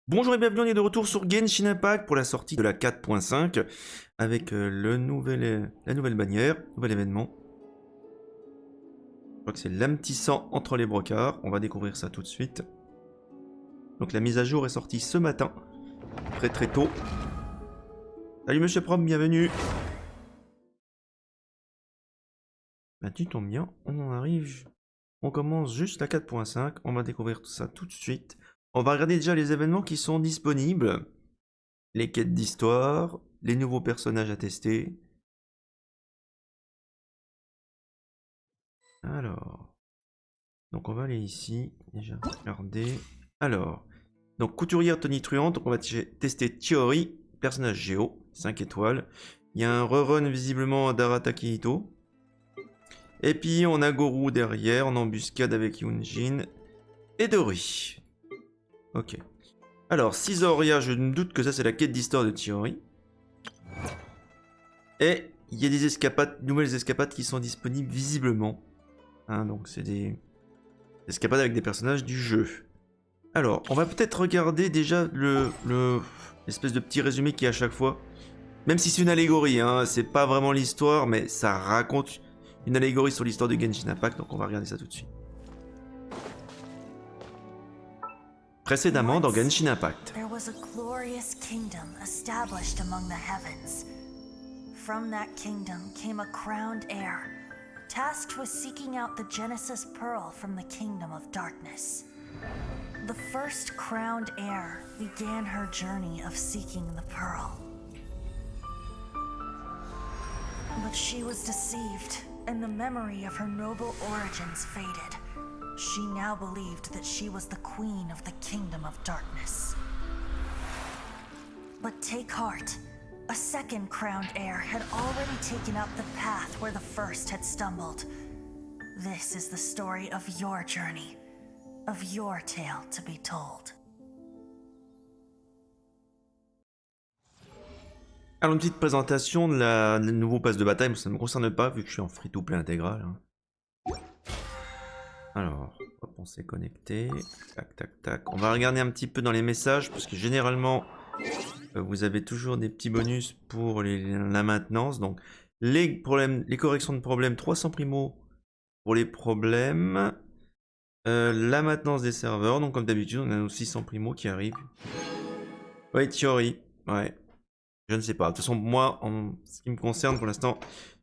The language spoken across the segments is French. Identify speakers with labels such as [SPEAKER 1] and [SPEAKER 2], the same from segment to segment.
[SPEAKER 1] Bonjour et bienvenue, on est de retour sur Genshin Impact pour la sortie de la 4.5 avec la nouvelle bannière, nouvel événement. Je crois que c'est l'âme-tissant entre les brocards, on va découvrir ça tout de suite. Donc la mise à jour est sortie ce matin, très tôt. Salut Monsieur Prom, bienvenue. Bah tu tombes bien, on en arrive, on commence juste la 4.5, on va découvrir tout ça tout de suite. On va regarder déjà les événements qui sont disponibles. Les quêtes d'histoire, les nouveaux personnages à tester. Alors, donc on va aller ici, déjà regarder. Alors, donc Couturière Tonitruante, donc on va tester Chiori, personnage Géo, 5 étoiles. Il y a un rerun visiblement d'Arata Kihito. Et puis on a Goru derrière, en embuscade avec Yunjin et Dori. Ok. Alors, Cisoria, je me doute que ça c'est la quête d'histoire de Chiori. Et il y a des escapades, nouvelles escapades qui sont disponibles visiblement. Hein, donc c'est des escapades avec des personnages du jeu. Alors, on va peut-être regarder déjà l'espèce de petit résumé qu'il y a à chaque fois. Même si c'est une allégorie, hein, c'est pas vraiment l'histoire, mais ça raconte une allégorie sur l'histoire de Genshin Impact, donc on va regarder ça tout de suite. Précédemment dans Genshin Impact.
[SPEAKER 2] There was a glorious kingdom established among the heavens. From that kingdom came a crowned heir, tasked with seeking out the Genesis Pearl from the kingdom of darkness. The first crowned heir began her journey of seeking the pearl. But she was deceived, and the memory of her noble origins faded. She now believed that she was the queen of the kingdom of darkness. But take heart. A second crowned heir had already taken up the path where the first had stumbled. This is the story of your journey, of your tale to be told.
[SPEAKER 1] Alors une petite présentation de la nouveau pass de bataille, mais ça ne me concerne pas vu que je suis en free-to-play intégral. Hein. Alors, hop, on s'est connecté. Tac. On va regarder un petit peu dans les messages, parce que généralement, vous avez toujours des petits bonus pour la maintenance. Donc, les corrections de problèmes, 300 primo pour les problèmes. La maintenance des serveurs, donc comme d'habitude, on a nos 600 primo qui arrivent. Ouais, Chiori, ouais. Je ne sais pas. De toute façon, moi, en ce qui me concerne, pour l'instant,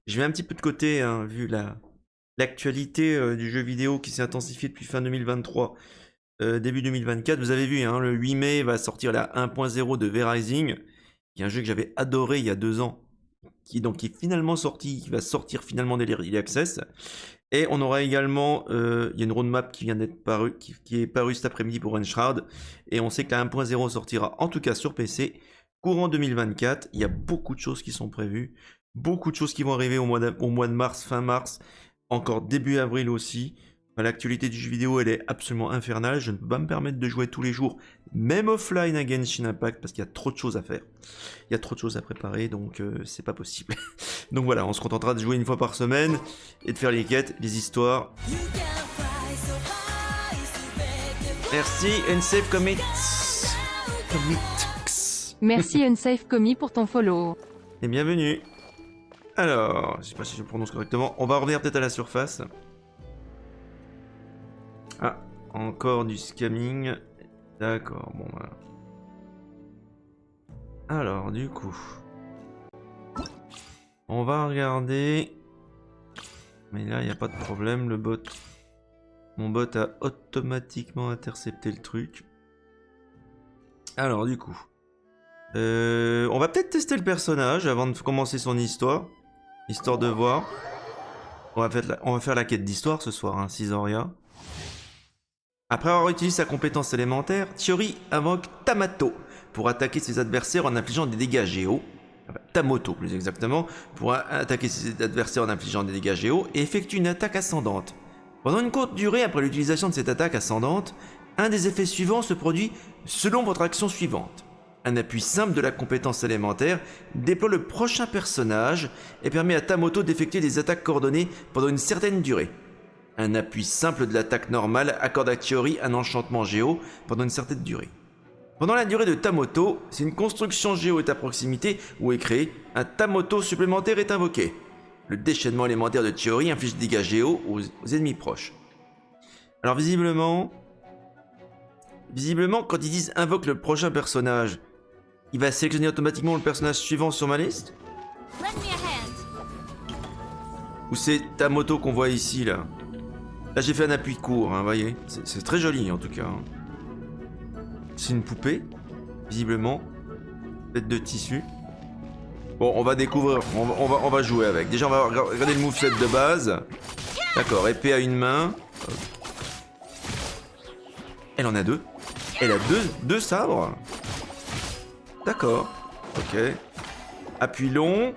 [SPEAKER 1] je mets un petit peu de côté, hein, vu l'actualité du jeu vidéo qui s'est intensifiée depuis fin 2023, début 2024. Vous avez vu, hein, le 8 mai va sortir la 1.0 de V-Rising, qui est un jeu que j'avais adoré il y a 2 ans, qui est finalement sorti, qui va sortir finalement des Early Access. Et on aura également, il y a une roadmap qui vient d'être parue, qui est parue cet après-midi pour Enshroud, et on sait que la 1.0 sortira en tout cas sur PC courant 2024. Il y a beaucoup de choses qui sont prévues, beaucoup de choses qui vont arriver au mois de mars, fin mars, encore début avril aussi. L'actualité du jeu vidéo, elle est absolument infernale. Je ne peux pas me permettre de jouer tous les jours, même offline à Genshin Impact, parce qu'il y a trop de choses à faire. Il y a trop de choses à préparer, donc c'est pas possible. Donc voilà, on se contentera de jouer une fois par semaine et de faire les quêtes, les histoires. Merci, Unsafe Commit.
[SPEAKER 3] Merci Unsafe Commis pour ton follow.
[SPEAKER 1] Et bienvenue. Alors, je sais pas si je prononce correctement. On va revenir peut-être à la surface. Ah, encore du scamming. D'accord, bon voilà. Alors, du coup, on va regarder. Mais là, il n'y a pas de problème. Le bot, mon bot a automatiquement intercepté le truc. Alors, du coup, on va peut-être tester le personnage avant de commencer son histoire. Histoire de voir. On va faire la quête d'histoire ce soir, hein, Cisoria. Après avoir utilisé sa compétence élémentaire, Chiori invoque Tamato pour attaquer ses adversaires en infligeant des dégâts géo. Enfin, Tamoto plus exactement, pour attaquer ses adversaires en infligeant des dégâts géo et effectue une attaque ascendante. Pendant une courte durée après l'utilisation de cette attaque ascendante, un des effets suivants se produit selon votre action suivante. Un appui simple de la compétence élémentaire déploie le prochain personnage et permet à Tamoto d'effectuer des attaques coordonnées pendant une certaine durée. Un appui simple de l'attaque normale accorde à Chiori un enchantement géo pendant une certaine durée. Pendant la durée de ta moto, si une construction géo est à proximité ou est créée, un ta moto supplémentaire est invoqué. Le déchaînement élémentaire de Chiori inflige des dégâts géo aux ennemis proches. Alors visiblement, quand ils disent invoque le prochain personnage, il va sélectionner automatiquement le personnage suivant sur ma liste? Ou c'est ta moto qu'on voit ici là? Là j'ai fait un appui court, hein, voyez. C'est très joli en tout cas. Hein. C'est une poupée, visiblement, faite de tissu. Bon, on va découvrir, on va jouer avec. Déjà on va regarder le moveset de base. D'accord, épée à une main. Elle en a deux. Elle a deux sabres. D'accord. Ok. Appui long.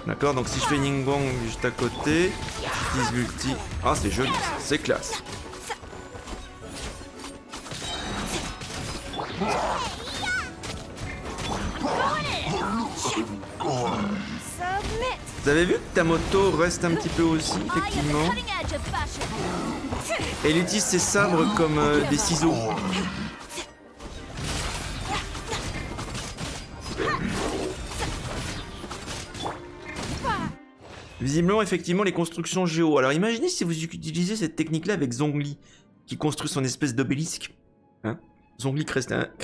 [SPEAKER 1] D'accord, donc si je fais Ning Bang juste à côté, j'utilise l'ulti. Ah, c'est joli, c'est classe. Vous avez vu que ta moto reste un petit peu aussi, effectivement. Elle utilise ses sabres comme des ciseaux. Visiblement, effectivement, les constructions géo. Alors imaginez si vous utilisez cette technique-là avec Zhongli, qui construit son espèce d'obélisque. Hein, Zhongli crée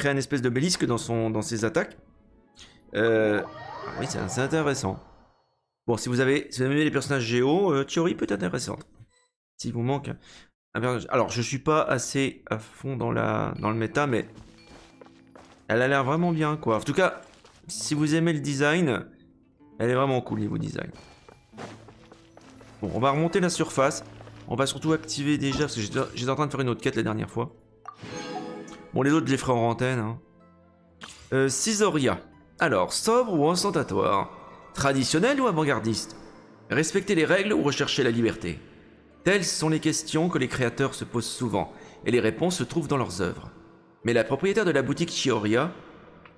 [SPEAKER 1] un espèce d'obélisque dans ses attaques. Oui, c'est intéressant. Bon, si vous aimez les personnages géo, Chiori peut être intéressante. S'il vous manque un personnage. Alors, je suis pas assez à fond dans le méta, mais elle a l'air vraiment bien, quoi. En tout cas, si vous aimez le design, elle est vraiment cool niveau design. Bon, on va remonter la surface. On va surtout activer déjà, parce que j'étais en train de faire une autre quête la dernière fois. Bon, les autres, je les ferai en antenne. Hein. Cisoria. Alors, sobre ou ostentatoire? Traditionnel ou avant-gardiste? Respecter les règles ou rechercher la liberté? Telles sont les questions que les créateurs se posent souvent, et les réponses se trouvent dans leurs œuvres. Mais la propriétaire de la boutique Chioria,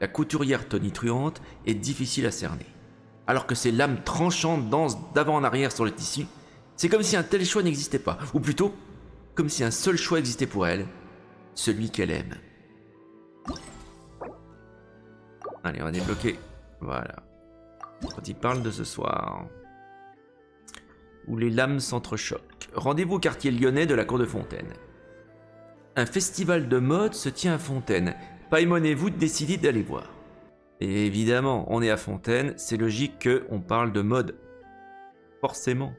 [SPEAKER 1] la couturière Tonitruante, est difficile à cerner. Alors que ses lames tranchantes dansent d'avant en arrière sur le tissu, c'est comme si un tel choix n'existait pas, ou plutôt, comme si un seul choix existait pour elle, celui qu'elle aime. Allez, on va débloquer. Voilà. Quand il parle de ce soir, où les lames s'entrechoquent. Rendez-vous au quartier lyonnais de la cour de Fontaine. Un festival de mode se tient à Fontaine. Païmonez-vous de décider d'aller voir. Et évidemment, on est à Fontaine, c'est logique qu'on parle de mode. Forcément.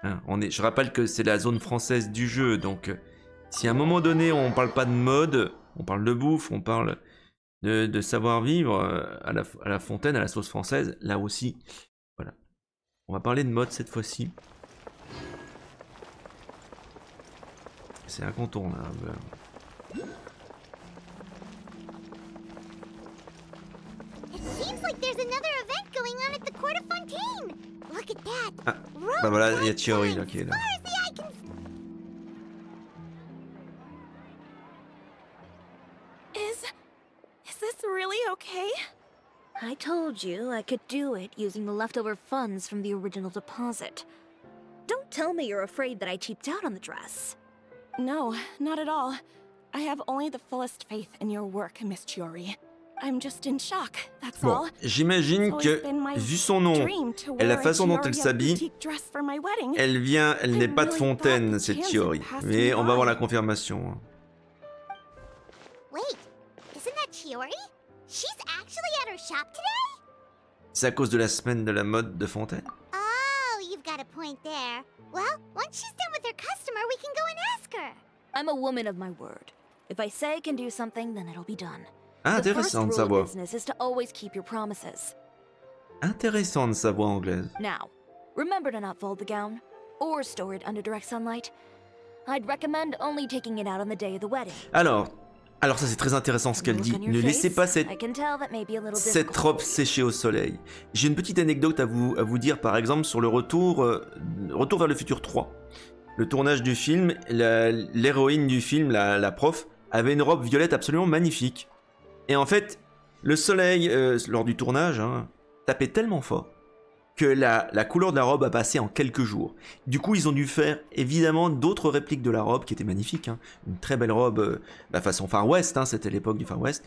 [SPEAKER 1] Hein, je rappelle que c'est la zone française du jeu, donc si à un moment donné on parle pas de mode, on parle de bouffe, on parle de savoir-vivre à la Fontaine, à la sauce française, là aussi, voilà. On va parler de mode cette fois-ci. C'est incontournable. Ah, bah voilà, il y a Chiori là qui est là.
[SPEAKER 4] Is this really okay? I told you I could do it using the leftover funds from the original deposit. Don't tell me you're afraid that I cheaped out on the dress.
[SPEAKER 5] No, not at all. I have only the fullest faith in your work, Miss Chiori. I'm just in shock, that's
[SPEAKER 1] Bon,
[SPEAKER 5] all.
[SPEAKER 1] j'imagine que, vu son nom et la façon dont elle s'habille, elle n'est pas de Fontaine, cette Chiori. Mais on va avoir la confirmation.
[SPEAKER 6] Wait, isn't that Chiori? She's actually at her shop today?
[SPEAKER 1] C'est à cause de la semaine de la mode de Fontaine?
[SPEAKER 6] Oh, you've got a point there. Well, once she's done with her customer, we can go and ask her.
[SPEAKER 4] I'm a woman of my word. If I say I can do something, then it'll be done.
[SPEAKER 1] Ah,
[SPEAKER 4] The first
[SPEAKER 1] intéressant de
[SPEAKER 4] rule
[SPEAKER 1] sa voix.
[SPEAKER 4] of business is to always keep your promises.
[SPEAKER 1] Intéressant de sa voix anglaise.
[SPEAKER 4] Now, remember to not fold the gown, or store it under direct sunlight. I'd recommend only taking it out on the day of the wedding.
[SPEAKER 1] Alors ça c'est très intéressant ce qu'elle dit. Ne laissez pas cette robe sécher au soleil. J'ai une petite anecdote à vous dire par exemple sur le retour vers le futur 3. Le tournage du film, l'héroïne du film, la prof, avait une robe violette absolument magnifique. Et en fait, le soleil, lors du tournage, tapait tellement fort que la couleur de la robe a passé en quelques jours. Du coup, ils ont dû faire évidemment d'autres répliques de la robe qui étaient magnifiques. Hein. Une très belle robe, façon Far West, hein, c'était l'époque du Far West.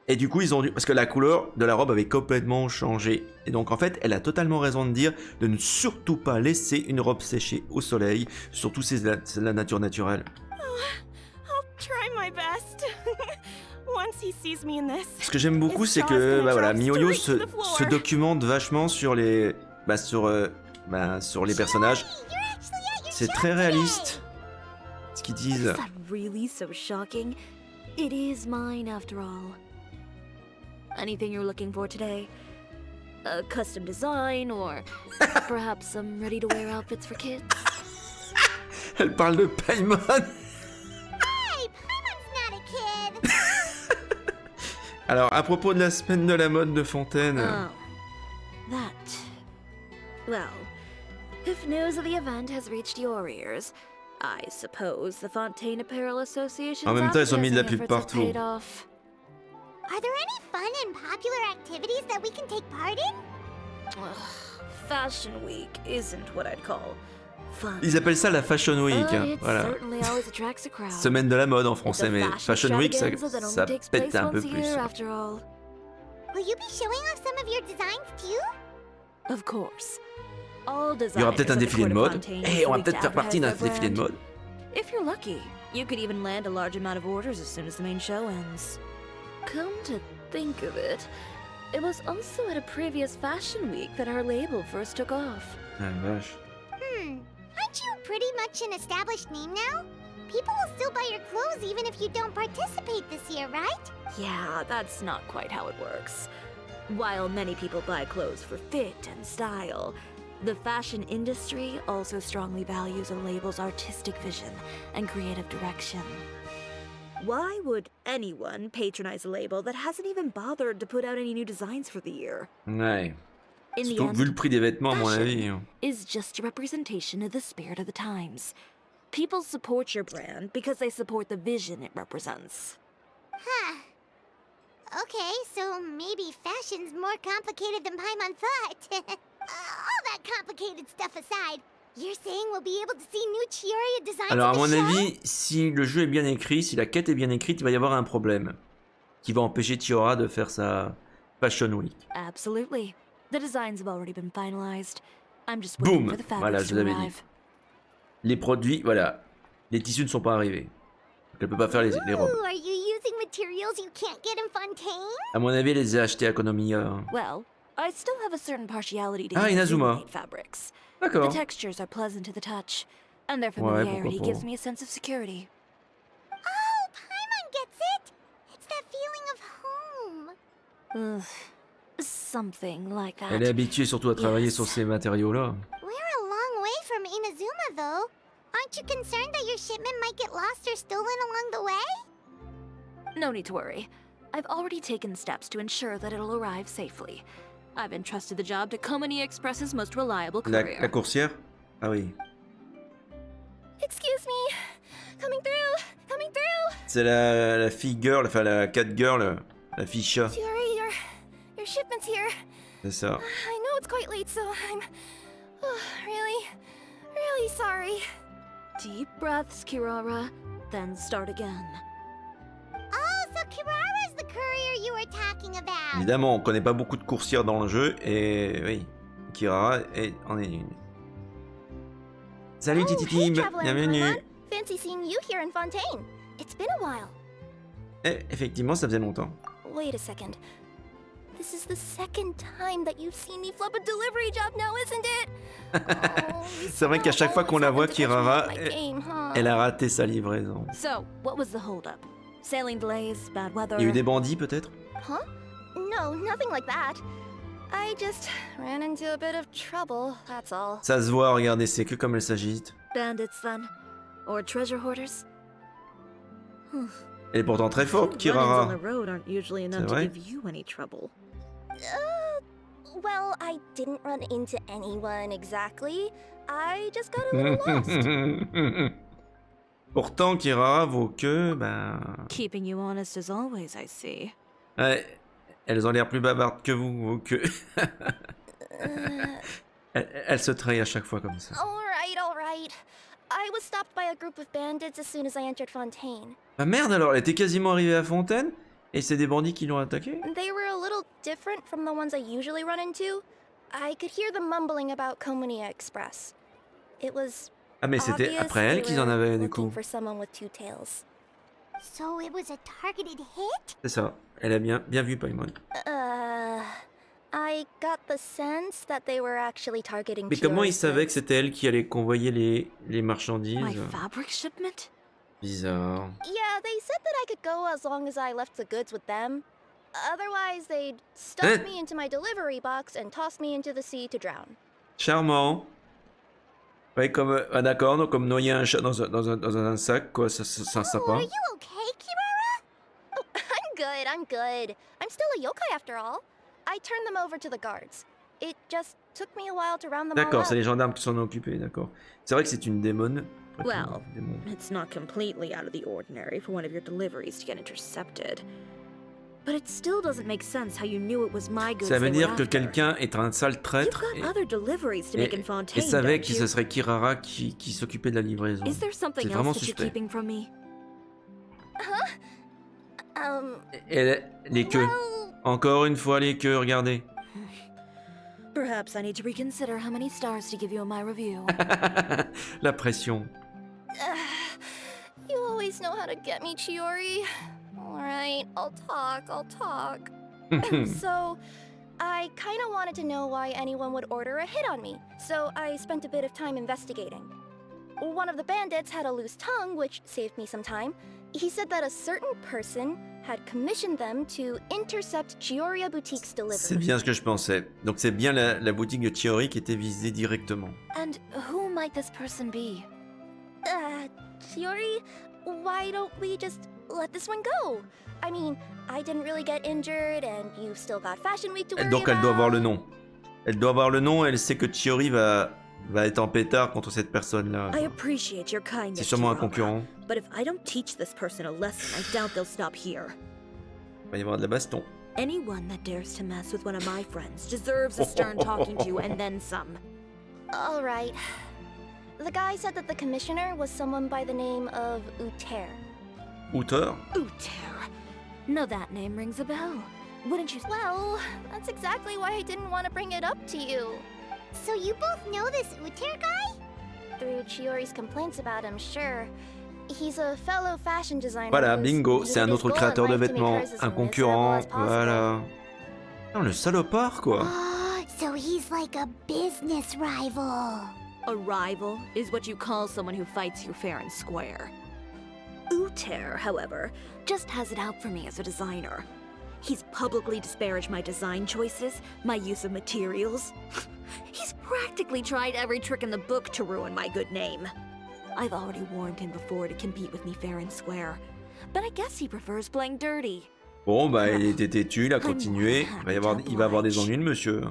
[SPEAKER 1] Et du coup, ils ont dû... Parce que la couleur de la robe avait complètement changé. Et donc, en fait, elle a totalement raison de dire de ne surtout pas laisser une robe sécher au soleil, surtout si c'est la nature naturelle.
[SPEAKER 5] I'll try my best. Once he sees me in this.
[SPEAKER 1] Ce que j'aime beaucoup, c'est que voilà, MiYoYo se documente vachement sur les, sur les personnages. C'est très réaliste ce qu'ils disent.
[SPEAKER 4] Is that really so shocking? It is mine after all. Anything you're looking for today? A custom design or perhaps some ready-to-wear outfits for kids?
[SPEAKER 1] Elle parle de Paimon.
[SPEAKER 6] Hey, Paimon's not a kid.
[SPEAKER 1] Alors, à propos de la semaine de la mode de Fontaine.
[SPEAKER 4] Oh, that. Well, if news of the event has reached your ears, I suppose the Fontaine Apparel Association's
[SPEAKER 1] En même temps, ils ont mis de la
[SPEAKER 4] advertising
[SPEAKER 1] pub
[SPEAKER 4] efforts have
[SPEAKER 1] partout.
[SPEAKER 4] paid off.
[SPEAKER 6] Are there any fun and popular activities that we can take part in?
[SPEAKER 4] Ugh, Fashion Week isn't what I'd call fun.
[SPEAKER 1] Ils appellent ça la Fashion Week.
[SPEAKER 4] But it
[SPEAKER 1] Voilà.
[SPEAKER 4] certainly always attracts a crowd.
[SPEAKER 1] Semaine de la mode en
[SPEAKER 4] It's
[SPEAKER 1] français,
[SPEAKER 4] a
[SPEAKER 1] mais Fashion Week, ça
[SPEAKER 4] extravaganza that only takes
[SPEAKER 1] pète
[SPEAKER 4] place
[SPEAKER 1] un peu
[SPEAKER 4] once a
[SPEAKER 1] plus.
[SPEAKER 4] year, after all.
[SPEAKER 6] Will you be showing off some of your designs too?
[SPEAKER 4] Of course. All
[SPEAKER 1] Il y aura peut-être un défilé de mode.
[SPEAKER 4] Et
[SPEAKER 1] on va peut-être faire partie d'un défilé de mode.
[SPEAKER 4] If you're lucky, you could even land a large amount of orders as soon as the main show ends. Come to think of it, it was also at a previous fashion week that our label first took off.
[SPEAKER 1] Ah, la vache.
[SPEAKER 6] Aren't you pretty much an established name now? People will still buy your clothes even if you don't participate this year, right?
[SPEAKER 4] Yeah, that's not quite how it works. While many people buy clothes for fit and style, the fashion industry also strongly values a label's artistic vision and creative direction. Why would anyone patronize a label that hasn't even bothered to put out any new designs for the year?
[SPEAKER 1] Ouais.
[SPEAKER 4] In the
[SPEAKER 1] Surtout vu le
[SPEAKER 4] end,
[SPEAKER 1] prix des vêtements, à mon avis.
[SPEAKER 4] fashion is just a representation of the spirit of the times. People support your brand because they support the vision it represents.
[SPEAKER 6] Huh. Okay, so maybe fashion's more complicated than Paimon thought. All that complicated stuff aside, you're saying we'll be able to see new Chiori designs
[SPEAKER 1] Alors, à
[SPEAKER 6] in the
[SPEAKER 1] mon
[SPEAKER 6] show?
[SPEAKER 1] avis, si le jeu est bien écrit, si la quête est bien écrite, il va y avoir un problème qui va empêcher Chiora de faire sa Fashion Week.
[SPEAKER 4] Absolutely. The designs have already been finalized. I'm just waiting
[SPEAKER 1] Boum.
[SPEAKER 4] for the fabrics
[SPEAKER 1] Voilà, je
[SPEAKER 4] to
[SPEAKER 1] vous l'avais dit.
[SPEAKER 4] arrive.
[SPEAKER 1] Les produits, voilà. Les tissus ne sont pas arrivés. Donc, elle peut pas faire les robes.
[SPEAKER 6] Ooh, are you using materials you can't get in Fontaine?
[SPEAKER 1] À mon avis, elle les a achetés à Economia.
[SPEAKER 4] Well, I still have a certain partiality to
[SPEAKER 1] Ah, Inazuma.
[SPEAKER 4] Inazuma fabrics. The
[SPEAKER 1] D'accord.
[SPEAKER 4] textures are pleasant to the touch, and their
[SPEAKER 1] Ouais,
[SPEAKER 4] familiarity
[SPEAKER 1] pourquoi
[SPEAKER 4] gives
[SPEAKER 1] pas.
[SPEAKER 4] me a sense of security.
[SPEAKER 6] Oh, Paimon gets it! It's that feeling of home.
[SPEAKER 4] Ugh, something like that.
[SPEAKER 1] Elle est habituée surtout à travailler
[SPEAKER 4] Yes.
[SPEAKER 1] sur ces matériaux-là.
[SPEAKER 6] We're a long way from Inazuma, though. Aren't you concerned that your shipment might get lost or stolen along the way?
[SPEAKER 4] No need to worry. I've already taken steps to ensure that it'll arrive safely. I've entrusted the job to Komani Express's most reliable courier.
[SPEAKER 1] La coursière? Ah oui.
[SPEAKER 5] Excuse me. Coming through. Coming through.
[SPEAKER 1] C'est la fille girl, enfin la cat girl, la fille chat.
[SPEAKER 5] Chiori, your shipment's here.
[SPEAKER 1] C'est ça.
[SPEAKER 5] I know it's quite late, so I'm really sorry.
[SPEAKER 4] Deep breaths, Kirara, then start again.
[SPEAKER 6] Oh, so Kirara's the courier you were talking about.
[SPEAKER 1] Évidemment, on connaît pas beaucoup de coursières dans le jeu, et oui, Kirara en est une. Salut
[SPEAKER 5] Oh,
[SPEAKER 1] Titi
[SPEAKER 5] hey,
[SPEAKER 1] Tim,
[SPEAKER 5] Traveler and
[SPEAKER 1] bienvenue.
[SPEAKER 5] Paimon. Fancy seeing you here in Fontaine. It's been a while.
[SPEAKER 1] Eh, effectivement, ça faisait longtemps.
[SPEAKER 5] Wait a second. This is the second time that you've seen me flub a delivery job now, isn't it? Oh,
[SPEAKER 1] C'est vrai qu'à chaque fois qu'on la voit, Kirara, elle a
[SPEAKER 5] a...
[SPEAKER 1] raté sa livraison.
[SPEAKER 4] So, what was the holdup? Sailing delays, bad weather?
[SPEAKER 1] Il y a eu des bandits peut-être?
[SPEAKER 5] Huh? No, nothing like that. I just ran into a bit of trouble, that's all.
[SPEAKER 1] Ça se voit, regardez, c'est que comme elle s'agite.
[SPEAKER 4] Bandits, then? Or treasure hoarders?
[SPEAKER 1] Elle est pourtant très forte,
[SPEAKER 4] Run-ins on
[SPEAKER 1] Kirara.
[SPEAKER 4] the road aren't usually enough to
[SPEAKER 1] vrai?
[SPEAKER 4] give you any trouble.
[SPEAKER 5] Well, I didn't run into anyone exactly. I just got a little lost.
[SPEAKER 1] Pourtant, Kirara vaut que, ben...
[SPEAKER 4] Keeping you honest as always, I see.
[SPEAKER 1] Ouais, elles ont l'air plus bavardes que vous, vaut que... Elle se trahit à chaque fois comme ça.
[SPEAKER 7] Alright, alright. I was stopped by a group of bandits as soon as I entered Fontaine.
[SPEAKER 1] Ah merde alors, elle était quasiment arrivée à Fontaine et c'est des bandits qui l'ont attaquée.
[SPEAKER 7] They were a little different from the ones I usually run into. I could hear them mumbling about Couturière Express. It was
[SPEAKER 1] Ah mais c'était
[SPEAKER 7] obvious
[SPEAKER 1] après elle
[SPEAKER 7] they
[SPEAKER 1] qu'ils en
[SPEAKER 7] were
[SPEAKER 1] avaient du
[SPEAKER 7] looking
[SPEAKER 1] coup.
[SPEAKER 7] for someone with two tails.
[SPEAKER 6] So it was a targeted hit?
[SPEAKER 1] C'est ça. Elle a bien vu Paimon.
[SPEAKER 7] I got the sense that they were actually targeting
[SPEAKER 1] Mais comment ils
[SPEAKER 7] Chiori's
[SPEAKER 1] savaient que
[SPEAKER 7] goods.
[SPEAKER 1] c'était elle qui allait convoyer les
[SPEAKER 4] My
[SPEAKER 1] marchandises?
[SPEAKER 4] fabric shipment?
[SPEAKER 1] Bizarre.
[SPEAKER 7] Yeah, they said that I could go as long as I left the goods with them. Otherwise, they'd stuff
[SPEAKER 1] Hein?
[SPEAKER 7] me into my delivery box and toss me into the sea to drown.
[SPEAKER 1] Charmant. Ouais, comme... Ah d'accord, donc comme noyer un chat dans un sac, quoi, ça
[SPEAKER 6] Oh,
[SPEAKER 1] sympa.
[SPEAKER 6] are you okay, Kirara?
[SPEAKER 7] Oh, I'm good. I'm still a yokai after all. I turned them over to the guards. It just took me a while to round them all
[SPEAKER 1] D'accord,
[SPEAKER 7] up.
[SPEAKER 1] c'est les gendarmes qui s'en ont occupés, d'accord. C'est vrai que c'est une démone.
[SPEAKER 4] Well, it's not completely out of the ordinary for one of your deliveries to get intercepted. But it still doesn't make sense how you knew it was my goods
[SPEAKER 1] Ça veut
[SPEAKER 4] they were
[SPEAKER 1] dire que
[SPEAKER 4] after.
[SPEAKER 1] quelqu'un est un sale
[SPEAKER 4] You've
[SPEAKER 1] traître
[SPEAKER 4] got other deliveries to make in
[SPEAKER 1] et
[SPEAKER 4] Fontaine,
[SPEAKER 1] savait
[SPEAKER 4] don't
[SPEAKER 1] que
[SPEAKER 4] you?
[SPEAKER 1] ce serait Kirara qui s'occupait de la livraison.
[SPEAKER 4] Is there something
[SPEAKER 1] C'est vraiment
[SPEAKER 4] else that you're
[SPEAKER 1] suspect.
[SPEAKER 4] keeping from me?
[SPEAKER 1] Et les queues.
[SPEAKER 7] Well,
[SPEAKER 1] Encore une fois les queues, regardez.
[SPEAKER 4] Perhaps I need to reconsider how many stars to give you in my review.
[SPEAKER 1] La pression.
[SPEAKER 7] you always know how to get me, Chiori. Alright, I'll talk. So, I kinda wanted to know why anyone would order a hit on me, so I spent a bit of time investigating. One of the bandits had a loose tongue, which saved me some time. He said that a certain person had commissioned them to intercept Chiori Boutique's
[SPEAKER 1] C'est
[SPEAKER 7] delivery.
[SPEAKER 1] bien ce que je pensais. Donc c'est bien la boutique de Chiori qui était visée directement.
[SPEAKER 4] And who might this person be?
[SPEAKER 7] Chiori, why don't we just let this one go? I mean, I didn't really get injured, and you've still got Fashion Week to worry
[SPEAKER 1] Donc elle doit avoir le
[SPEAKER 7] about.
[SPEAKER 1] nom. Elle doit avoir le nom, elle sait que Chiori va être en pétard contre cette personne-là.
[SPEAKER 4] I appreciate your kindness,
[SPEAKER 1] C'est sûrement un
[SPEAKER 4] Chiori,
[SPEAKER 1] concurrent.
[SPEAKER 4] but if I don't teach this person a lesson, I doubt they'll stop here.
[SPEAKER 1] Il va y avoir de la baston.
[SPEAKER 4] Anyone that dares to mess with one of my friends deserves a stern talking to and then some.
[SPEAKER 7] Alright. The guy said that the commissioner was someone by the name of Couturière.
[SPEAKER 1] Hauteur.
[SPEAKER 4] Couturière. No, that name rings a bell. Wouldn't you?
[SPEAKER 7] Well, that's exactly why I didn't want to bring it up to you.
[SPEAKER 6] So you both know this Couturière guy?
[SPEAKER 7] Through Chiori's complaints about him, sure. He's a fellow fashion designer.
[SPEAKER 1] Voilà,
[SPEAKER 7] whose
[SPEAKER 1] bingo, c'est un
[SPEAKER 7] latest
[SPEAKER 1] autre
[SPEAKER 7] goal in
[SPEAKER 1] créateur de
[SPEAKER 7] life to make
[SPEAKER 1] vêtements,
[SPEAKER 7] hers as
[SPEAKER 1] un
[SPEAKER 7] miserable
[SPEAKER 1] concurrent,
[SPEAKER 7] as possible.
[SPEAKER 1] voilà. Non, le salopard, quoi.
[SPEAKER 6] Oh, so he's like a business rival.
[SPEAKER 4] A rival is what you call someone who fights you fair and square. Couturière, however, just has it out for me as a designer. He's publicly disparaged my design choices, my use of materials. He's practically tried every trick in the book to ruin my good name. I've already warned him before to compete with me fair and square, but I guess he prefers playing dirty.
[SPEAKER 1] Bon, bah, il était têtu, il a continué. Il va avoir des ennuis, le monsieur.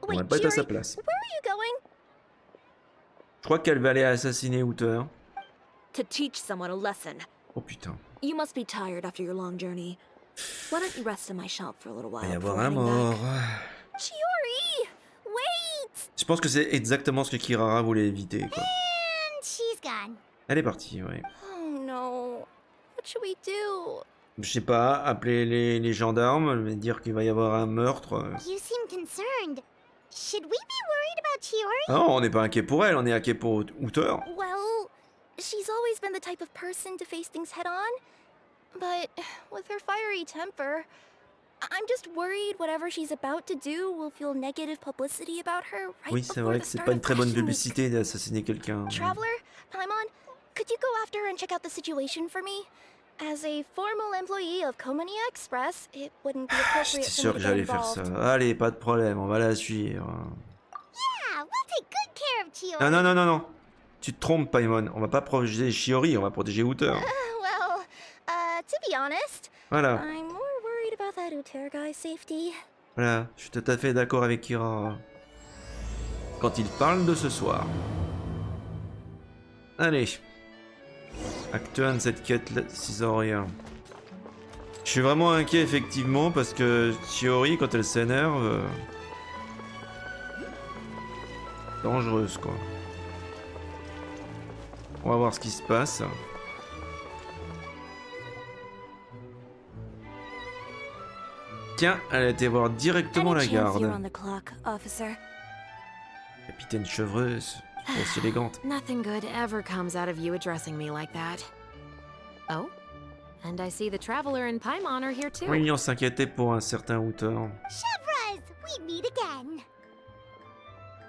[SPEAKER 1] On
[SPEAKER 7] Wait,
[SPEAKER 1] va pas être à sa
[SPEAKER 7] Chiori,
[SPEAKER 1] place.
[SPEAKER 7] where are you going?
[SPEAKER 1] Je crois qu'elle va aller assassiner Hauteur.
[SPEAKER 4] To teach someone a lesson.
[SPEAKER 1] Oh putain.
[SPEAKER 4] You must be tired after your long journey. Why don't you rest in my shop for a little
[SPEAKER 1] Il
[SPEAKER 4] while
[SPEAKER 1] va y
[SPEAKER 4] before
[SPEAKER 1] avoir un
[SPEAKER 4] heading
[SPEAKER 1] mort.
[SPEAKER 4] back?
[SPEAKER 7] Chiori! Wait!
[SPEAKER 1] Je pense que c'est exactement ce que Kirara voulait éviter, quoi.
[SPEAKER 6] And she's gone.
[SPEAKER 1] Elle est partie, ouais.
[SPEAKER 7] Oh no. What should we do?
[SPEAKER 1] Je sais pas, appeler les gendarmes, dire qu'il va y avoir un meurtre.
[SPEAKER 6] You seem concerned. Should we be worried about Chiori?
[SPEAKER 1] Non, on n'est pas inquiet pour elle, on est inquiet pour Hauteur.
[SPEAKER 7] Well, she's always been the type of person to face things head on. But with her fiery temper, I'm just worried whatever she's about to do will feel negative publicity about her right
[SPEAKER 1] Oui, c'est
[SPEAKER 7] before
[SPEAKER 1] vrai
[SPEAKER 7] the
[SPEAKER 1] que c'est
[SPEAKER 7] start
[SPEAKER 1] pas une
[SPEAKER 7] of
[SPEAKER 1] très bonne
[SPEAKER 7] Fashion Week.
[SPEAKER 1] publicité d'assassiner quelqu'un.
[SPEAKER 7] Traveler, Paimon, could you go after her and check out the situation for me? As a formal employee of Couturière Express, it wouldn't be appropriate
[SPEAKER 1] J'étais
[SPEAKER 7] for
[SPEAKER 1] sûr
[SPEAKER 7] me
[SPEAKER 1] que
[SPEAKER 7] to get
[SPEAKER 1] j'allais faire ça.
[SPEAKER 7] involved.
[SPEAKER 1] Allez, pas de problème, on va la suivre.
[SPEAKER 6] Yeah, we'll take good care of Chiori.
[SPEAKER 1] Non, non, non, non, non. Tu te trompes, Paimon. On va pas protéger Chiori, on va protéger Hauteur.
[SPEAKER 7] Well, to be honest,
[SPEAKER 1] Voilà,
[SPEAKER 7] I'm more worried about that Couturière guy's safety.
[SPEAKER 1] voilà. Je suis tout à fait d'accord avec Kirara. Quand il parle de ce soir. Allez. Acte 1 de cette quête 6 rien. Je suis vraiment inquiet effectivement parce que Chiori quand elle s'énerve... dangereuse quoi. On va voir ce qui se passe. Tiens, elle a été voir directement la garde. Capitaine chevreuse, trop aussi élégante.
[SPEAKER 8] Nothing good ever comes out of you addressing me like that. Oh, and I see the traveler and Paimon are here too.
[SPEAKER 1] Oui, on s'inquiétait pour un certain hauteur.
[SPEAKER 6] Chevreuse, we meet again.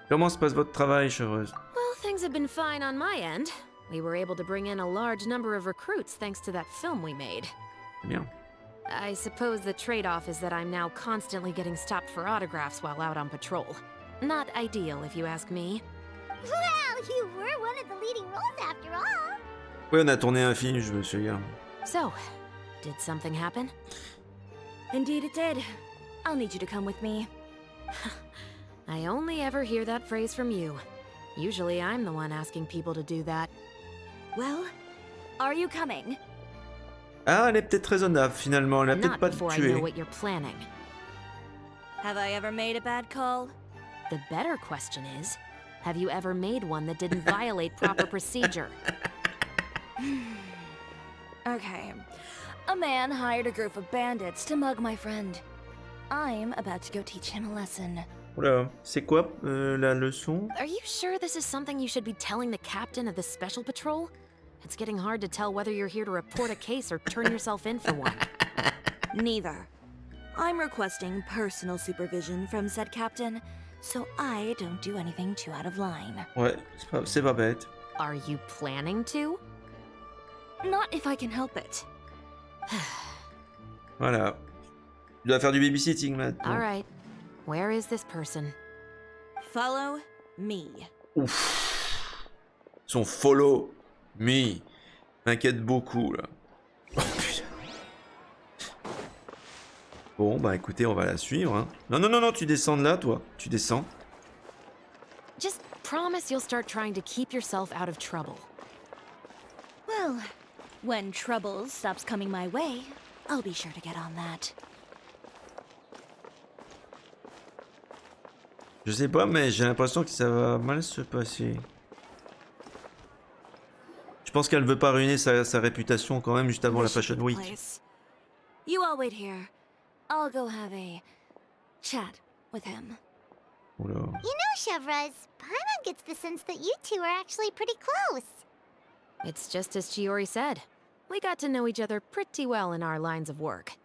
[SPEAKER 1] Comment se passe votre travail, chevreuse?
[SPEAKER 8] Well, things have been fine on my end. We were able to bring in a large number of recruits thanks to that film we made.
[SPEAKER 1] Bien.
[SPEAKER 8] I suppose the trade-off is that I'm now constantly getting stopped for autographs while out on patrol. Not ideal, if you ask me.
[SPEAKER 6] Well, you were one of the leading roles after all.
[SPEAKER 1] Oui, on a tourné un film, je me souviens.
[SPEAKER 8] So, did something happen?
[SPEAKER 5] Indeed it did. I'll need you to come with me.
[SPEAKER 8] I only ever hear that phrase from you. Usually I'm the one asking people to do that.
[SPEAKER 5] Well, are you coming?
[SPEAKER 1] Ah, elle est peut-être raisonnable finalement, elle a peut-être
[SPEAKER 8] Not
[SPEAKER 1] pas
[SPEAKER 8] before I
[SPEAKER 1] tué.
[SPEAKER 8] know what you're planning.
[SPEAKER 5] Have I ever made a bad call?
[SPEAKER 8] The better question is, have you ever made one that didn't violate proper procedure?
[SPEAKER 5] Okay. A man hired a group of bandits to mug my friend. I'm about to go teach him a lesson.
[SPEAKER 1] Oula, c'est quoi la leçon?
[SPEAKER 8] Are you sure this is something you should be telling the captain of the special patrol? It's getting hard to tell whether you're here to report a case or turn yourself in for one.
[SPEAKER 5] Neither. I'm requesting personal supervision from said captain, so I don't do anything too out of line.
[SPEAKER 1] Ouais, c'est pas bête.
[SPEAKER 8] Are you planning to?
[SPEAKER 5] Not if I can help it.
[SPEAKER 1] Voilà. Tu dois faire du babysitting maintenant.
[SPEAKER 8] All right. Where is this person?
[SPEAKER 5] Follow me.
[SPEAKER 1] Ouf. Son follow me m'inquiète beaucoup là. Oh putain. Bon bah écoutez, on va la suivre. Hein. Non non non non, tu descends de là toi. Tu descends.
[SPEAKER 8] Just promise you'll start trying to keep yourself out of trouble.
[SPEAKER 5] Well, when trouble stops coming my way, I'll be sure to get on that.
[SPEAKER 1] Je sais pas, mais j'ai l'impression que ça va mal se passer. Je pense qu'elle veut pas ruiner sa réputation quand même juste avant la Fashion Week.
[SPEAKER 5] You all wait here. I'll go have a chat with him.
[SPEAKER 1] Oula.
[SPEAKER 6] You know, Chevreuse, Paimon gets the sense that you two are actually pretty close.
[SPEAKER 8] It's just as Chiori said. We got to know each other pretty well in our lines of work.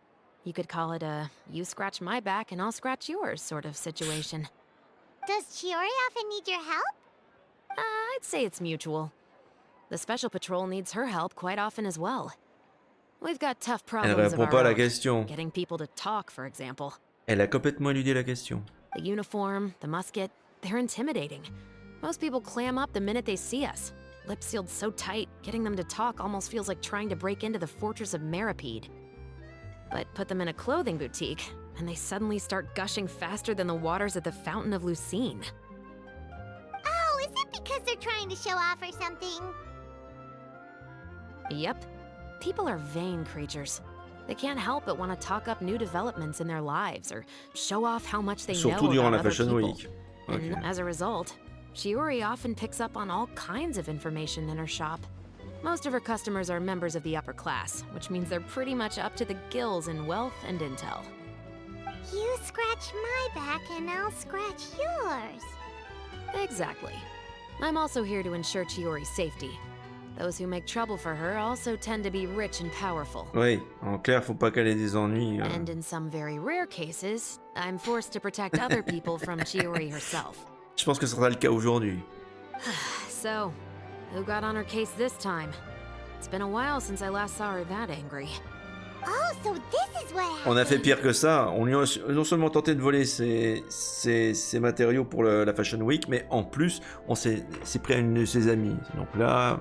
[SPEAKER 8] You could call it a you scratch my back and I'll scratch yours sort of situation.
[SPEAKER 6] Does Chiori often need your help?
[SPEAKER 8] I'd say it's mutual. The Special Patrol needs her help quite often as well. We've got tough
[SPEAKER 1] Elle
[SPEAKER 8] problems of
[SPEAKER 1] répond
[SPEAKER 8] our
[SPEAKER 1] pas à la
[SPEAKER 8] own.
[SPEAKER 1] question.
[SPEAKER 8] Getting people to talk, for example.
[SPEAKER 1] Elle a complètement éludé la question.
[SPEAKER 8] The uniform, the musket, they're intimidating. Most people clam up the minute they see us. Lips sealed so tight, getting them to talk almost feels like trying to break into the fortress of Meripede. But put them in a clothing boutique, and they suddenly start gushing faster than the waters at the Fountain of Lucine.
[SPEAKER 6] Oh, is it because they're trying to show off or something?
[SPEAKER 8] Yep. People are vain creatures. They can't help but want to talk up new developments in their lives or show off how much they know
[SPEAKER 1] Surtout durant
[SPEAKER 8] about
[SPEAKER 1] la
[SPEAKER 8] other
[SPEAKER 1] Fashion
[SPEAKER 8] people.
[SPEAKER 1] Week.
[SPEAKER 8] And
[SPEAKER 1] Okay.
[SPEAKER 8] as a result, Chiori often picks up on all kinds of information in her shop. Most of her customers are members of the upper class, which means they're pretty much up to the gills in wealth and intel.
[SPEAKER 6] You scratch my back and I'll scratch yours.
[SPEAKER 8] Exactly. I'm also here to ensure Chiori's safety. Those who make trouble for her also tend to be rich and powerful.
[SPEAKER 1] Oui, en clair, faut pas qu'elle ait des ennuis.
[SPEAKER 8] And in some very rare cases, I'm forced to protect other people from Chiori herself.
[SPEAKER 1] Je pense que ce sera le cas aujourd'hui.
[SPEAKER 8] So, who got on her case this time? It's been a while since I last saw her that angry.
[SPEAKER 6] Oh, so this is what happened.
[SPEAKER 1] On a fait pire que ça. On lui a non seulement tenté de voler ses matériaux pour la Fashion Week, mais en plus, on s'est pris à une de ses amies. Donc là...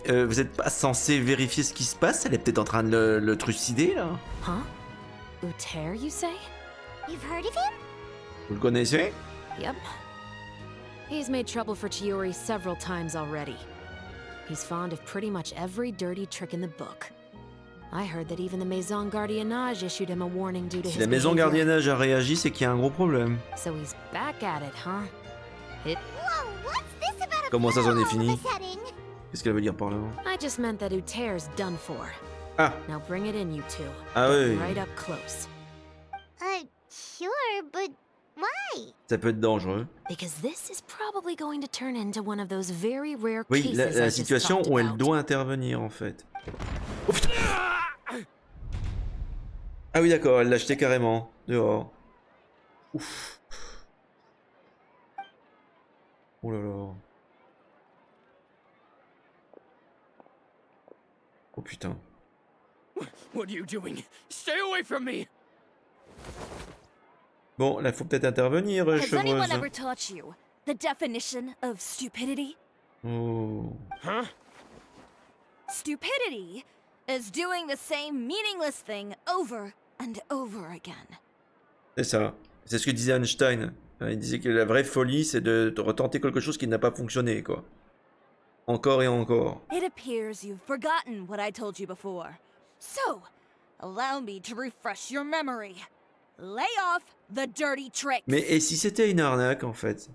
[SPEAKER 1] vous êtes pas censé vérifier ce qui se passe? Elle est peut-être en train de le trucider, là?
[SPEAKER 8] Huh? Utair, you say?
[SPEAKER 6] You've heard of him?
[SPEAKER 1] Vous le connaissez?
[SPEAKER 8] Yep. He's made trouble for Chiori several times already. He's fond of pretty much every dirty trick in the book. I heard that even the Maison Gardiennage issued him a warning due to
[SPEAKER 1] Si
[SPEAKER 8] his
[SPEAKER 1] la maison
[SPEAKER 8] behavior.
[SPEAKER 1] gardiennage a réagi, c'est qu'il y a un gros problème.
[SPEAKER 8] So he's back at it, huh?
[SPEAKER 6] Whoa, what's this about a
[SPEAKER 1] Comment ça, c'en est
[SPEAKER 6] flower
[SPEAKER 1] fini?
[SPEAKER 6] all of a sudden?
[SPEAKER 1] Qu'est-ce qu'elle veut dire par là?
[SPEAKER 8] I just meant that Couturière's done for.
[SPEAKER 1] Ah.
[SPEAKER 8] Now bring it in, you two.
[SPEAKER 1] Ah oui.
[SPEAKER 8] Right up close.
[SPEAKER 6] Sure, but why?
[SPEAKER 1] Ça peut être dangereux.
[SPEAKER 8] Because this is probably going to turn into one of those very rare
[SPEAKER 1] Oui,
[SPEAKER 8] cases
[SPEAKER 1] la
[SPEAKER 8] I just
[SPEAKER 1] situation
[SPEAKER 8] talked
[SPEAKER 1] où elle
[SPEAKER 8] about.
[SPEAKER 1] doit intervenir en fait. Oh putain! Ah oui d'accord, elle l'a jeté carrément, dehors. Ouf. Oh là là. Oh putain.
[SPEAKER 9] What are you doing? Stay away from me!
[SPEAKER 1] Bon, là faut peut-être intervenir,
[SPEAKER 5] Has anyone
[SPEAKER 1] chevreuse.
[SPEAKER 5] ever taught you the definition of stupidity?
[SPEAKER 1] Oh.
[SPEAKER 9] Huh?
[SPEAKER 5] Stupidity is doing the same meaningless thing over and over again.
[SPEAKER 1] C'est ça. C'est ce que disait Einstein. Il disait que la vraie folie, c'est de retenter quelque chose qui n'a pas fonctionné, quoi. Encore et encore.
[SPEAKER 5] It appears you've forgotten what I told you before. So, allow me to refresh your memory. Lay off the dirty tricks.
[SPEAKER 1] Mais et si c'était une arnaque, en fait?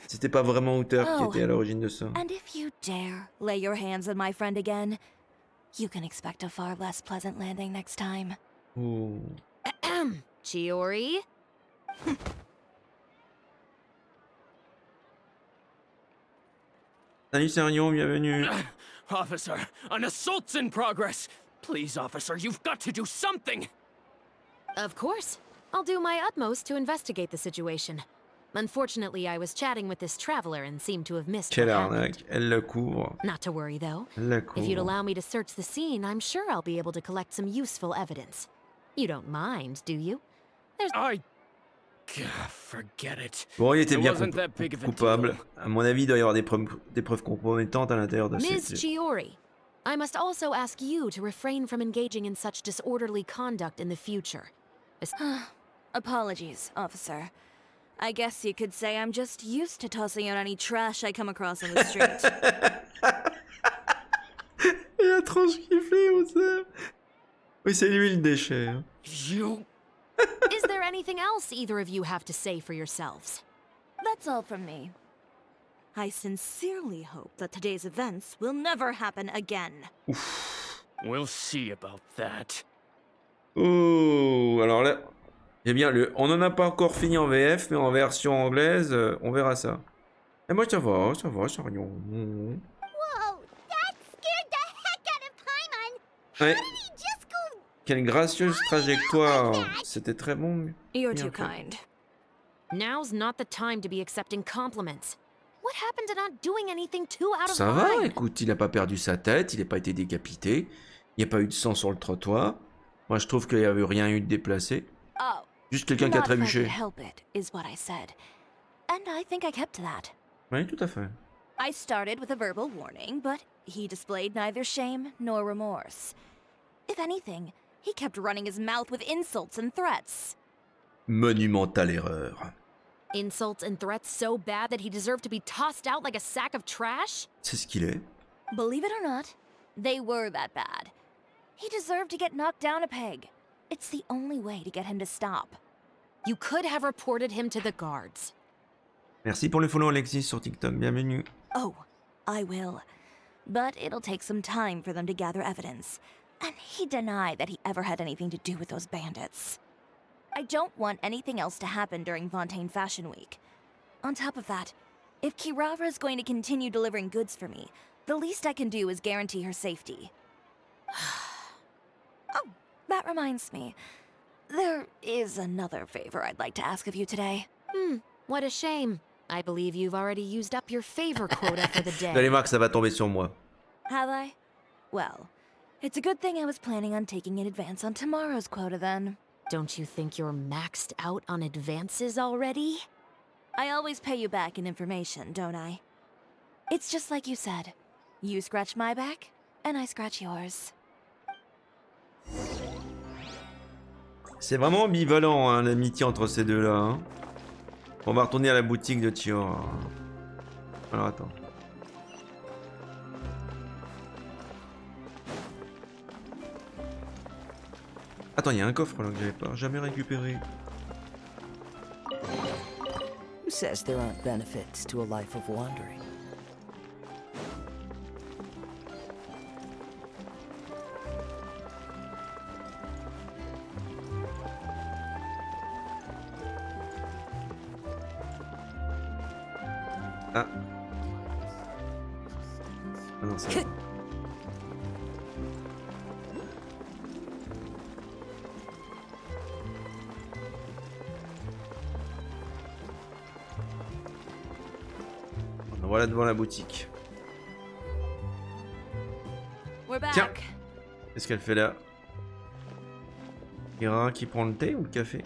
[SPEAKER 1] C'était pas vraiment Uther qui était à l'origine de ça.
[SPEAKER 5] And if you dare lay your hands on my friend again, you can expect a far less pleasant landing next time.
[SPEAKER 1] Oh.
[SPEAKER 8] Chiori?
[SPEAKER 1] Salut Serion, bienvenue.
[SPEAKER 9] Officer, an assault's in progress! Please, officer, you've got to do something!
[SPEAKER 8] Of course. I'll do my utmost to investigate the situation. Unfortunately, I was chatting with this traveler and seemed to have missed
[SPEAKER 1] Quelle
[SPEAKER 8] what happened.
[SPEAKER 1] arnaque. Elle le couvre.
[SPEAKER 8] Not to worry, though.
[SPEAKER 1] Elle le
[SPEAKER 8] If you'd
[SPEAKER 1] couvre.
[SPEAKER 8] allow me to search the scene, I'm sure I'll be able to collect some useful evidence. You don't mind, do you?
[SPEAKER 9] Forget it.
[SPEAKER 1] Bon, il était
[SPEAKER 9] It
[SPEAKER 1] bien
[SPEAKER 9] wasn't that big of a
[SPEAKER 1] coupable.
[SPEAKER 9] deal.
[SPEAKER 1] À mon avis, il doit y avoir des preuves compromettantes à l'intérieur de
[SPEAKER 8] Ms.
[SPEAKER 1] cette...
[SPEAKER 8] Chiori, I must also ask you to refrain from engaging in such disorderly conduct in the future.
[SPEAKER 5] Apologies, officer. I guess you could say I'm just used to tossing out any trash I come across on the street.
[SPEAKER 1] Il a trop giflé, on sait. Oui, c'est lui le déchet. Hein.
[SPEAKER 9] You...
[SPEAKER 8] Is there anything else either of you have to say for yourselves?
[SPEAKER 5] That's all from me. I sincerely hope that today's events will never happen again.
[SPEAKER 9] We'll see about that.
[SPEAKER 1] Oh, alors là... Eh bien, on n'en a pas encore fini en VF, mais en version anglaise, on verra ça. Et moi, ça va, c'est rien.
[SPEAKER 6] Whoa, that scared the heck out of Paimon!
[SPEAKER 1] Ouais.
[SPEAKER 6] How did he just go?
[SPEAKER 1] Quelle gracieuse trajectoire. C'était très bon.
[SPEAKER 5] You're
[SPEAKER 1] Bien
[SPEAKER 5] too
[SPEAKER 1] fait.
[SPEAKER 5] kind.
[SPEAKER 8] Now's not the time to be accepting compliments. What happened to not doing anything too out of
[SPEAKER 1] Ça va,
[SPEAKER 8] line?
[SPEAKER 1] écoute, il a pas perdu sa tête, il n'a pas été décapité, il n'y a pas eu de sang sur le trottoir. Moi, je trouve qu'il n'y avait rien eu de déplacé.
[SPEAKER 5] Oh,
[SPEAKER 1] Juste quelqu'un qui a
[SPEAKER 5] not if I could
[SPEAKER 1] trébuché.
[SPEAKER 5] help it, is what I said. And I think I kept to that.
[SPEAKER 1] Oui, tout à fait.
[SPEAKER 5] I started with a verbal warning, but he displayed neither shame nor remorse. If anything, he kept running his mouth with insults and threats.
[SPEAKER 1] Monumentale erreur.
[SPEAKER 8] Insults and threats so bad that he deserved to be tossed out like a sack of trash?
[SPEAKER 1] C'est ce qu'il est.
[SPEAKER 5] Believe it or not, they were that bad. He deserved to get knocked down a peg. It's the only way to get him to stop.
[SPEAKER 8] You could have reported him to the guards.
[SPEAKER 1] Merci pour le follow, Alexis, sur TikTok. Bienvenue.
[SPEAKER 5] Oh, I will. But it'll take some time for them to gather evidence. And he denied that he ever had anything to do with those bandits. I don't want anything else to happen during Fontaine Fashion Week. On top of that, if Kirara is going to continue delivering goods for me, the least I can do is guarantee her safety. Oh, that reminds me. There is another favor I'd like to ask of you today.
[SPEAKER 8] What a shame. I believe you've already used up your favor quota for the
[SPEAKER 1] Vous allez
[SPEAKER 8] day.
[SPEAKER 1] voir que ça va tomber sur moi.
[SPEAKER 5] Have I? Well, it's a good thing I was planning on taking in advance on tomorrow's quota then.
[SPEAKER 8] Don't you think you're maxed out on advances already?
[SPEAKER 5] I always pay you back in information, don't I? It's just like you said. You scratch my back, and I scratch yours.
[SPEAKER 1] C'est vraiment ambivalent, hein, l'amitié entre ces deux-là. Hein. On va retourner à la boutique de Chiori. Alors, attends. Attends, il y a un coffre là que j'avais pas jamais récupéré.
[SPEAKER 10] Who says there aren't benefits to a life of wandering?
[SPEAKER 1] Ah. Ah non, ça va. Voilà devant la boutique. Tiens, qu'est-ce qu'elle fait là? Ira qui prend le thé ou le café?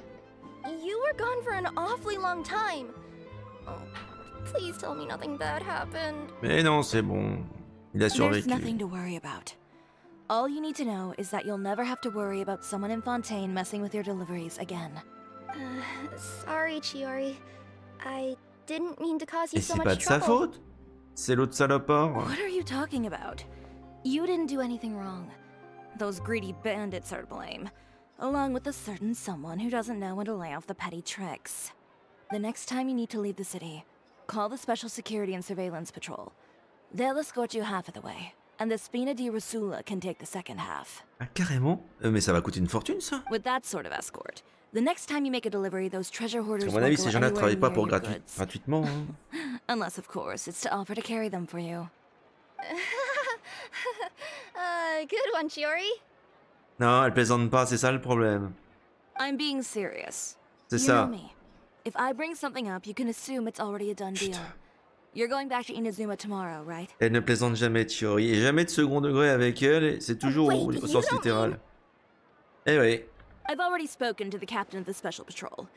[SPEAKER 7] You were gone for an awfully long time. Oh, please tell me nothing bad happened.
[SPEAKER 1] Mais non, c'est bon. Il a
[SPEAKER 5] There's
[SPEAKER 1] survécu.
[SPEAKER 5] nothing to worry about. All you need to know is that you'll never have to worry about someone in Fontaine messing with your deliveries again.
[SPEAKER 7] Sorry, Chiori. I didn't mean to cause you
[SPEAKER 1] Et
[SPEAKER 7] so
[SPEAKER 1] c'est
[SPEAKER 7] much
[SPEAKER 1] pas de sa
[SPEAKER 7] trouble.
[SPEAKER 1] faute. C'est l'autre salopard.
[SPEAKER 5] What are you talking about? You didn't do anything wrong. Those greedy bandits are to blame, along with a certain someone who doesn't know when to lay off the petty tricks. The next time you need to leave the city, call the Special Security and Surveillance Patrol. They'll escort you half of the way, and the Spina di Rasula can take the second half.
[SPEAKER 1] Ah, carrément? Mais ça va coûter une fortune, ça?
[SPEAKER 5] With that sort of escort, the next time you make a delivery, those treasure hoarders
[SPEAKER 1] À mon
[SPEAKER 5] won't
[SPEAKER 1] avis,
[SPEAKER 5] go
[SPEAKER 1] ces gens-là
[SPEAKER 5] anywhere
[SPEAKER 1] travaillent pas
[SPEAKER 5] near
[SPEAKER 1] pour
[SPEAKER 5] your goods.
[SPEAKER 1] gratuitement. Hein.
[SPEAKER 5] Unless, of course, it's to offer to carry them for you.
[SPEAKER 7] Good one, Chiori.
[SPEAKER 1] Non, elle plaisante pas, c'est ça le problème.
[SPEAKER 5] I'm being serious.
[SPEAKER 1] C'est
[SPEAKER 5] You
[SPEAKER 1] ça.
[SPEAKER 5] know me. If I bring something up, you can assume it's already a done deal.
[SPEAKER 1] Putain.
[SPEAKER 5] You're going back to Inazuma tomorrow, right?
[SPEAKER 1] Elle ne plaisante jamais, Chiori. Et jamais de second degré avec elle, et c'est toujours au
[SPEAKER 7] Wait,
[SPEAKER 1] sens
[SPEAKER 7] you don't
[SPEAKER 1] littéral. Eh oui.
[SPEAKER 5] I've already spoken to the captain of the Special Patrol.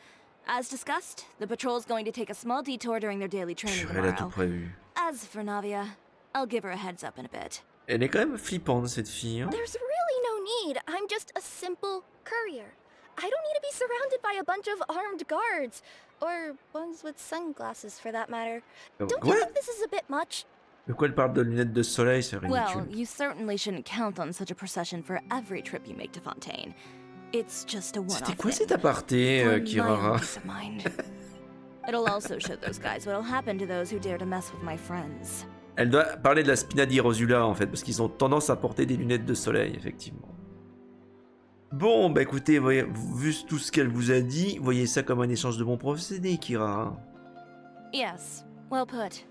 [SPEAKER 5] As discussed, the patrol's going to take a small detour during their daily training
[SPEAKER 1] Purée, elle a tout
[SPEAKER 5] tomorrow.
[SPEAKER 1] prévu.
[SPEAKER 5] As for Navia, I'll give her a heads up in a bit.
[SPEAKER 1] Elle est quand même flippante, cette fille. Hein.
[SPEAKER 7] There's really no need. I'm just a simple courier. I don't need to be surrounded by a bunch of armed guards. Or ones with sunglasses, for that matter. Don't you
[SPEAKER 1] Quoi?
[SPEAKER 7] think this is a bit much?
[SPEAKER 1] De quoi elle parle de lunettes de soleil, c'est ridicule.
[SPEAKER 5] Well, you certainly shouldn't count on such a procession for every trip you make to Fontaine. It's just a one-off
[SPEAKER 1] C'était quoi
[SPEAKER 5] thing.
[SPEAKER 1] cet aparté,
[SPEAKER 5] For my own
[SPEAKER 1] Kirara?
[SPEAKER 5] peace of mind. It'll also show those guys what'll happen to those who dare to mess with my friends.
[SPEAKER 1] Elle doit parler de la Spina di Rosula, en fait, parce qu'ils ont tendance à porter des lunettes de soleil, effectivement. Bon, bah écoutez, vu tout ce qu'elle vous a dit, voyez ça comme un échange de bons procédés, Kira.
[SPEAKER 5] Yes, well put.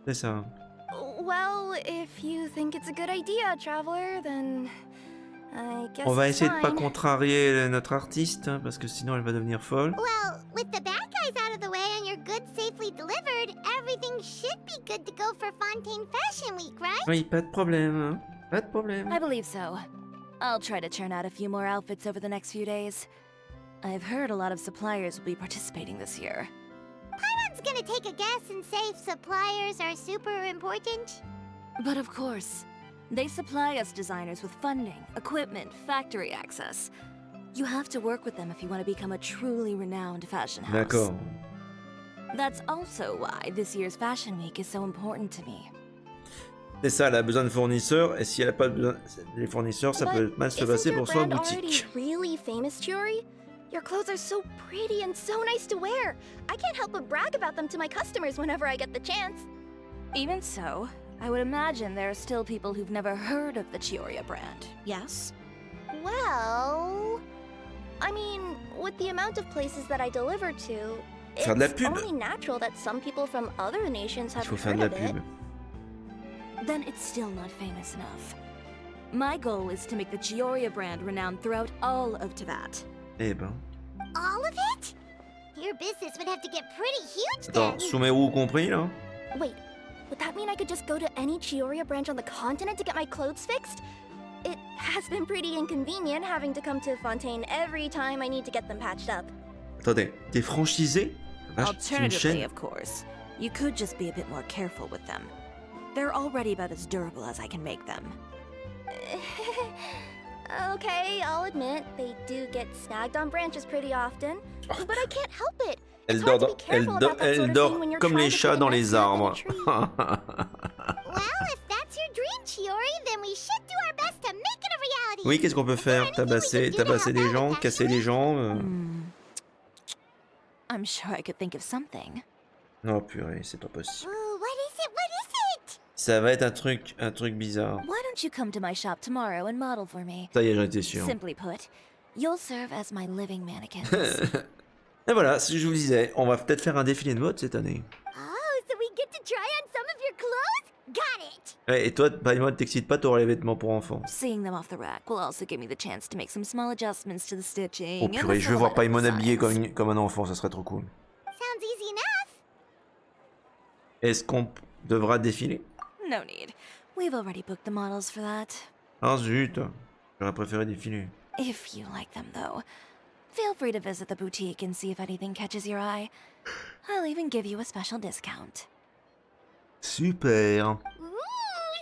[SPEAKER 1] C'est ça.
[SPEAKER 7] Well, if you think it's a good idea, traveler, then I guess
[SPEAKER 1] On va
[SPEAKER 7] it's
[SPEAKER 1] essayer de pas
[SPEAKER 7] fine.
[SPEAKER 1] contrarier notre artiste, hein, parce que sinon elle va devenir folle.
[SPEAKER 6] Well, with the bad guys out of the way and your goods safely delivered, everything should be good to go for Fontaine Fashion Week, right?
[SPEAKER 1] Oui, pas de problème, hein. Pas de problème.
[SPEAKER 5] I believe so. I'll try to churn out a few more outfits over the next few days. I've heard a lot of suppliers will be participating this year.
[SPEAKER 6] Paimon's gonna take a guess and say suppliers are super important.
[SPEAKER 5] But of course, they supply us designers with funding, equipment, factory access. You have to work with them if you want to become a truly renowned fashion house.
[SPEAKER 1] D'accord.
[SPEAKER 5] That's also why this year's Fashion Week is so important to me.
[SPEAKER 1] C'est ça, elle a besoin de fournisseurs, et si elle a pas besoin des fournisseurs, ça peut mal se passer
[SPEAKER 7] Isn't your
[SPEAKER 1] pour sa
[SPEAKER 7] brand already
[SPEAKER 1] boutique.
[SPEAKER 7] really famous, Chiori? Your clothes are so pretty and so nice to wear. I can't help but brag about them to my customers whenever I get the chance.
[SPEAKER 5] Even so, I would imagine there are still people who've never heard of the Chiori brand, yes?
[SPEAKER 7] Well, I mean, with the amount of places that I deliver to,
[SPEAKER 1] Faire de la
[SPEAKER 7] it's
[SPEAKER 1] pub.
[SPEAKER 7] only natural that some people from other nations
[SPEAKER 1] Il
[SPEAKER 7] have
[SPEAKER 1] faut faire
[SPEAKER 7] heard
[SPEAKER 1] de
[SPEAKER 7] of
[SPEAKER 1] la
[SPEAKER 7] it.
[SPEAKER 1] pub.
[SPEAKER 5] Then it's still not famous enough. My goal is to make the Chiori brand renowned throughout all of Teyvat.
[SPEAKER 1] Eh ben.
[SPEAKER 6] All of it? Your business would have to get pretty huge
[SPEAKER 1] Attends,
[SPEAKER 6] then.
[SPEAKER 1] Sumeru compris, là?
[SPEAKER 7] Wait, would that mean I could just go to any Chiori branch on the continent to get my clothes fixed? It has been pretty inconvenient having to come to Fontaine every time I need to get them patched up.
[SPEAKER 1] Attendez, t'es franchisé? Vache, c'est une
[SPEAKER 5] Alternatively,
[SPEAKER 1] chaîne.
[SPEAKER 5] of course, you could just be a bit more careful with them. They're already about as durable as I can make them.
[SPEAKER 7] Okay, I'll admit, they do get snagged on branches pretty often, but I can't help it.
[SPEAKER 1] Elle
[SPEAKER 7] It's
[SPEAKER 1] dort,
[SPEAKER 7] hard to
[SPEAKER 1] dans-
[SPEAKER 7] be careful about that
[SPEAKER 1] elle
[SPEAKER 7] sort of
[SPEAKER 1] dort
[SPEAKER 7] thing when you're
[SPEAKER 1] comme
[SPEAKER 7] trying
[SPEAKER 1] les
[SPEAKER 7] to
[SPEAKER 1] chats
[SPEAKER 7] put
[SPEAKER 1] dans
[SPEAKER 7] a
[SPEAKER 1] les
[SPEAKER 7] nest up in a
[SPEAKER 1] arbres.
[SPEAKER 7] tree.
[SPEAKER 6] Well, if that's your dream, Chiori, then we should do our best to make it a reality.
[SPEAKER 1] Oui, qu'est-ce qu'on peut faire? Tabasser des gens, casser des gens.
[SPEAKER 5] I'm sure I could think of something.
[SPEAKER 1] Non, purée, c'est pas possible.
[SPEAKER 6] Ooh, what is it? What is it?
[SPEAKER 1] Ça va être un truc bizarre.
[SPEAKER 5] Why don't you come to my shop tomorrow and model for me?
[SPEAKER 1] Ça y est, j'en étais sûr.
[SPEAKER 5] Simply put, you'll serve as my living mannequins.
[SPEAKER 1] Et voilà, ce que je vous disais, on va peut-être faire un défilé de mode cette année.
[SPEAKER 6] Oh, so we get to try on some of your clothes? Got it.
[SPEAKER 1] Ouais, et toi, Paimon, t'excites pas, t'auras les vêtements pour enfants.
[SPEAKER 5] Seeing them off the rack will also give me the chance to make some small adjustments to the stitching.
[SPEAKER 1] Oh
[SPEAKER 5] and the
[SPEAKER 1] purée, je veux voir
[SPEAKER 5] silhouette of
[SPEAKER 1] Paimon
[SPEAKER 5] the
[SPEAKER 1] habillé
[SPEAKER 5] designs.
[SPEAKER 1] comme un enfant, ça serait trop cool.
[SPEAKER 6] Sounds easy enough.
[SPEAKER 1] Est-ce qu'on devra défiler?
[SPEAKER 5] No need. We've already booked the models for that.
[SPEAKER 1] Ah zut, j'aurais préféré défiler.
[SPEAKER 5] If you like them, though, feel free to visit the boutique and see if anything catches your eye. I'll even give you a special discount.
[SPEAKER 1] Super.
[SPEAKER 6] Ooh,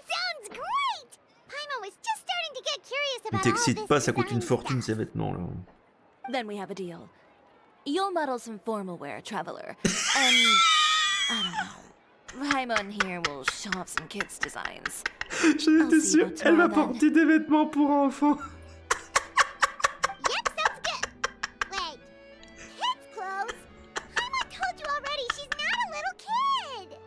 [SPEAKER 6] sounds great. Paimon was just starting to get curious
[SPEAKER 1] Ne
[SPEAKER 6] about all
[SPEAKER 1] t'excite
[SPEAKER 6] this
[SPEAKER 1] pas, ça coûte
[SPEAKER 6] design
[SPEAKER 1] une fortune
[SPEAKER 6] stuff.
[SPEAKER 1] ces vêtements là.
[SPEAKER 5] Then we have a deal. You'll model some formal wear, traveler, and I don't know. Raimon here will show off some kids' designs.
[SPEAKER 1] J'en étais sûr, elle m'a porté des vêtements pour enfants.
[SPEAKER 6] Yep, sounds good. Wait, kids' clothes? Paimon told you already she's not a little kid.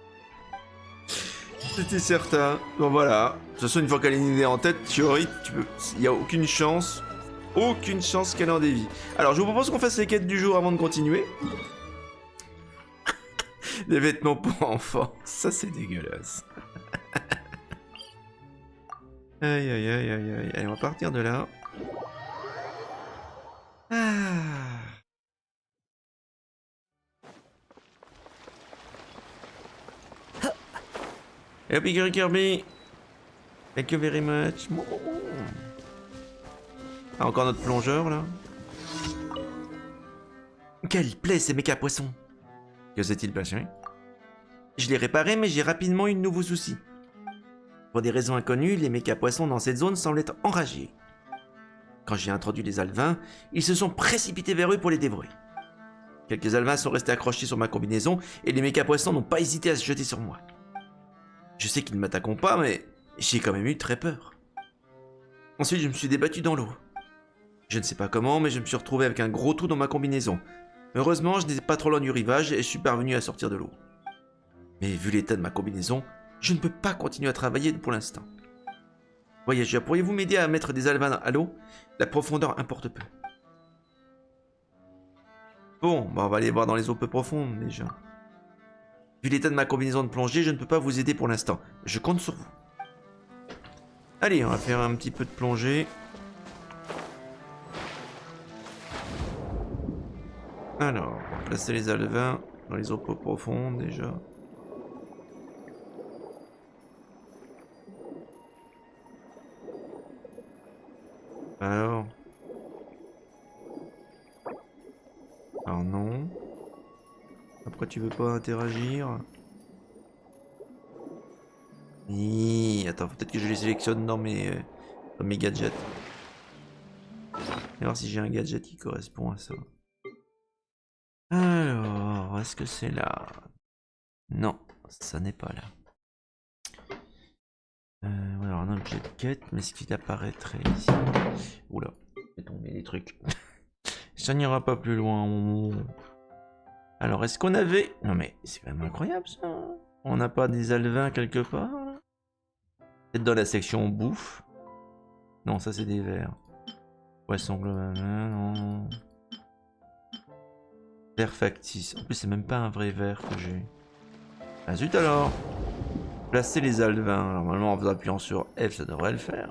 [SPEAKER 1] J'étais certain. Bon voilà. De toute façon, une fois qu'elle a une idée en tête, Chiori, il n'y a aucune chance qu'elle en dévie. Alors, je vous propose qu'on fasse les quêtes du jour avant de continuer. Les vêtements pour enfants, ça c'est dégueulasse. Aïe aïe aïe aïe aïe. Allez, on va partir de là. Ah. Et hop, Kirby. Thank you very much. Ah, encore notre plongeur là. Quelle plaie ces méca poissons. Que s'est-il passé? Je l'ai réparé, mais j'ai rapidement eu de nouveaux soucis. Pour des raisons inconnues, les méca poissons dans cette zone semblent être enragés. Quand j'ai introduit les alevins, ils se sont précipités vers eux pour les dévorer. Quelques alevins sont restés accrochés sur ma combinaison et les méca poissons n'ont pas hésité à se jeter sur moi. Je sais qu'ils ne m'attaqueront pas, mais j'ai quand même eu très peur. Ensuite, je me suis débattu dans l'eau. Je ne sais pas comment, mais je me suis retrouvé avec un gros trou dans ma combinaison. Heureusement, je n'étais pas trop loin du rivage et je suis parvenu à sortir de l'eau. Mais vu l'état de ma combinaison, je ne peux pas continuer à travailler pour l'instant. Voyageurs, pourriez-vous m'aider à mettre des alevins à l'eau? La profondeur importe peu. Bon, bah on va aller voir dans les eaux peu profondes déjà. Vu l'état de ma combinaison de plongée, je ne peux pas vous aider pour l'instant. Je compte sur vous. Allez, on va faire un petit peu de plongée. Alors, on va placer les alevins dans les eaux peu profondes déjà. Alors non. Après tu veux pas interagir? Attends, peut-être que je les sélectionne dans mes gadgets. On va voir si j'ai un gadget qui correspond à ça. Alors, est-ce que c'est là? Non, ça n'est pas là. Alors un objet de quête, mais ce qui apparaîtrait ici. Oula, j'ai tombé des trucs. Ça n'ira pas plus loin. Alors, est-ce qu'on avait... Non mais, c'est quand même incroyable ça. On n'a pas des alevins quelque part là? Peut-être dans la section bouffe. Non, ça c'est des vers. Poisson global, non. Ver factice. En plus, c'est même pas un vrai ver que j'ai. Ah zut alors. Placer les alevins. Normalement, en appuyant sur F, ça devrait le faire.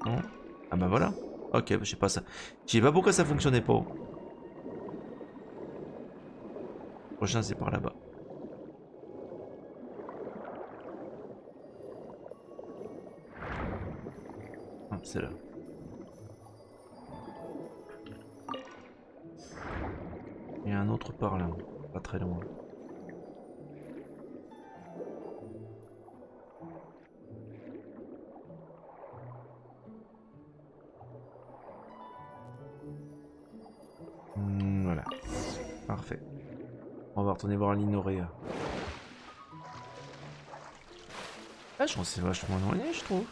[SPEAKER 1] Non? Ah bah voilà. Ok, bah, je sais pas ça. Je sais pas pourquoi ça fonctionnait pas. Le prochain, c'est par là-bas. Ah, c'est là. Il y a un autre par là, pas très loin. Voilà. Parfait. On va retourner voir l'Inorea. Ah, je pense que c'est vachement éloigné, je trouve.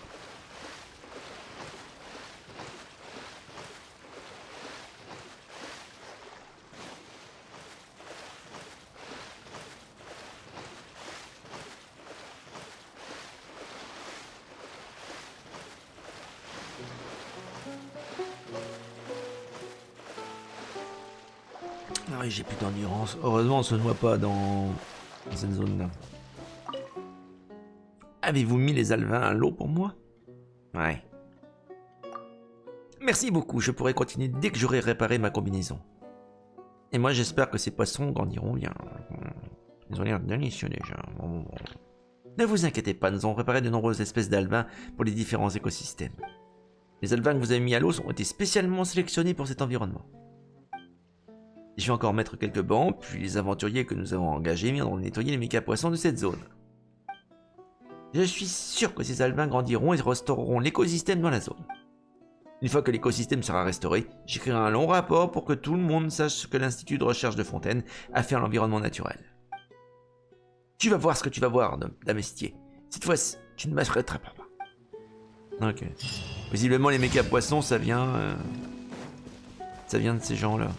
[SPEAKER 1] Ah oui, j'ai plus d'endurance. Heureusement, on se noie pas dans cette zone-là. Avez-vous mis les alevins à l'eau pour moi? Ouais. Merci beaucoup, je pourrai continuer dès que j'aurai réparé ma combinaison. Et moi, j'espère que ces poissons grandiront bien. Ils ont l'air délicieux déjà. Ne vous inquiétez pas, nous avons préparé de nombreuses espèces d'alevins pour les différents écosystèmes. Les alevins que vous avez mis à l'eau ont été spécialement sélectionnés pour cet environnement. Je vais encore mettre quelques bancs, puis les aventuriers que nous avons engagés viendront nettoyer les méga poissons de cette zone. Je suis sûr que ces alevins grandiront et restaureront l'écosystème dans la zone. Une fois que l'écosystème sera restauré, j'écrirai un long rapport pour que tout le monde sache ce que l'Institut de recherche de Fontaine a fait à l'environnement naturel. Tu vas voir ce que tu vas voir, Damestier. Cette fois, tu ne m'arrêteras pas. Ok. Visiblement, les méga poissons, ça vient de ces gens-là,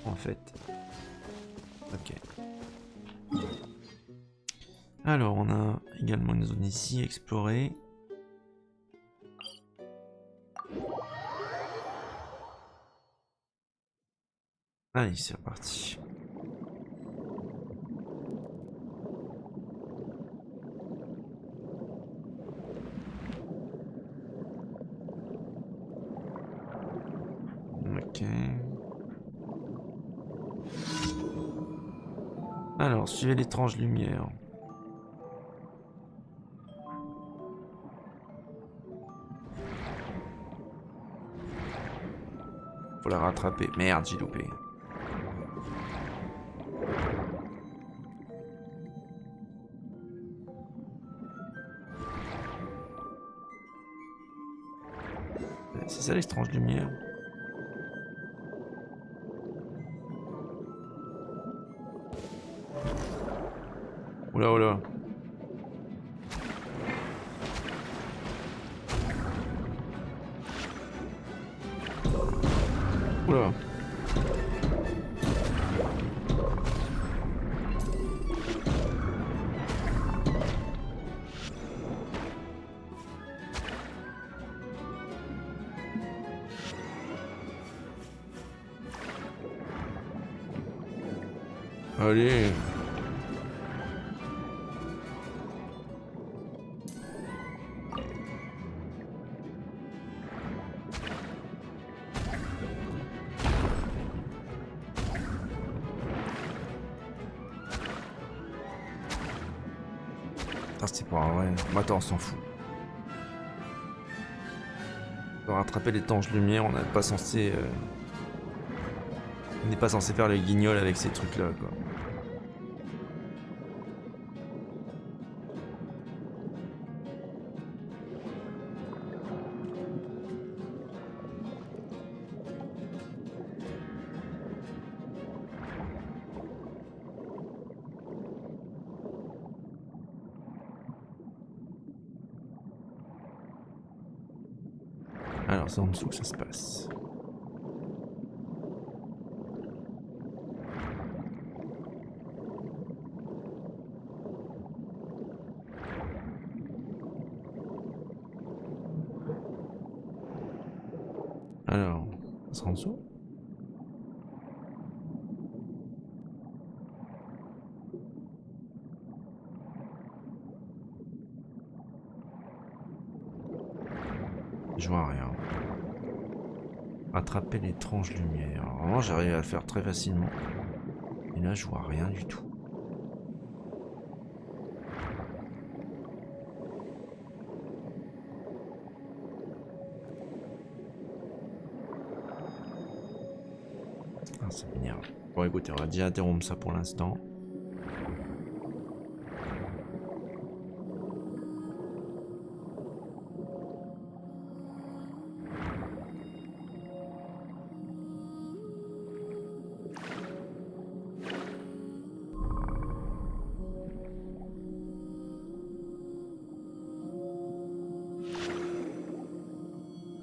[SPEAKER 1] en fait. Ok. Alors, on a également une zone ici, explorée. Allez, c'est reparti. Ok. Alors, suivez l'étrange lumière. Faut la rattraper. Merde, j'ai loupé. C'est ça l'étrange lumière. Oula, oula. Oula. Allez. Ah, c'est pas vrai. Attends, on s'en fout. Pour rattraper l'étanche lumière, on n'est pas censé... On n'est pas censé faire le guignol avec ces trucs-là, quoi. Alors, c'est en dessous que ça se passe. Alors, ça sera en dessous? Je vois rien. Attraper l'étrange lumière. Alors, vraiment, j'arrive à le faire très facilement. Et là, je vois rien du tout. Ah, ça m'énerve. Bon, écoutez, on va déjà interrompre ça pour l'instant.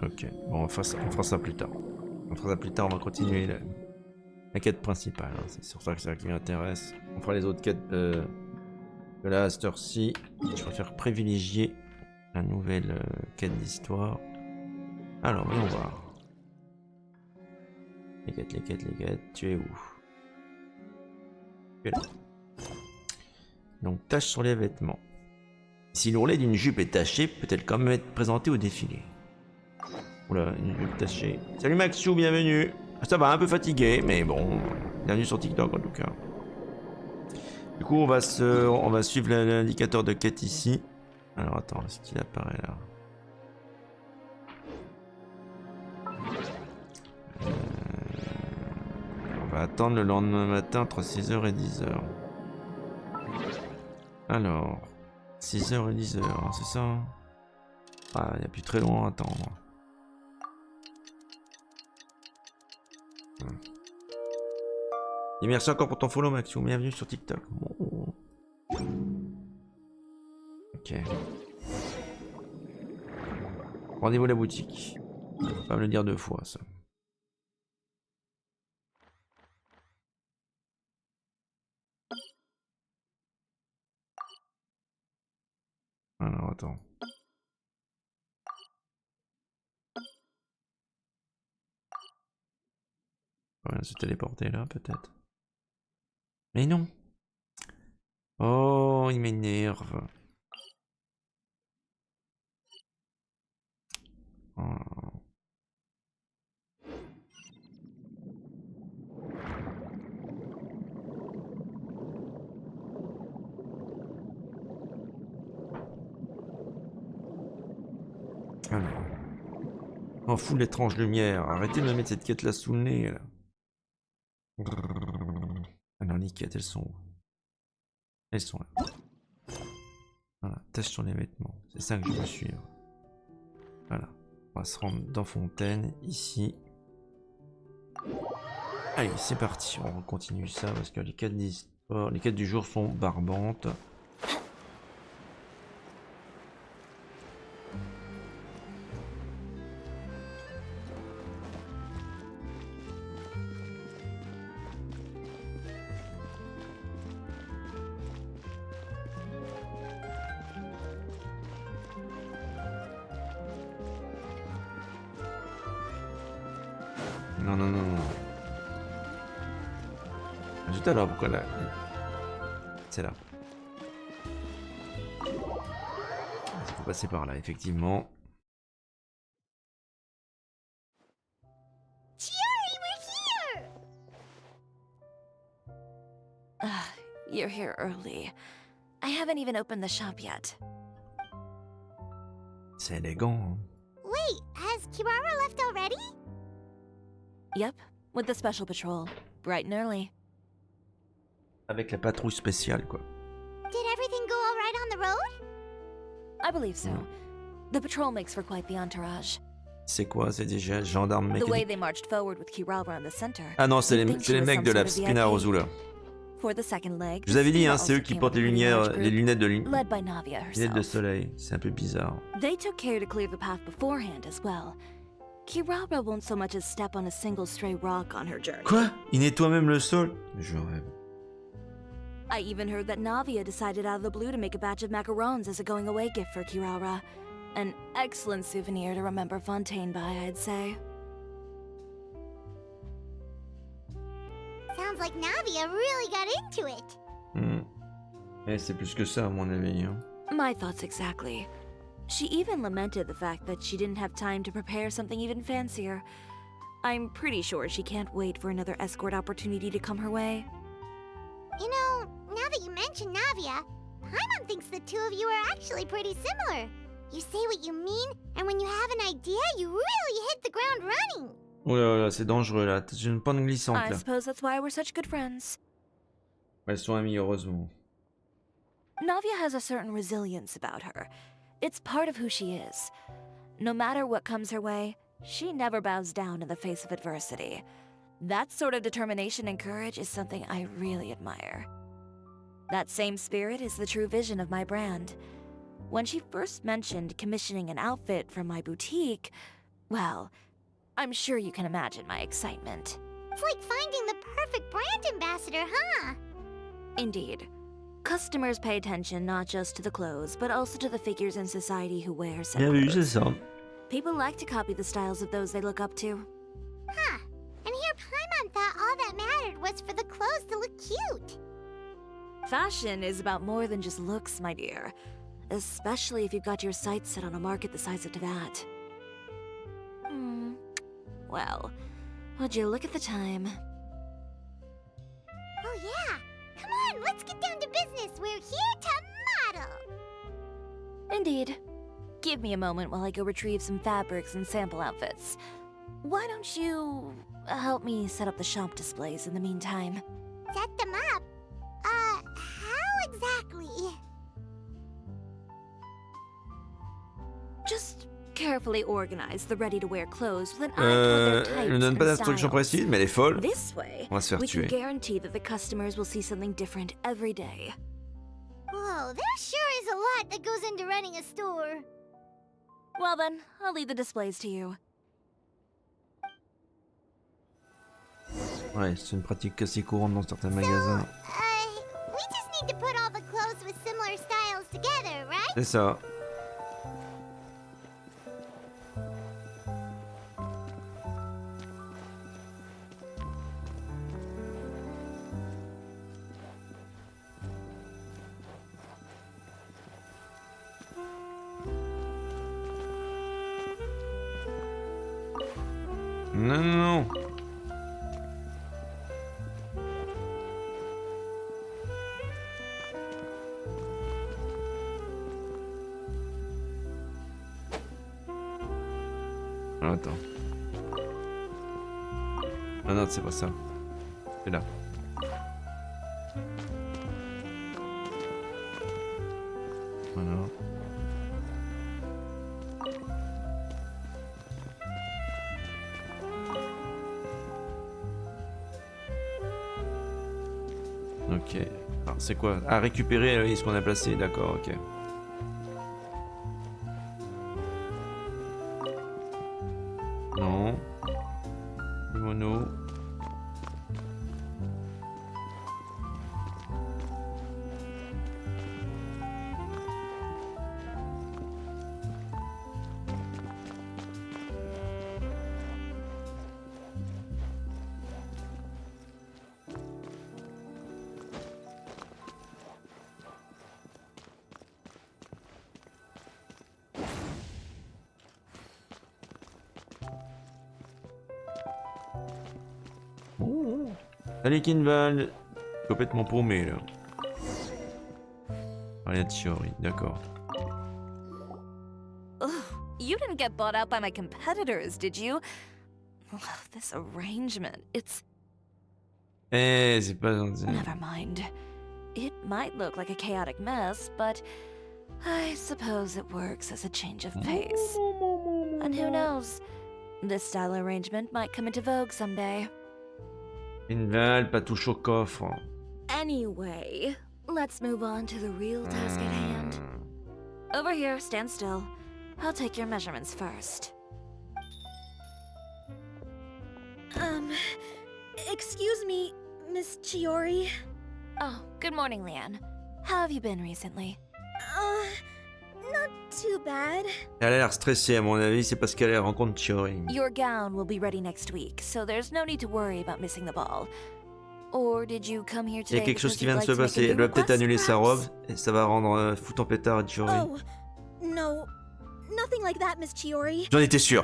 [SPEAKER 1] Ok, bon, on fera ça plus tard. On fera ça plus tard, on va continuer la quête principale. Hein. C'est sur ça que c'est ça qui m'intéresse. On fera les autres quêtes de là à cette heure-ci. Je préfère privilégier la nouvelle quête d'histoire. Alors, voyons voir. Les quêtes, tu es où? Tu es là. Donc, tâche sur les vêtements. Si l'ourlet d'une jupe est taché, peut-elle quand même être présenté au défilé? Oula, une jupe tachée. Salut Maxou, bienvenue. Ça va, un peu fatigué, mais bon, bienvenue sur TikTok en tout cas. Du coup, on va suivre l'indicateur de quête ici. Alors attends, est-ce qu'il apparaît là? On va attendre le lendemain matin entre 6h et 10h. Alors, 6h et 10h, hein, c'est ça? Ah, il n'y a plus très loin à attendre. Et merci encore pour ton follow, Maxou. Bienvenue sur TikTok. Oh. Ok. Rendez-vous à la boutique. Faut pas me le dire 2 fois, ça. Alors, attends. On va se téléporter là, peut-être. Mais non. Oh, il m'énerve. Oh. Alors. Oh, fou l'étrange lumière. Arrêtez de me mettre cette quête là sous le nez. Là. Alors, les quêtes, elles sont où? Elles sont là. Voilà, tâche sur les vêtements. C'est ça que je veux suivre. Voilà. On va se rendre dans Fontaine, ici. Allez, c'est parti. On continue ça parce que les quêtes d'histoire, les quêtes du jour sont barbantes. Non, non, non, non. Juste alors, pourquoi là? C'est là. Il faut passer par là, effectivement.
[SPEAKER 6] Chiori, we're here!
[SPEAKER 5] You're here early. I haven't even opened the shop yet.
[SPEAKER 1] C'est élégant. Hein.
[SPEAKER 6] Wait, has Kirara left already?
[SPEAKER 5] Yep, with the special patrol. Bright and early.
[SPEAKER 1] Avec la patrouille spéciale, quoi.
[SPEAKER 6] Did everything go all right on the road?
[SPEAKER 5] I believe so. The patrol makes for quite the entourage.
[SPEAKER 1] C'est quoi? C'est des gendarmes
[SPEAKER 5] The way
[SPEAKER 1] mécaniques?
[SPEAKER 5] they marched forward with Kirara in the center.
[SPEAKER 1] Ah non, c'est
[SPEAKER 5] you'd think she
[SPEAKER 1] les
[SPEAKER 5] was
[SPEAKER 1] mecs
[SPEAKER 5] some
[SPEAKER 1] de la
[SPEAKER 5] sort of
[SPEAKER 1] Spina
[SPEAKER 5] VIP.
[SPEAKER 1] Rosula.
[SPEAKER 5] For the second leg,
[SPEAKER 1] Je vous avais dit, hein,
[SPEAKER 5] Spina
[SPEAKER 1] c'est eux
[SPEAKER 5] also
[SPEAKER 1] qui
[SPEAKER 5] came
[SPEAKER 1] portent
[SPEAKER 5] with a pretty large group,
[SPEAKER 1] les lunettes de
[SPEAKER 5] led by Navia
[SPEAKER 1] lunettes de
[SPEAKER 5] herself.
[SPEAKER 1] soleil. C'est un peu bizarre.
[SPEAKER 5] They took care to clear the path beforehand as well. Kirara won't so much as step on a single stray rock on her journey.
[SPEAKER 1] Quoi? Il nettoie même le sol? Je rêve.
[SPEAKER 5] I even heard that Navia decided out of the blue to make a batch of macarons as a going-away gift for Kirara. An excellent souvenir to remember Fontaine by, I'd say.
[SPEAKER 6] Sounds like Navia really got into it.
[SPEAKER 1] Eh, c'est plus que ça, à mon avis. Hein.
[SPEAKER 5] My thoughts exactly. She even lamented the fact that she didn't have time to prepare something even fancier. I'm pretty sure she can't wait for another escort opportunity to come her way.
[SPEAKER 6] You know, now that you mention Navia, Paimon thinks the two of you are actually pretty similar. You say what you mean, and when you have an idea, you really hit the ground running.
[SPEAKER 1] Oh là là, c'est dangereux là. J'ai une pente glissante
[SPEAKER 5] I
[SPEAKER 1] là.
[SPEAKER 5] suppose that's why we're such good friends.
[SPEAKER 1] Elles sont amies, heureusement.
[SPEAKER 5] Navia has a certain resilience about her. It's part of who she is. No matter what comes her way, she never bows down in the face of adversity. That sort of determination and courage is something I really admire. That same spirit is the true vision of my brand. When she first mentioned commissioning an outfit from my boutique, Well, I'm sure you can imagine my excitement.
[SPEAKER 6] It's like finding the perfect brand ambassador, huh?
[SPEAKER 5] Indeed. Customers pay attention not just to the clothes, but also to the figures in society who wear said
[SPEAKER 1] Bien vu, c'est
[SPEAKER 5] clothes.
[SPEAKER 1] ça.
[SPEAKER 5] People like to copy the styles of those they look up to.
[SPEAKER 6] Huh. And here Paimon thought all that mattered was for the clothes to look cute.
[SPEAKER 5] Fashion is about more than just looks, my dear. Especially if you've got your sights set on a market the size of Teyvat. Well, would you look at the time?
[SPEAKER 6] Oh yeah. Come on, let's get down to business. We're here to model.
[SPEAKER 5] Indeed. Give me a moment while I go retrieve some fabrics and sample outfits. Why don't you help me set up the shop displays in the meantime?
[SPEAKER 6] Set them up? How exactly?
[SPEAKER 5] Just carefully organize the ready-to-wear clothes with an eye toward their types
[SPEAKER 1] Elle ne donne pas
[SPEAKER 5] and
[SPEAKER 1] d'instructions
[SPEAKER 5] styles.
[SPEAKER 1] précises, mais elle est folle.
[SPEAKER 5] This way,
[SPEAKER 1] On va se faire
[SPEAKER 5] we can
[SPEAKER 1] tuer.
[SPEAKER 5] guarantee that the customers will see something different every day.
[SPEAKER 6] Whoa, there sure is a lot that goes into running a store.
[SPEAKER 5] Well then, I'll leave the displays to you.
[SPEAKER 1] Ouais, c'est une pratique assez courante dans certains magasins.
[SPEAKER 6] We just need to put all the clothes with similar styles together, right?
[SPEAKER 1] C'est ça. Non, non, non. Ah, attends. Non, non, c'est pas ça. C'est là. Voilà. Ok. Alors, c'est quoi? À récupérer ce qu'on a placé, d'accord, ok. Non. Mono. Allez Kinval, complètement paumé là. Rien de Chiori, d'accord.
[SPEAKER 5] Ugh, you didn't get bought out by my competitors, did you? Ugh, this arrangement, it's...
[SPEAKER 1] Eh, c'est pas gentil.
[SPEAKER 5] Never mind. It might look like a chaotic mess, but I suppose it works as a change of pace. And who knows? This style arrangement might come into vogue someday.
[SPEAKER 1] Kinval, pas touche au coffre.
[SPEAKER 5] Anyway, let's move on to the real task at hand. Over here, stand still. I'll take your measurements first.
[SPEAKER 7] Excuse me, Miss Chiori.
[SPEAKER 5] Oh, good morning, Leanne. How have you been recently?
[SPEAKER 7] Not too bad.
[SPEAKER 1] Elle a l'air stressée à mon avis, c'est parce qu'elle rencontre Chiori.
[SPEAKER 5] Your gown will be ready next week, so there's no need to worry about missing the ball. Or did you come here
[SPEAKER 1] Il y
[SPEAKER 5] today
[SPEAKER 1] a quelque chose
[SPEAKER 5] because
[SPEAKER 1] qui
[SPEAKER 5] you'd
[SPEAKER 1] vient de
[SPEAKER 5] like
[SPEAKER 1] se
[SPEAKER 5] to make a
[SPEAKER 1] passer.
[SPEAKER 5] new
[SPEAKER 1] Elle va peut-être
[SPEAKER 5] request,
[SPEAKER 1] annuler sa
[SPEAKER 5] perhaps?
[SPEAKER 1] robe et ça va rendre foutre en pétard à Chiori.
[SPEAKER 7] Oh, no. Nothing like that, Miss Chiori.
[SPEAKER 1] J'en étais sûr.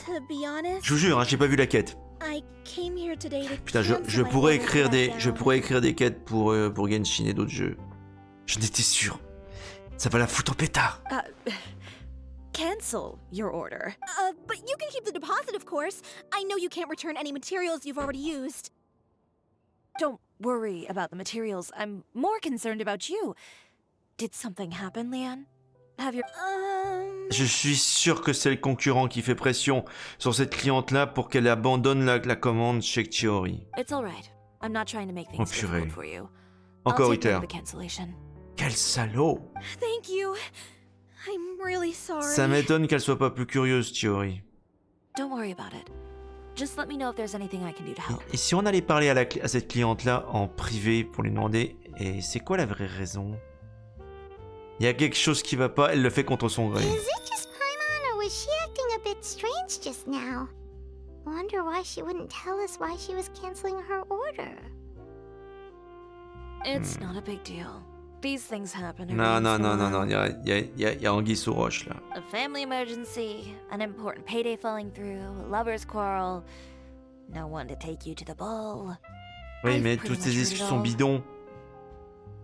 [SPEAKER 7] To be honest,
[SPEAKER 1] Je vous jure, hein, j'ai pas vu la quête.
[SPEAKER 7] I came here today to
[SPEAKER 1] Putain,
[SPEAKER 7] cancel
[SPEAKER 1] je
[SPEAKER 7] my
[SPEAKER 1] pourrais
[SPEAKER 7] order
[SPEAKER 1] écrire
[SPEAKER 7] for that
[SPEAKER 1] des, je
[SPEAKER 7] gown.
[SPEAKER 1] pourrais écrire des quêtes pour Genshin et d'autres jeux. J'en étais sûr. Ça va la foutre en pétard.
[SPEAKER 5] Cancel your order.
[SPEAKER 7] But you can keep the deposit, of course. I know you can't return any materials you've already used.
[SPEAKER 5] Don't worry about the materials. I'm more concerned about you. Did something happen, Leanne? Have your...
[SPEAKER 1] Je suis sûr que c'est le concurrent qui fait pression sur cette cliente-là pour qu'elle abandonne la commande chez Chiori.
[SPEAKER 5] It's all right. I'm not trying to make
[SPEAKER 1] Oh
[SPEAKER 5] things
[SPEAKER 1] purée.
[SPEAKER 5] difficult for you.
[SPEAKER 1] Encore
[SPEAKER 5] I'll take note
[SPEAKER 1] Uther.
[SPEAKER 5] of the cancellation.
[SPEAKER 1] Quel salaud!
[SPEAKER 7] Thank you. I'm really sorry.
[SPEAKER 1] Ça m'étonne qu'elle soit pas plus curieuse, Chiori.
[SPEAKER 5] Don't worry about it. Just let me know if there's anything I can do to help.
[SPEAKER 1] Et si on allait parler à cette cliente-là en privé pour lui demander et c'est quoi la vraie raison? Il y a quelque chose qui va pas, elle le fait contre son gré.
[SPEAKER 6] Is it just Paimon, or was she acting a bit strange just now? Wonder why she wouldn't tell us why she was canceling her order.
[SPEAKER 5] It's not a big deal. These things happen.
[SPEAKER 1] Non, non, non, non, non, il y a anguille sous roche là.
[SPEAKER 5] A family emergency, an important payday falling through, a lover's quarrel, no one to take you to the ball.
[SPEAKER 1] Oui, mais toutes ces excuses sont bidons.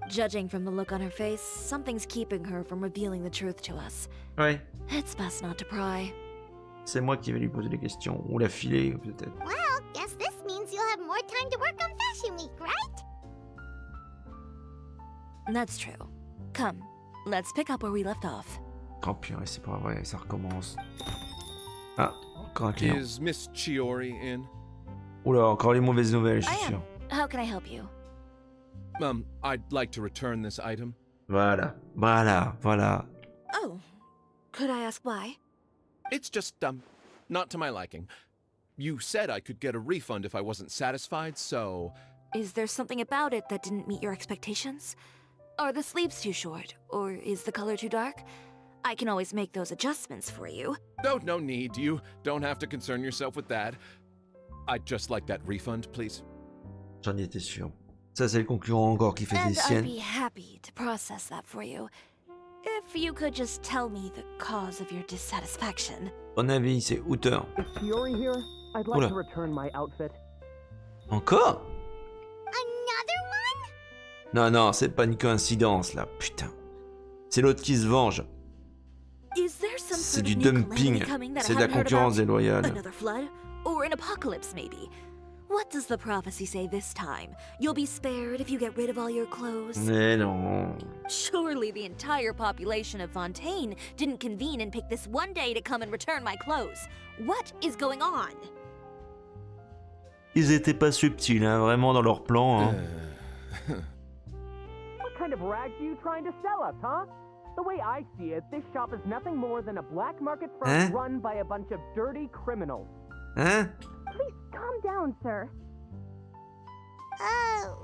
[SPEAKER 5] Judging from the look on her face, something's keeping her from revealing the truth to us.
[SPEAKER 1] Ouais.
[SPEAKER 5] It's best not to pry.
[SPEAKER 1] C'est moi qui vais lui poser des questions. Ou la filer, peut-être.
[SPEAKER 6] Well, guess this means you'll have more time to work on Fashion Week, right?
[SPEAKER 5] That's true. Come, let's pick up where we left off.
[SPEAKER 1] Oh purée, c'est pas vrai, ça recommence. Ah, encore un client.
[SPEAKER 11] Is Miss Chiori in?
[SPEAKER 1] Oula, encore les mauvaises nouvelles, je
[SPEAKER 5] I
[SPEAKER 1] suis sûr.
[SPEAKER 5] am. How can I help you?
[SPEAKER 11] I'd like to return this item.
[SPEAKER 1] Voilà, voilà, voilà.
[SPEAKER 5] Oh, could I ask why?
[SPEAKER 11] It's just, not to my liking. You said I could get a refund if I wasn't satisfied, so...
[SPEAKER 5] Is there something about it that didn't meet your expectations? Are the sleeves too short? Or is the color too dark? I can always make those adjustments for you.
[SPEAKER 11] No need. You don't have to concern yourself with that. I'd just like that refund, please.
[SPEAKER 1] J'en étais sûr. Ça, c'est le concurrent encore qui fait des
[SPEAKER 5] And I'd
[SPEAKER 1] siennes.
[SPEAKER 5] be happy to process that for you. If you could just tell me the cause of your dissatisfaction.
[SPEAKER 1] Mon avis, c'est Outer.
[SPEAKER 9] Is Chiori here? I'd like
[SPEAKER 1] Oula.
[SPEAKER 9] to return my outfit.
[SPEAKER 1] Encore?
[SPEAKER 6] Another one?
[SPEAKER 1] Non, non, c'est pas une coïncidence, là. Putain. C'est l'autre qui se venge.
[SPEAKER 5] Is there some
[SPEAKER 1] C'est
[SPEAKER 5] sort
[SPEAKER 1] du
[SPEAKER 5] of new
[SPEAKER 1] dumping.
[SPEAKER 5] calamity coming that I
[SPEAKER 1] C'est de la
[SPEAKER 5] haven't heard
[SPEAKER 1] concurrence
[SPEAKER 5] about?
[SPEAKER 1] déloyale.
[SPEAKER 5] Another flood? Or an apocalypse, maybe? What does the prophecy say this time? You'll be spared if you get rid of all your clothes?
[SPEAKER 1] Mais non.
[SPEAKER 5] Surely the entire population of Fontaine didn't convene and pick this one day to come and return my clothes. What is going on?
[SPEAKER 1] Ils étaient pas subtils, hein, vraiment dans leur plan. Hein.
[SPEAKER 9] What kind of rags are you trying to sell us, huh? The way I see it, this shop is nothing more than a black market front run by a bunch of dirty criminals.
[SPEAKER 1] Hein?
[SPEAKER 7] Please calm down, sir.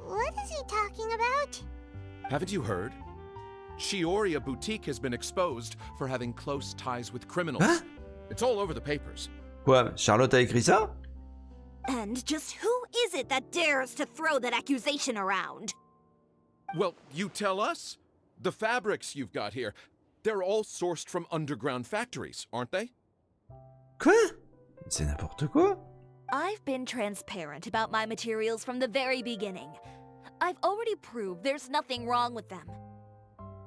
[SPEAKER 6] What is he talking about?
[SPEAKER 11] Haven't you heard? Chiori boutique has been exposed for having close ties with criminals.
[SPEAKER 1] Huh?
[SPEAKER 11] It's all over the papers.
[SPEAKER 1] Quoi, Charlotte a écrit ça?
[SPEAKER 5] And just who is it that dares to throw that accusation around?
[SPEAKER 11] Well, you tell us. The fabrics you've got here, they're all sourced from underground factories, aren't they?
[SPEAKER 1] Quoi? C'est n'importe quoi.
[SPEAKER 5] I've been transparent about my materials from the very beginning. I've already proved there's nothing wrong with them.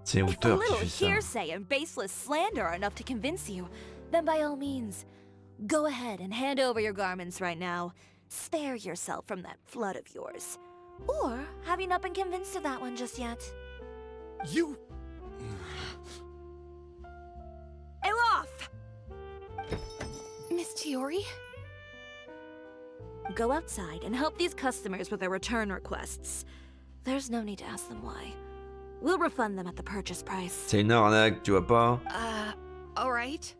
[SPEAKER 1] C'est
[SPEAKER 5] If a
[SPEAKER 1] Outer qui
[SPEAKER 5] little
[SPEAKER 1] fait ça.
[SPEAKER 5] hearsay and baseless slander are enough to convince you, then by all means, go ahead and hand over your garments right now. Spare yourself from that flood of yours. Or have you not been convinced of that one just yet?
[SPEAKER 11] You...
[SPEAKER 5] Elof!
[SPEAKER 7] Miss Chiori?
[SPEAKER 5] Go outside and help these customers with their return requests. There's no need to ask them why. We'll refund them at the purchase price.
[SPEAKER 1] C'est une arnaque, tu vois pas?
[SPEAKER 7] Alright.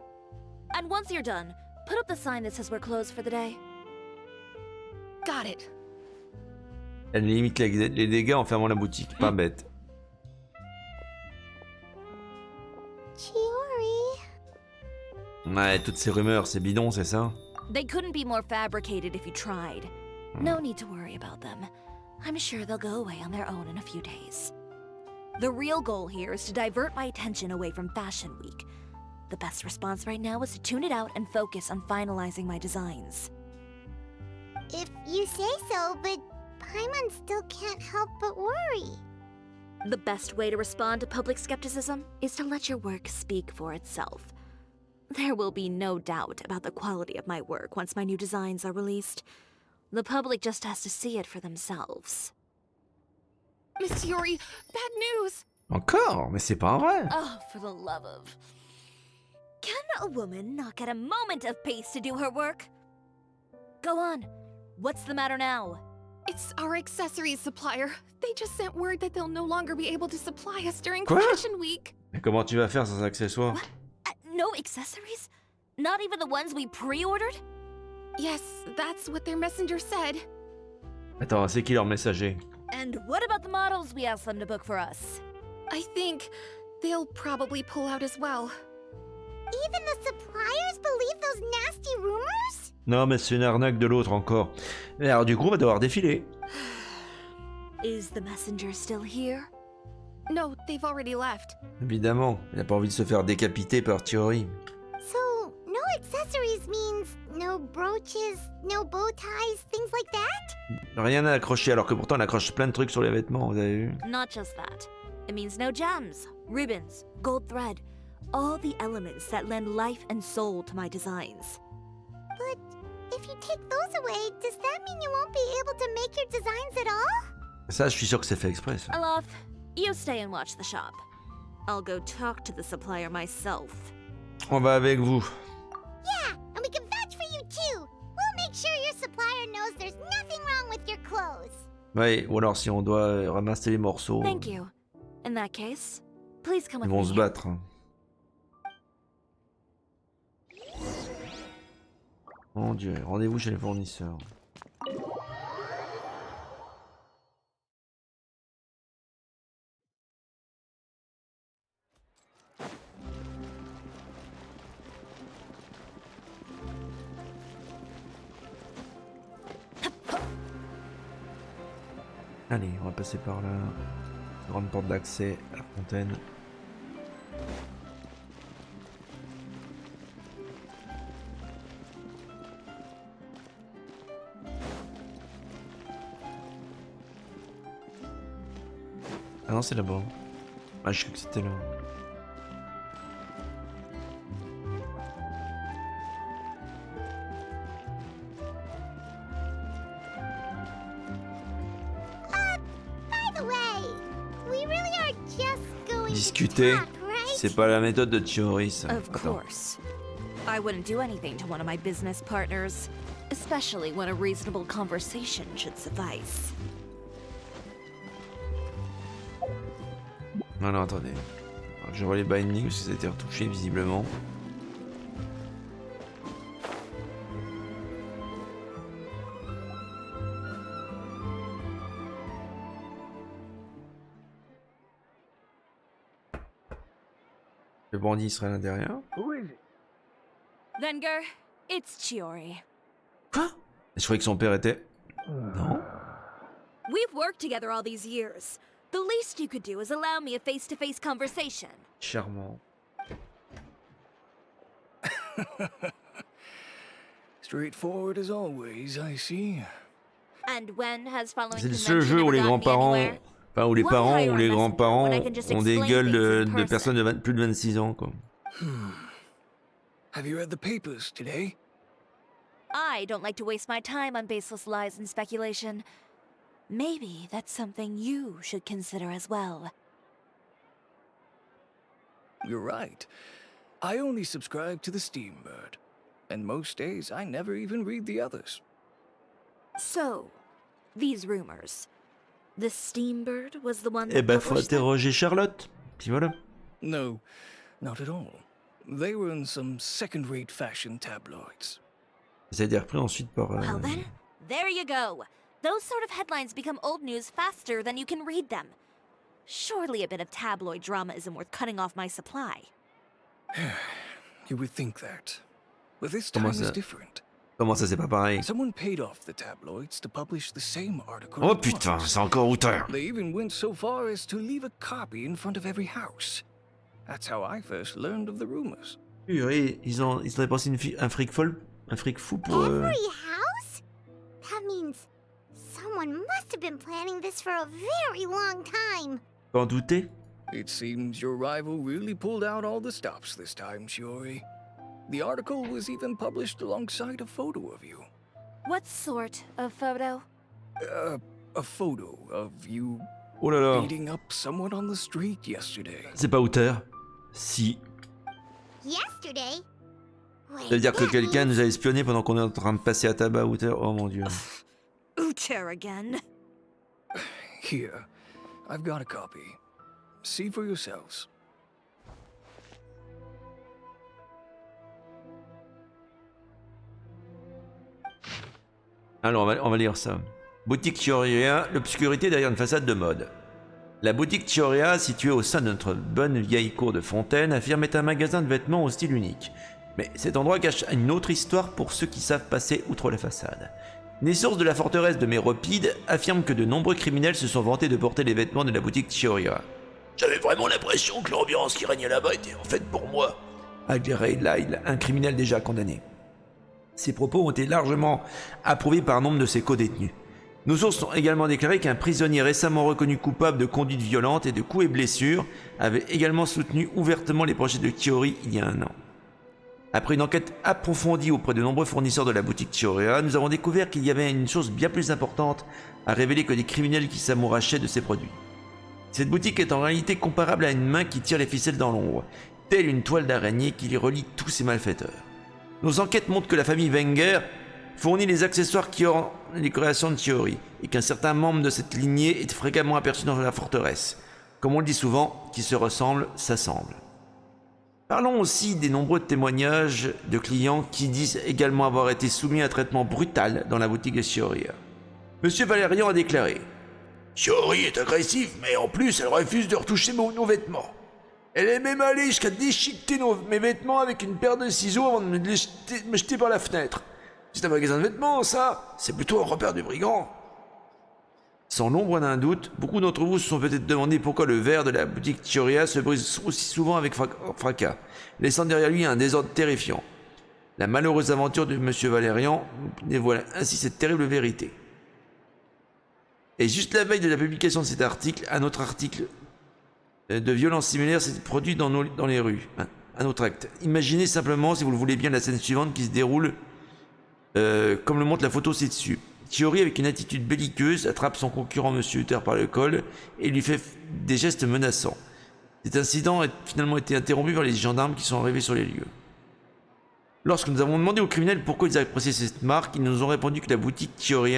[SPEAKER 5] And once you're done, put up the sign that says we're closed for the day.
[SPEAKER 7] Got it.
[SPEAKER 1] Elle limite les dégâts en fermant la boutique. Pas bête.
[SPEAKER 6] Chiori.
[SPEAKER 1] Ouais, toutes ces rumeurs, c'est bidon, c'est ça?
[SPEAKER 5] They couldn't be more fabricated if you tried. No need to worry about them. I'm sure they'll go away on their own in a few days. The real goal here is to divert my attention away from Fashion Week. The best response right now is to tune it out and focus on finalizing my designs.
[SPEAKER 6] If you say so, but Paimon still can't help but worry.
[SPEAKER 5] The best way to respond to public skepticism is to let your work speak for itself. There will be no doubt about the quality of my work once my new designs are released. The public just has to see it for themselves.
[SPEAKER 7] Miss Chiori, bad news!
[SPEAKER 1] Encore? Mais c'est pas vrai.
[SPEAKER 5] Oh, for the love of... Can a woman not get a moment of peace to do her work? Go on. What's the matter now?
[SPEAKER 7] It's our accessories supplier. They just sent word that they'll no longer be able to supply us during
[SPEAKER 1] Quoi?
[SPEAKER 7] Fashion Week.
[SPEAKER 1] Mais comment tu vas faire sans accessoires?
[SPEAKER 5] No accessories? Not even the ones we pre-ordered?
[SPEAKER 8] Yes, that's what their messenger said.
[SPEAKER 1] Attends, c'est qui leur messager?
[SPEAKER 5] And what about the models we asked them to book for us?
[SPEAKER 8] I think they'll probably pull out as well.
[SPEAKER 6] Even the suppliers believe those nasty rumors?
[SPEAKER 1] Non, mais c'est une arnaque de l'autre encore. Et alors du coup, on va devoir défiler.
[SPEAKER 5] Is the messenger still here?
[SPEAKER 8] No, they've already left.
[SPEAKER 1] Évidemment, il n'a pas envie de se faire décapiter par Chiori.
[SPEAKER 6] So, no accessories means no brooches, no bow ties, things like that?
[SPEAKER 1] Rien à accrocher, alors que pourtant on accroche plein de trucs sur les vêtements, vous avez vu?
[SPEAKER 5] Not just that. It means no gems, ribbons, gold thread, all the elements that lend life and soul to my designs.
[SPEAKER 6] But if you take those away, does that mean you won't be able to make your designs at all?
[SPEAKER 1] Ça, je suis sûr que c'est fait exprès, ça.
[SPEAKER 5] Alof, you stay and watch the shop. I'll go talk to the supplier myself.
[SPEAKER 1] On va avec vous.
[SPEAKER 6] Yeah, and we can vouch for you too. We'll make sure your supplier knows there's nothing wrong with your clothes.
[SPEAKER 1] Ouais, ou alors si on doit ramasser les morceaux,
[SPEAKER 5] Thank you. In that case, please come
[SPEAKER 1] ils
[SPEAKER 5] with
[SPEAKER 1] vont
[SPEAKER 5] me.
[SPEAKER 1] se battre. Hein. Mon Dieu, rendez-vous chez les fournisseurs. Allez, on va passer par là. Grande porte d'accès à la Fontaine. Ah non, c'est là-bas. Ah, je crois que c'était là. Discuter, c'est pas la méthode de Chiori, ça.
[SPEAKER 5] Of course. I wouldn't do anything to one of my business partners, especially when a reasonable conversation should suffice.
[SPEAKER 1] Non, non, attendez. Je vois les bindings parce que ça a été retouché visiblement. Le bandit serait à l'intérieur.
[SPEAKER 5] Venger, it's Chiori.
[SPEAKER 1] Quoi? Je croyais que son père était... Non?
[SPEAKER 5] We've worked together all these years. The least you could do is allow me a face-to-face conversation.
[SPEAKER 1] Charmant.
[SPEAKER 12] Straightforward as always, I see.
[SPEAKER 5] And when has following
[SPEAKER 1] C'est le seul jeu où les grands-parents... Enfin, où les parents ou les grands-parents ont des gueules de personnes de plus de 26 ans, quoi.
[SPEAKER 12] Have you read the papers today?
[SPEAKER 5] I don't like to waste my time on baseless lies and speculation. Maybe that's something you should consider as well.
[SPEAKER 12] You're right. I only subscribe to the Steambird. And most days I never even read the others.
[SPEAKER 5] So, these rumors. The Steambird was the one that
[SPEAKER 1] Eh ben, faut
[SPEAKER 5] published them?
[SPEAKER 1] interroger Charlotte. Puis voilà.
[SPEAKER 12] No, not at all. They were in some second-rate fashion tabloids.
[SPEAKER 1] Ça a été repris ensuite par...
[SPEAKER 5] Well then, there you go. Those sort of headlines become old news faster than you can read them. Surely a bit of tabloid drama isn't worth cutting off my supply.
[SPEAKER 12] You would think that. But this time is different.
[SPEAKER 1] Comment ça, c'est pas pareil?
[SPEAKER 12] Someone paid off the tabloids to publish the same article.
[SPEAKER 1] Oh putain, c'est encore outre.
[SPEAKER 12] They even went so far as to leave a copy in front of every house. That's how I first learned of the rumors.
[SPEAKER 1] Oui, ils ont dépensé un fric fou pour...
[SPEAKER 6] Every house? That means someone must have been planning this for a very long time.
[SPEAKER 1] Pas en douter?
[SPEAKER 12] It seems your rival really pulled out all the stops this time, Chiori. The article was even published alongside a photo of you.
[SPEAKER 5] What sort of photo?
[SPEAKER 12] A photo of you
[SPEAKER 1] Oh là là.
[SPEAKER 12] beating up someone on the street yesterday.
[SPEAKER 1] C'est pas auteur? Si.
[SPEAKER 6] Yesterday?
[SPEAKER 1] Ça veut dire que quelqu'un nous a espionné pendant qu'on est en train de passer à tabac auteur. Oh mon dieu.
[SPEAKER 5] Uter again.
[SPEAKER 12] Here, I've got a copy. See for yourselves.
[SPEAKER 1] Alors, on va lire ça. Boutique Chiori, l'obscurité derrière une façade de mode. La boutique Chiori, située au sein de notre bonne vieille cour de Fontaine, affirme être un magasin de vêtements au style unique. Mais cet endroit cache une autre histoire pour ceux qui savent passer outre la façade. Les sources de la forteresse de Méropide affirment que de nombreux criminels se sont vantés de porter les vêtements de la boutique Chiori. J'avais vraiment l'impression que l'ambiance qui régnait là-bas était en fait pour moi, a déclaré Lyle, un criminel déjà condamné. Ces propos ont été largement approuvés par nombre de ses co-détenus. Nos sources ont également déclaré qu'un prisonnier récemment reconnu coupable de conduite violente et de coups et blessures avait également soutenu ouvertement les projets de Chiori il y a 1 an. Après une enquête approfondie auprès de nombreux fournisseurs de la boutique Chiori, nous avons découvert qu'il y avait une chose bien plus importante à révéler que des criminels qui s'amourachaient de ces produits. Cette boutique est en réalité comparable à une main qui tire les ficelles dans l'ombre, telle une toile d'araignée qui les relie tous ces malfaiteurs. Nos enquêtes montrent que la famille Wenger fournit les accessoires qui ornent les créations de Chiori, et qu'un certain membre de cette lignée est fréquemment aperçu dans la forteresse. Comme on le dit souvent, qui se ressemblent, s'assemblent. Parlons aussi des nombreux témoignages de clients qui disent également avoir été soumis à un traitement brutal dans la boutique de Chiori. Monsieur Valérian a déclaré « Chiori est agressive, mais en plus elle refuse de retoucher nos vêtements. Elle est même allée jusqu'à déchiqueter mes vêtements avec une paire de ciseaux avant de me jeter par la fenêtre. C'est un magasin de vêtements, ça. C'est plutôt un repère du brigand. » Sans l'ombre d'un doute, beaucoup d'entre vous se sont peut-être demandé pourquoi le verre de la boutique Chiori se brise aussi souvent avec fracas, laissant derrière lui un désordre terrifiant. La malheureuse aventure de Monsieur Valérian dévoile ainsi cette terrible vérité. Et juste la veille de la publication de cet article, un autre article de violence similaire s'est produit dans les rues. Un autre acte. Imaginez simplement, si vous le voulez bien, la scène suivante qui se déroule comme le montre la photo ci-dessus. Chiori, avec une attitude belliqueuse, attrape son concurrent Monsieur Uther par le col et lui fait des gestes menaçants. Cet incident a finalement été interrompu par les gendarmes qui sont arrivés sur les lieux. Lorsque nous avons demandé aux criminels pourquoi ils appréciaient cette marque, ils nous ont répondu que la boutique Chiori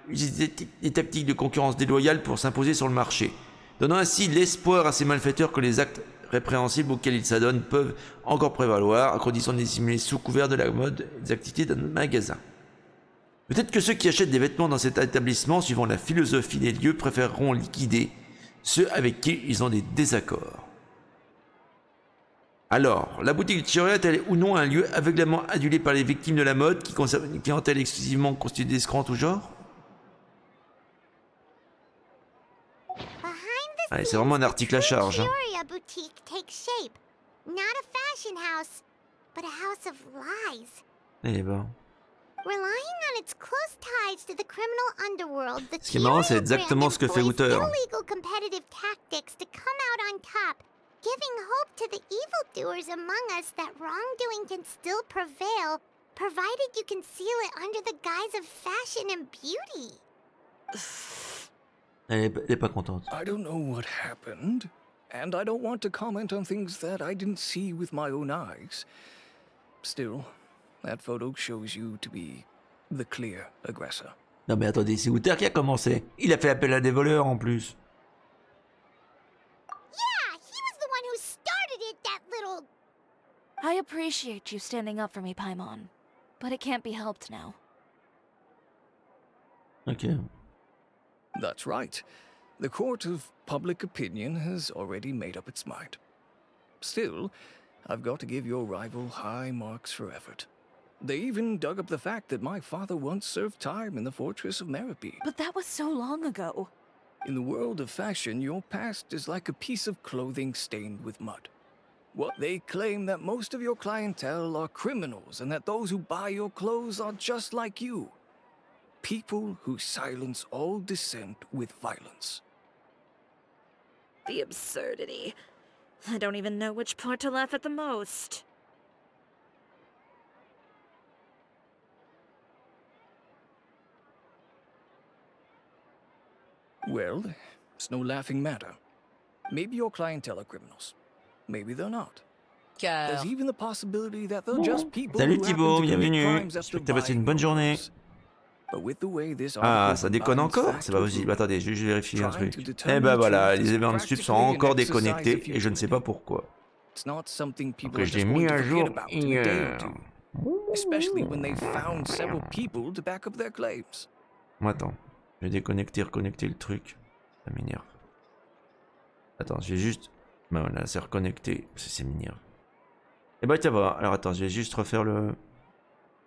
[SPEAKER 1] utilisait des tactiques de concurrence déloyale pour s'imposer sur le marché, donnant ainsi l'espoir à ces malfaiteurs que les actes répréhensibles auxquels ils s'adonnent peuvent encore prévaloir, à condition de dissimuler sous couvert de la mode des activités d'un magasin. Peut-être que ceux qui achètent des vêtements dans cet établissement, suivant la philosophie des lieux, préféreront liquider ceux avec qui ils ont des désaccords. Alors, la boutique de Chiori est-elle ou non un lieu aveuglément adulé par les victimes de la mode qui conservent une clientèle exclusivement constituée d'escrocs en tout genre? Allez, c'est vraiment un article à charge.
[SPEAKER 6] Chiori boutique takes shape. Not a fashion house, but a house of lies.
[SPEAKER 1] Eh ben.
[SPEAKER 6] Relying on its close ties to the criminal underworld, the
[SPEAKER 1] Ce qui est marrant, c'est
[SPEAKER 6] Chiori
[SPEAKER 1] exactement
[SPEAKER 6] brand
[SPEAKER 1] ce que fait
[SPEAKER 6] employs
[SPEAKER 1] Uther.
[SPEAKER 6] illegal competitive tactics to come out on top, giving hope to the evildoers among us that wrongdoing can still prevail, provided you conceal it under the guise of fashion and beauty.
[SPEAKER 1] Elle est pas contente.
[SPEAKER 12] I don't know what happened, and I don't want to comment on things that I didn't see with my own eyes. Still, that photo shows you to be the clear aggressor.
[SPEAKER 1] Non mais attendez, c'est Uther qui a commencé. Il a fait appel à des voleurs en plus.
[SPEAKER 6] Yeah, he was the one who started it, that little...
[SPEAKER 5] I appreciate you standing up for me, Paimon, but it can't be helped now.
[SPEAKER 1] Ok.
[SPEAKER 12] That's right. The court of public opinion has already made up its mind. Still, I've got to give your rival high marks for effort. They even dug up the fact that my father once served time in the fortress of Meripede.
[SPEAKER 5] But that was so long ago.
[SPEAKER 12] In the world of fashion, your past is like a piece of clothing stained with mud. What they claim that most of your clientele are criminals and that those who buy your clothes are just like you. People who silence all dissent with violence.
[SPEAKER 4] The absurdity. I don't even know which part to laugh at the most.
[SPEAKER 12] Well, it's no laughing matter. Maybe your clientele are criminals. Maybe they're not. There's even the possibility that they're just people
[SPEAKER 1] Salut
[SPEAKER 12] who
[SPEAKER 1] Thibaut,
[SPEAKER 12] happen to commit
[SPEAKER 1] bienvenue.
[SPEAKER 12] crimes after
[SPEAKER 1] J'espère que t'as passé une
[SPEAKER 12] buying
[SPEAKER 1] bonne
[SPEAKER 12] your
[SPEAKER 1] journée.
[SPEAKER 12] clothes. But with the way this
[SPEAKER 1] Ah,
[SPEAKER 12] article
[SPEAKER 1] ça déconne
[SPEAKER 12] combines
[SPEAKER 1] encore?
[SPEAKER 12] fact
[SPEAKER 1] C'est pas
[SPEAKER 12] with
[SPEAKER 1] possible.
[SPEAKER 12] rumor,
[SPEAKER 1] Attendez, je vais vérifier un
[SPEAKER 12] trying
[SPEAKER 1] truc.
[SPEAKER 12] to
[SPEAKER 1] Eh
[SPEAKER 12] determine
[SPEAKER 1] ben
[SPEAKER 12] the
[SPEAKER 1] voilà,
[SPEAKER 12] truth
[SPEAKER 1] les
[SPEAKER 12] is
[SPEAKER 1] événements subs sont
[SPEAKER 12] practically an
[SPEAKER 1] encore
[SPEAKER 12] exercise
[SPEAKER 1] déconnectés
[SPEAKER 12] of
[SPEAKER 1] et je ne sais
[SPEAKER 12] futility.
[SPEAKER 1] pas pourquoi.
[SPEAKER 12] It's not something people
[SPEAKER 1] Que
[SPEAKER 12] are
[SPEAKER 1] je l'ai
[SPEAKER 12] just
[SPEAKER 1] mis
[SPEAKER 12] going to
[SPEAKER 1] à
[SPEAKER 12] forget
[SPEAKER 1] jour
[SPEAKER 12] about in a day or
[SPEAKER 1] hier.
[SPEAKER 12] two. especially when they've found several people to back up their claims.
[SPEAKER 1] Attends, je vais déconnecter, reconnecter le truc. Ça m'énerve. Attends, je vais juste... Ben voilà, c'est reconnecté, c'est m'énerve. Et bah tiens, voilà. Alors attends, je vais juste refaire le...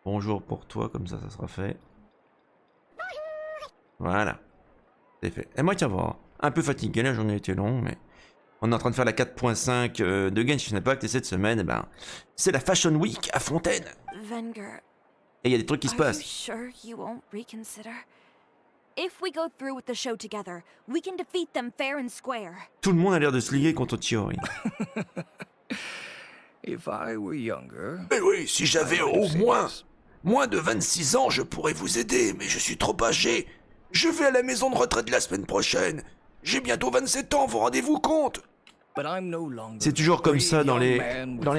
[SPEAKER 1] Bonjour pour toi, comme ça sera fait. Voilà. C'est fait. Et moi tiens, voilà. Un peu fatigué, la journée était longue, mais... On est en train de faire la 4.5 de Genshin Impact et cette semaine, ben, c'est la Fashion Week à Fontaine.
[SPEAKER 5] Venger,
[SPEAKER 1] Et il y a des trucs qui se passent.
[SPEAKER 5] sure you won't reconsider? If we go through with the show together, we can defeat them fair and square.
[SPEAKER 1] Tout le monde a l'air de se lier contre Chiori.
[SPEAKER 12] If I were younger...
[SPEAKER 13] Mais oui, si j'avais au moins de 26 ans, je pourrais vous aider, mais je suis trop âgé. Je vais à la maison de retraite la semaine prochaine. J'ai bientôt 27 ans, vous rendez-vous compte?
[SPEAKER 1] C'est toujours comme ça dans les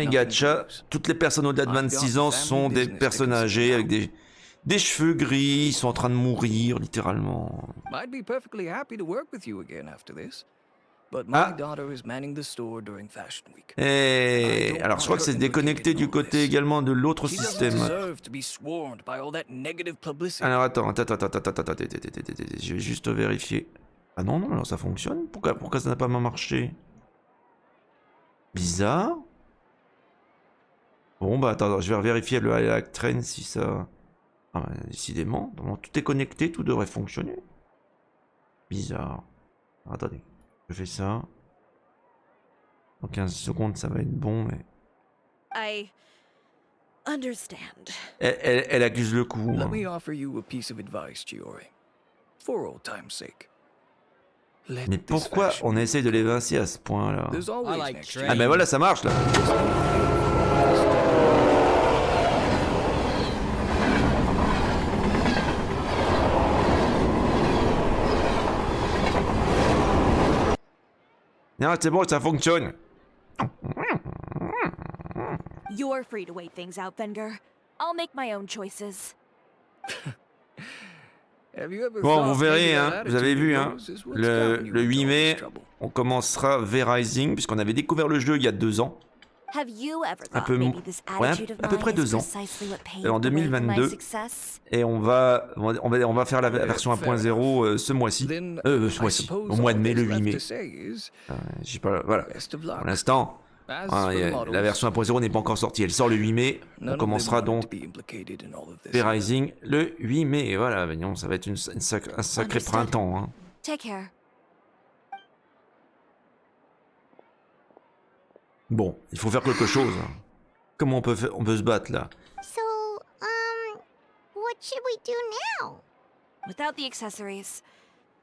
[SPEAKER 1] gachas. Toutes les personnes au-delà de 26 ans sont des personnes âgées avec des cheveux gris, ils sont en train de mourir, littéralement.
[SPEAKER 12] I'd be perfectly happy to work with you again after this. But my daughter is manning the store during Fashion Week.
[SPEAKER 1] Et alors je crois que c'est déconnecté du côté également de l'autre système. Alors attends, je vais juste vérifier. Ah non, non, ça fonctionne. Pourquoi ça n'a pas marché? Bizarre. Bon bah attends, je vais vérifier le highlight train si ça... Ah bah, décidément, tout est connecté, tout devrait fonctionner. Bizarre. Alors, attendez, je fais ça. En 15 secondes ça va être bon, mais...
[SPEAKER 4] I understand.
[SPEAKER 1] Elle accuse le coup.
[SPEAKER 12] Let
[SPEAKER 1] Hein.
[SPEAKER 12] me offer you a piece of advice, Chiori. For old time's sake.
[SPEAKER 1] Mais pourquoi on essaie de l'évincer à ce point-là?
[SPEAKER 12] Like
[SPEAKER 1] ah ben voilà, ça marche là. Non, c'est bon, ça fonctionne.
[SPEAKER 5] You're free to wait things out, Venger. I'll make my own choices.
[SPEAKER 1] Bon, vous verrez, hein, vous avez vu, hein, le 8 mai, on commencera V-Rising, puisqu'on avait découvert le jeu il y a 2 ans. À peu près 2 ans. En 2022. Et on va faire la version 1.0 ce mois-ci. Au mois de mai, le 8 mai. J'ai pas, voilà. Pour l'instant, la version 1.0 n'est pas encore sortie. Elle sort le 8 mai. On commencera donc V-Rising le 8 mai. Et voilà, ça va être un sacré printemps. Hein.
[SPEAKER 5] Take care.
[SPEAKER 1] Bon, il faut faire quelque chose. Comment on peut se battre là?
[SPEAKER 6] So, what should we do now?
[SPEAKER 5] Without the accessories,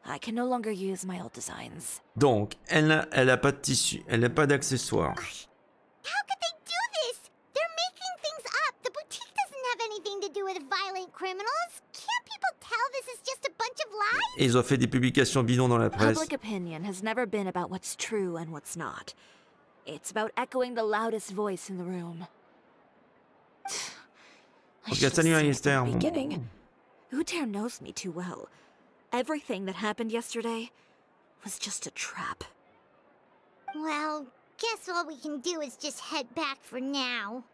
[SPEAKER 5] I can no longer use my old designs.
[SPEAKER 1] Donc, elle a pas de tissu, elle n'a pas d'accessoires.
[SPEAKER 6] How could they do this? They're making things up. The boutique doesn't have anything to do with violent criminals. Can't people tell this is just a bunch of lies?
[SPEAKER 1] Et ils ont fait des publications bidons dans la presse.
[SPEAKER 5] Public opinion has never been about what's true and what's not. It's about echoing the loudest voice in the room. Couturière knows me too well. Everything that happened yesterday was just a trap.
[SPEAKER 6] Well, guess all we can do is just head back for now.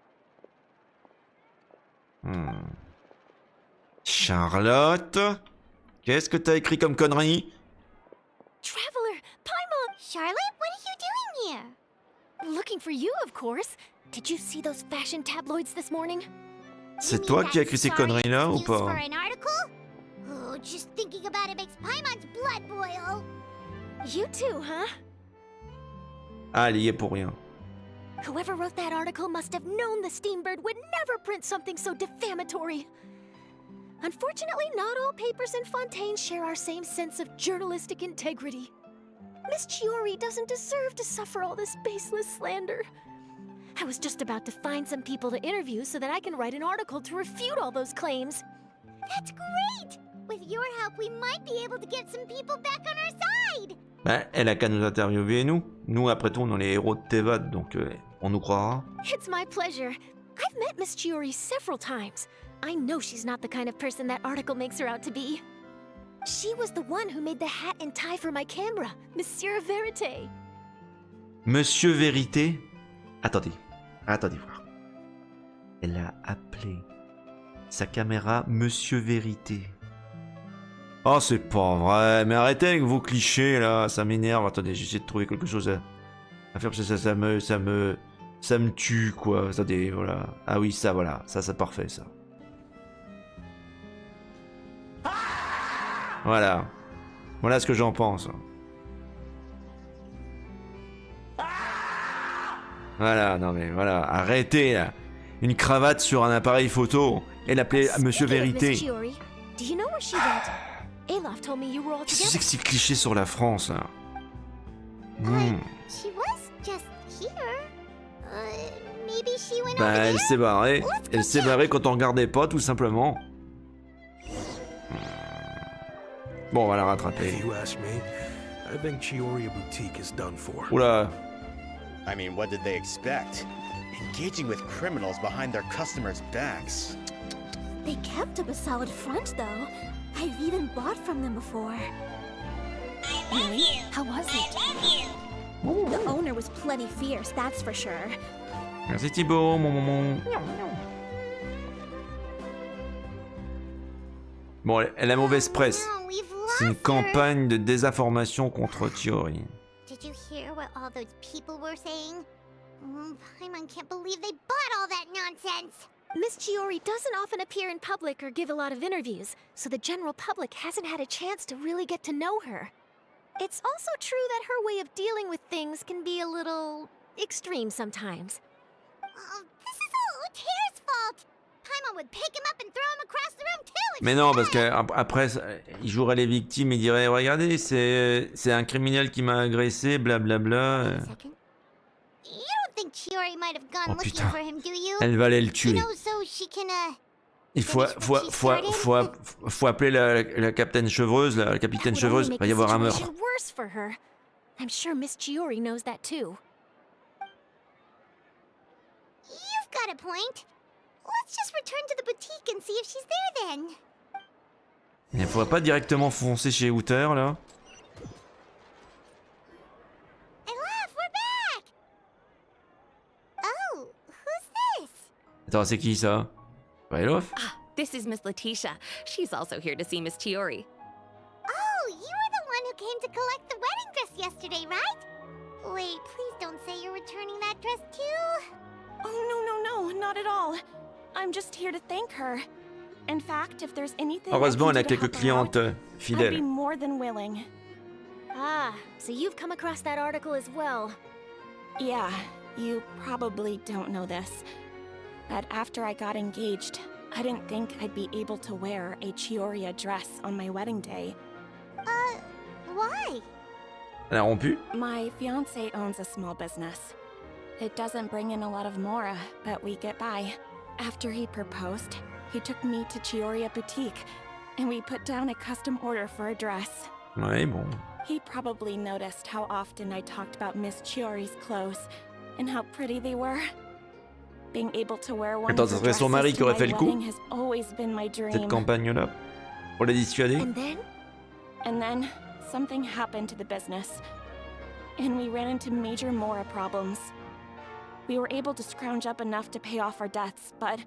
[SPEAKER 1] Charlotte, qu'est-ce que t'as écrit comme connerie?
[SPEAKER 7] Traveler, Paimon!
[SPEAKER 6] Charlotte, what are you doing here?
[SPEAKER 7] Looking for you, of course. Did you see those fashion tabloids this morning?
[SPEAKER 1] C'est toi qui as écrit ces conneries-là ou pas?
[SPEAKER 6] For an article? Oh, just thinking about it makes Paimon's blood boil.
[SPEAKER 7] You too, huh?
[SPEAKER 1] Ah, elle y est pour rien.
[SPEAKER 7] Whoever wrote that article must have known the Steambird would never print something so defamatory. Unfortunately, not all papers in Fontaine share our same sense of journalistic integrity. Miss Chiori doesn't deserve to suffer all this baseless slander. I was just about to find some people to interview so that I can write an article to refute all those claims.
[SPEAKER 6] That's great! With your help, we might be able to get some people back on our side!
[SPEAKER 1] Bah, elle a qu'à nous interviewer, nous. Nous, après tout, on est les héros de Tevad, donc on nous croira.
[SPEAKER 7] It's my pleasure. I've met Miss Chiori several times. I know she's not the kind of person that article makes her out to be. She was the one who made the hat and tie for my camera, Monsieur Vérité.
[SPEAKER 1] Monsieur Vérité? Attendez voir. Elle a appelé sa caméra Monsieur Vérité. Oh, c'est pas vrai. Mais arrêtez avec vos clichés, là. Ça m'énerve. Attendez, j'essaie de trouver quelque chose à faire. Parce que ça me tue, quoi. Attendez, voilà. Ah oui, ça, voilà. Ça, c'est parfait, ça. Voilà. Voilà ce que j'en pense. Voilà, non mais voilà. Arrêtez, là. Une cravate sur un appareil photo. Elle appelait Monsieur Vérité. Qu'est-ce que c'est que ces clichés sur la France, là? Bah, elle s'est barrée. Elle s'est barrée quand on regardait pas, tout simplement. Bon, on va la rattraper. Oula.
[SPEAKER 14] I mean, what did they expect? Engaging with criminals behind their customers' backs.
[SPEAKER 6] They kept up a solid front, though. I've even bought from them before.
[SPEAKER 7] Really? How was it?
[SPEAKER 6] The owner was plenty fierce, that's for sure.
[SPEAKER 1] Merci Thibaut, mon. Bon, elle a mauvaise presse. C'est une campagne de désinformation contre Chiori.
[SPEAKER 6] Did you hear what all those people were saying? Paimon can't believe they bought all that nonsense.
[SPEAKER 7] Miss Chiori doesn't often appear in public or give a lot of interviews, so the general public hasn't had a chance to really get to know her. It's also true that her way of dealing with things can be a little extreme sometimes.
[SPEAKER 6] This is all Couturière's fault. Paimon would pick him up and throw him across the room too.
[SPEAKER 1] Mais non, parce qu'après, il jouerait les victimes, il dirait regardez, c'est un criminel qui m'a agressé, blablabla. Oh putain, elle va aller le tuer. Il faut appeler la capitaine chevreuse, la capitaine chevreuse, il va y avoir un meurtre.
[SPEAKER 7] I'm sure Miss Chiori knows that too.
[SPEAKER 6] You've got a point. Let's just return to the boutique and see if she's there then.
[SPEAKER 1] Il ne faudrait pas directement foncer chez Hooter, là. Attends, c'est qui ça? Elf?
[SPEAKER 5] Ah, this is Miss Letitia. She's also here to see Miss Chiori.
[SPEAKER 6] Oh, you were the one who came to collect the wedding dress yesterday, right? Wait, please don't say you're returning that dress too.
[SPEAKER 7] Oh, no, not at all. I'm just here to thank her. In fact, if there's anything
[SPEAKER 1] Heureusement, elle a
[SPEAKER 7] I can do to
[SPEAKER 1] quelques
[SPEAKER 7] help her
[SPEAKER 1] clientes
[SPEAKER 7] out, I'd be
[SPEAKER 1] fidèles.
[SPEAKER 7] more than willing.
[SPEAKER 15] Ah, so you've come across that article as well.
[SPEAKER 7] Yeah, you probably don't know this. But after I got engaged, I didn't think I'd be able to wear a Chiori dress on my wedding day.
[SPEAKER 6] Why?
[SPEAKER 1] Elle a rompu?
[SPEAKER 7] My fiancé owns a small business. It doesn't bring in a lot of mora, but we get by. After he proposed, he took me to Chiori boutique, and we put down a custom order for a dress.
[SPEAKER 1] Ouais, bon.
[SPEAKER 7] He probably noticed how often I talked about Miss Chiori's clothes, and how pretty they were. Being able to wear one
[SPEAKER 1] Attends,
[SPEAKER 7] of
[SPEAKER 1] ça
[SPEAKER 7] her
[SPEAKER 1] serait son mari
[SPEAKER 7] dresses
[SPEAKER 1] qui
[SPEAKER 7] to
[SPEAKER 1] aurait
[SPEAKER 7] my
[SPEAKER 1] fait le coup?
[SPEAKER 7] wedding has always been my dream.
[SPEAKER 1] Cette campagne-là? Pour la dissuader?
[SPEAKER 7] And then something happened to the business, and we ran into major mora problems. We were able to scrounge up enough to pay off our debts, but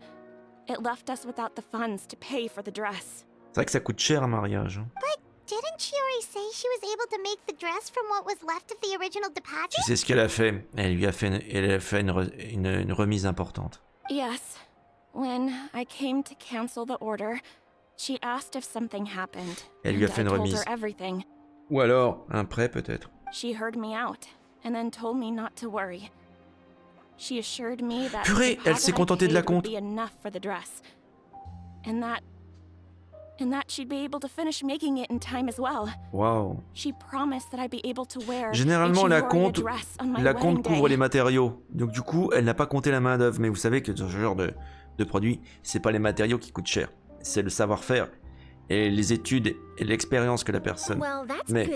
[SPEAKER 7] it left us without the funds to pay for the dress.
[SPEAKER 1] C'est vrai que ça coûte cher un mariage. Hein.
[SPEAKER 6] But didn't Chiori say she was able to make the dress from what was left of the original deposit?
[SPEAKER 1] Tu sais ce qu'elle a fait? Elle lui a fait une remise importante.
[SPEAKER 7] Yes. When I came to cancel the order, she asked if something happened.
[SPEAKER 1] Elle lui a fait une
[SPEAKER 7] and I told
[SPEAKER 1] remise.
[SPEAKER 7] her everything.
[SPEAKER 1] Ou alors, un prêt peut-être.
[SPEAKER 7] She heard me out, and then told me not to worry. She assured me that
[SPEAKER 1] Purée, elle s'est contentée de la compte.
[SPEAKER 7] would be enough for the dress. And that she'd be able to finish making it in time as well.
[SPEAKER 1] Waouh.
[SPEAKER 7] She promised that I'd be able to wear
[SPEAKER 1] Généralement,
[SPEAKER 7] a
[SPEAKER 1] la
[SPEAKER 7] Chiori
[SPEAKER 1] compte
[SPEAKER 7] dress on my wedding day.
[SPEAKER 1] couvre les matériaux. Donc du coup, elle n'a pas compté la main d'œuvre. Mais vous savez que ce genre de produit, c'est pas les matériaux qui coûtent cher. C'est le savoir-faire et les études et l'expérience que la personne met.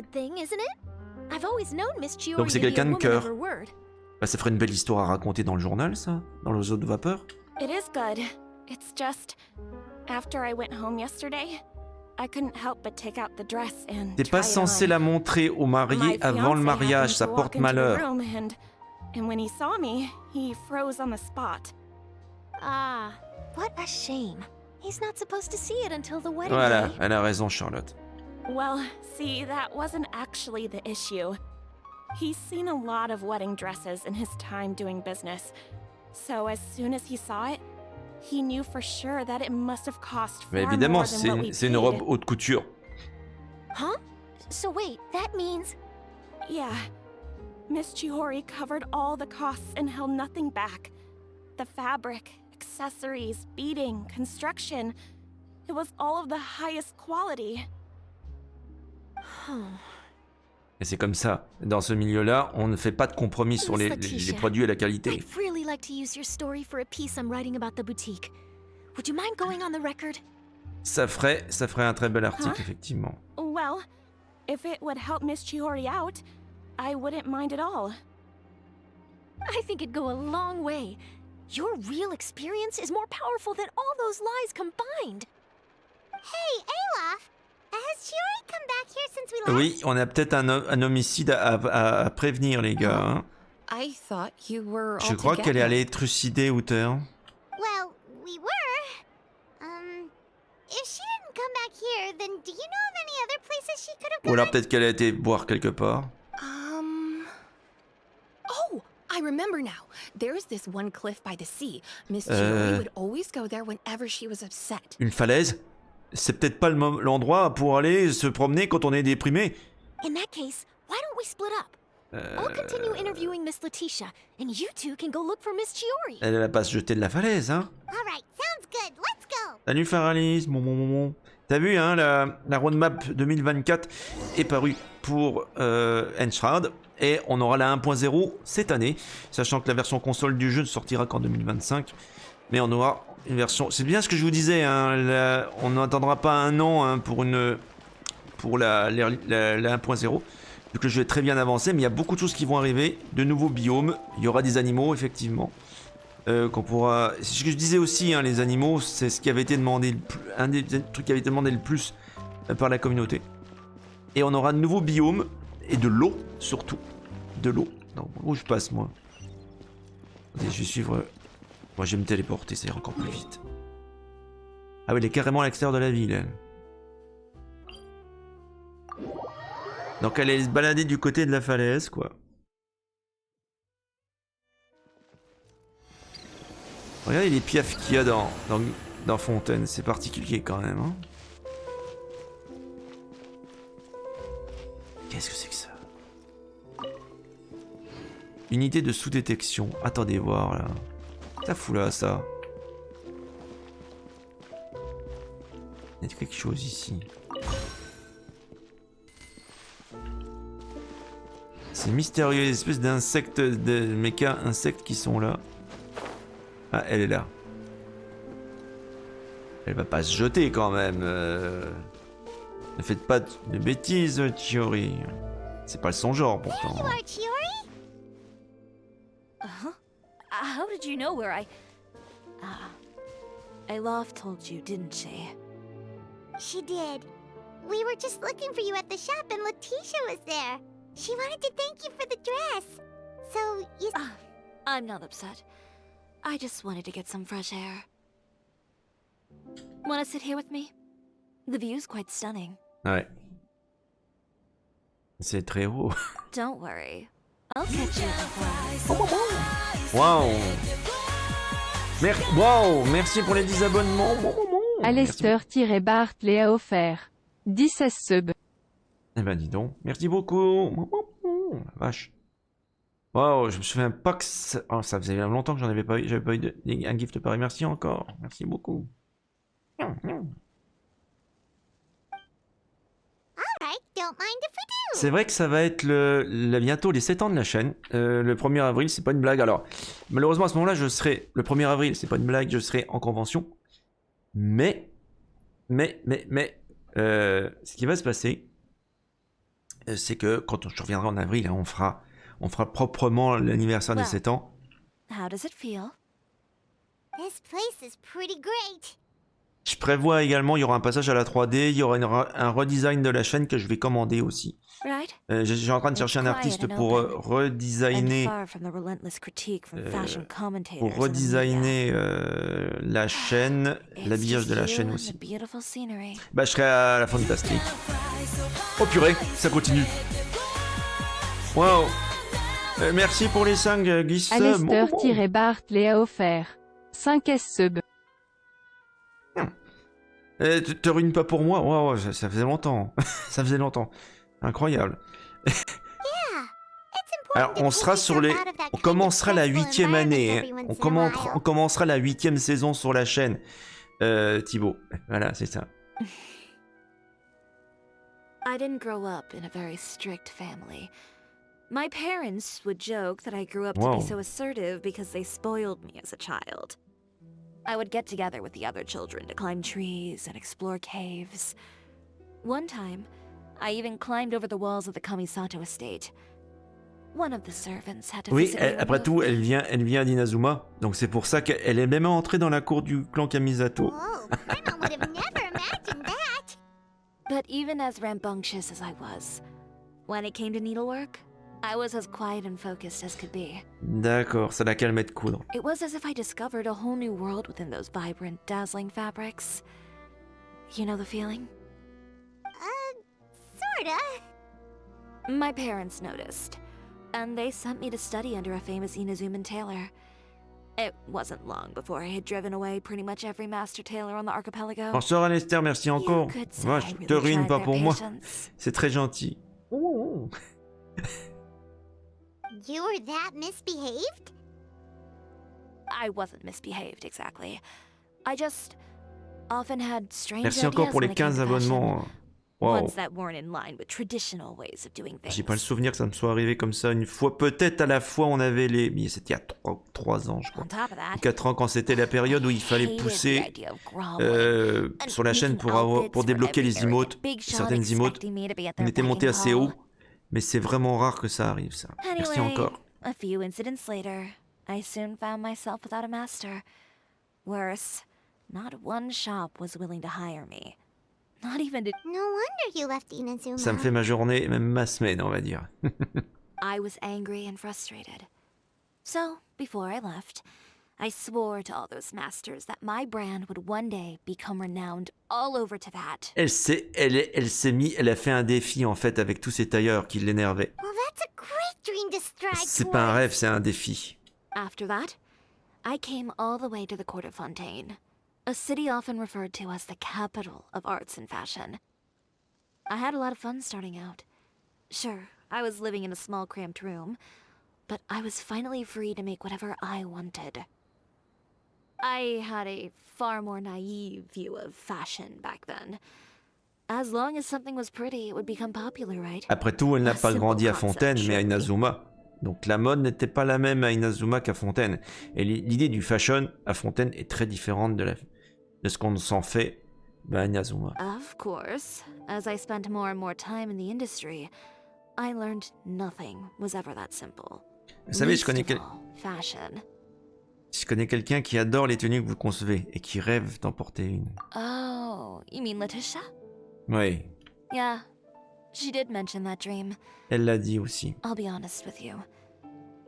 [SPEAKER 1] Donc c'est quelqu'un de cœur. Bah, ça ferait une belle histoire à raconter dans le journal, ça? Dans les eaux de vapeur?
[SPEAKER 7] It is good. It's just, after I went home yesterday, I couldn't help but take out the dress and
[SPEAKER 1] T'es pas censé la montrer au marié avant le mariage, ça porte malheur.
[SPEAKER 7] And when he saw me, he froze on the spot.
[SPEAKER 15] Ah, what a shame. He's not supposed to see it until the wedding
[SPEAKER 1] Voilà,
[SPEAKER 15] day.
[SPEAKER 1] elle a raison, Charlotte.
[SPEAKER 16] Well, see, that wasn't actually the issue. He's seen a lot of wedding dresses in his time doing business. So as soon as he saw it, he knew for sure that it must have cost
[SPEAKER 1] Mais
[SPEAKER 16] far
[SPEAKER 1] évidemment,
[SPEAKER 16] more than what we
[SPEAKER 1] c'est une
[SPEAKER 16] paid.
[SPEAKER 1] robe haute couture.
[SPEAKER 15] Huh? So wait, that means...
[SPEAKER 16] Yeah. Miss Chiori covered all the costs and held nothing back. The fabric, accessories, beading, construction. It was all of the highest quality.
[SPEAKER 1] Et c'est comme ça. Dans ce milieu-là, on ne fait pas de compromis sur
[SPEAKER 15] Miss
[SPEAKER 1] les
[SPEAKER 15] Letitia,
[SPEAKER 1] produits et la qualité.
[SPEAKER 15] I'd really like to use your story for a piece I'm writing about the boutique. Would you mind going on the record?
[SPEAKER 1] Ça ferait un très bel article, effectivement.
[SPEAKER 16] Well, if it would help Miss Chiori out, I wouldn't mind at all.
[SPEAKER 15] I think it'd go a long way. Your real experience is more powerful than all those lies combined.
[SPEAKER 6] Hey, Olaf! Has Chiori come back here since we last?
[SPEAKER 1] Oui, on a peut-être un homicide à prévenir, les gars. Hein.
[SPEAKER 8] I thought you were
[SPEAKER 1] Je crois qu'elle est allée trucider Outer.
[SPEAKER 6] Well, we were. If she didn't come back here, then do you know of any other places she could have
[SPEAKER 1] Ou
[SPEAKER 6] gone?
[SPEAKER 1] alors peut-être qu'elle a été boire quelque part.
[SPEAKER 8] Oh, I remember now. There's this one cliff by the sea. Miss Chiori would always go there whenever she was upset.
[SPEAKER 1] Une falaise? C'est peut-être pas l'endroit pour aller se promener quand on est déprimé.
[SPEAKER 15] In that case, why don't we split up? I'll continue interviewing Miss Letitia, and you two can go look for Miss Chiori.
[SPEAKER 1] Elle va pas se jeter de la falaise, hein.
[SPEAKER 6] Alright, sounds good. Let's go.
[SPEAKER 1] Salut Faralis, bon. T'as vu, hein, la roadmap 2024 est parue pour Enshroud, et on aura la 1.0 cette année, sachant que la version console du jeu ne sortira qu'en 2025, mais on aura une version... C'est bien ce que je vous disais, hein, on n'attendra pas un an hein, pour la 1.0, vu que le jeu est très bien avancé, mais il y a beaucoup de choses qui vont arriver, de nouveaux biomes, il y aura des animaux, effectivement. Qu'on pourra... C'est ce que je disais aussi, hein, les animaux, c'est ce qui avait été demandé, un des trucs qui avait été demandé le plus par la communauté. Et on aura de nouveaux biomes, et de l'eau, surtout. De l'eau. Où je passe, moi? Attendez, je vais suivre... Moi, je vais me téléporter, ça ira encore plus vite. Ah oui, elle est carrément à l'extérieur de la ville, elle. Donc elle est se balader du côté de la falaise, quoi. Regardez les piafs qu'il y a dans Fontaine, c'est particulier quand même. Hein. Qu'est-ce que c'est que ça? Unité de sous-détection. Attendez voir là. Ça fout là ça. Il y a quelque chose ici. C'est mystérieux, des espèces d'insectes, de méca insectes qui sont là. Ah, elle est là. Elle va pas se jeter quand même. Ne faites pas de bêtises, Chiori. C'est pas son genre pourtant.
[SPEAKER 6] There you are, Chiori.
[SPEAKER 5] How did you know where I... Olaf told you, didn't she?
[SPEAKER 6] She did. We were just looking for you at the shop and Letitia was there. She wanted to thank you for the dress. So, you...
[SPEAKER 5] I'm not upset. I just wanted to get some fresh air. Wanna sit here with me? The view's quite stunning.
[SPEAKER 1] Ouais. C'est très haut.
[SPEAKER 5] Don't worry. I'll catch you before.
[SPEAKER 1] Waouh. Wow, merci pour les 10 abonnements.
[SPEAKER 3] Alester-Bart les a offert 16 subs.
[SPEAKER 1] Eh ben dis donc, merci beaucoup. La vache. Waouh, je me souviens pas que ça... Oh, ça faisait longtemps que j'avais pas eu un gift pareil. Merci encore, merci beaucoup. C'est vrai que ça va être bientôt les 7 ans de la chaîne. Le 1er avril, c'est pas une blague. Alors, malheureusement à ce moment-là, je serai... Le 1er avril, c'est pas une blague, je serai en convention. Mais... ce qui va se passer, c'est que quand je reviendrai en avril, hein, on fera proprement l'anniversaire des 7 ans.
[SPEAKER 5] How does it feel?
[SPEAKER 6] This place is pretty great.
[SPEAKER 1] Je prévois également, il y aura un passage à la 3D, il y aura un redesign de la chaîne que je vais commander aussi.
[SPEAKER 5] Right?
[SPEAKER 1] J'ai en train de chercher un artiste pour redesigner la chaîne, l'habillage de la chaîne aussi. Bah je serai à la Fantastique. Oh purée, ça continue. Wow. Merci pour les 5 Guy
[SPEAKER 3] Alester-Bart a offert 5 S sub.
[SPEAKER 1] Te ruine pas pour moi. Ouais, ça faisait longtemps. Ça faisait longtemps. Incroyable. Alors, on sera sur les... On commencera la 8e année. Hein. On commencera la 8e saison sur la chaîne. Thibaut. Voilà, c'est ça.
[SPEAKER 5] I didn't grow up in a very strict family. My parents would joke that I grew up to be so assertive because they spoiled me as a child. I would get together with the other children to climb trees and explore caves. One time, I even climbed over the walls of the Kamisato estate. One of the servants had to
[SPEAKER 1] Oui, après tout, elle vient d'Inazuma, donc c'est pour ça qu'elle est même entrée dans la cour du clan Kamisato.
[SPEAKER 5] But even as rambunctious as I was, when it came to needlework, I was as quiet and focused as could be.
[SPEAKER 1] D'accord, ça la calmait de coudre.
[SPEAKER 5] It was as if I discovered a whole new world within those vibrant, dazzling fabrics. You know the feeling?
[SPEAKER 6] Sorta.
[SPEAKER 5] My parents noticed, and they sent me to study under a famous Inazuman tailor. It wasn't long before I had driven away pretty much every master tailor on the archipelago.
[SPEAKER 1] Bonsoir Alester, merci encore. Moi, je te ruine pas pour moi. C'est très gentil.
[SPEAKER 6] You were that misbehaved?
[SPEAKER 5] I wasn't misbehaved exactly. I just often had strange
[SPEAKER 1] Merci encore pour les 15 abonnements. Wow.
[SPEAKER 5] Ones that weren't in line with traditional ways of doing things.
[SPEAKER 1] J'ai pas le souvenir que ça me soit arrivé comme ça une fois. Peut-être à la fois on avait les... Mais c'était il y a 3 ans je crois. 4 ans quand c'était la période où il fallait pousser sur la chaîne pour débloquer les emotes. Certaines emotes. On était monté assez haut. Mais c'est vraiment rare que ça arrive ça. Merci encore.
[SPEAKER 5] A few incidents later, I soon found myself without a master. Worse, not one shop was willing to hire me. Not even to...
[SPEAKER 6] No wonder you left Inazuma.
[SPEAKER 1] Ça me fait ma journée, même ma semaine, on va dire.
[SPEAKER 5] I was angry and frustrated. So, before I left, I swore to all those masters that my brand would one day become renowned all over Teyvat.
[SPEAKER 1] Elle a fait un défi en fait avec tous ces tailleurs qui l'énervaient.
[SPEAKER 6] Well, that's a great dream to strive
[SPEAKER 1] C'est pas un rêve, c'est un défi.
[SPEAKER 5] After that, I came all the way to the court of Fontaine, a city often referred to as the capital of arts and fashion. I had a lot of fun starting out. Sure, I was living in a small cramped room, but I was finally free to make whatever I wanted. I had a far more naive view of fashion back then. As long as something was pretty, it would become popular, right?
[SPEAKER 1] Après tout, elle n'a pas grandi à Fontaine, mais à Inazuma. Donc la mode n'était pas la même à Inazuma qu'à Fontaine. Et l'idée du fashion à Fontaine est très différente de ce qu'on s'en fait à Inazuma.
[SPEAKER 5] Of course, as I spent more and more time in the industry, I learned nothing was ever that simple.
[SPEAKER 1] Vous savez, je connais quelqu'un qui adore les tenues que vous concevez et qui rêve d'en porter une.
[SPEAKER 5] Oh, you mean Letitia?
[SPEAKER 1] Oui.
[SPEAKER 5] Yeah, she did mention that dream.
[SPEAKER 1] Elle l'a dit aussi.
[SPEAKER 5] I'll be honest with you.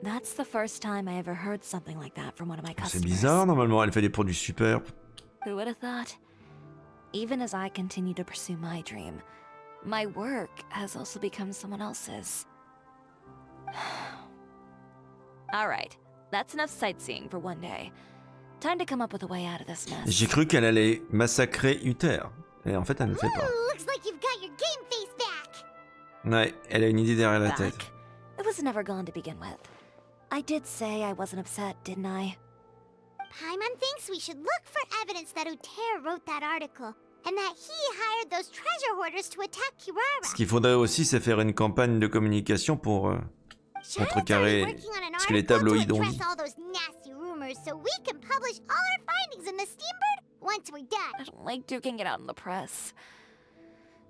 [SPEAKER 5] That's the first time I ever heard something like that from one of my customers.
[SPEAKER 1] C'est bizarre, normalement, elle fait des produits superbes.
[SPEAKER 5] Who would have thought? Even as I continue to pursue my dream, my work has also become someone else's. All right. That's enough sightseeing for one day. Time to come up with a way out of this mess.
[SPEAKER 1] J'ai cru qu'elle allait massacrer Uther. Et en fait, elle ne le fait pas.
[SPEAKER 6] Looks like you've got your game face back.
[SPEAKER 1] Ouais, elle a une idée derrière la tête.
[SPEAKER 5] It was never gone to begin with. I did say I wasn't upset, didn't I?
[SPEAKER 6] Paimon thinks we should look for evidence that Uther wrote that article, and that he hired those treasure hoarders to attack Chiori.
[SPEAKER 1] Ce qu'il faudrait aussi, c'est faire une campagne de communication pour contrecarrer ce que les tabloïds ont dit.
[SPEAKER 6] So we can publish all our findings in the Steambird once we're done.
[SPEAKER 5] I don't like duking it out in the press.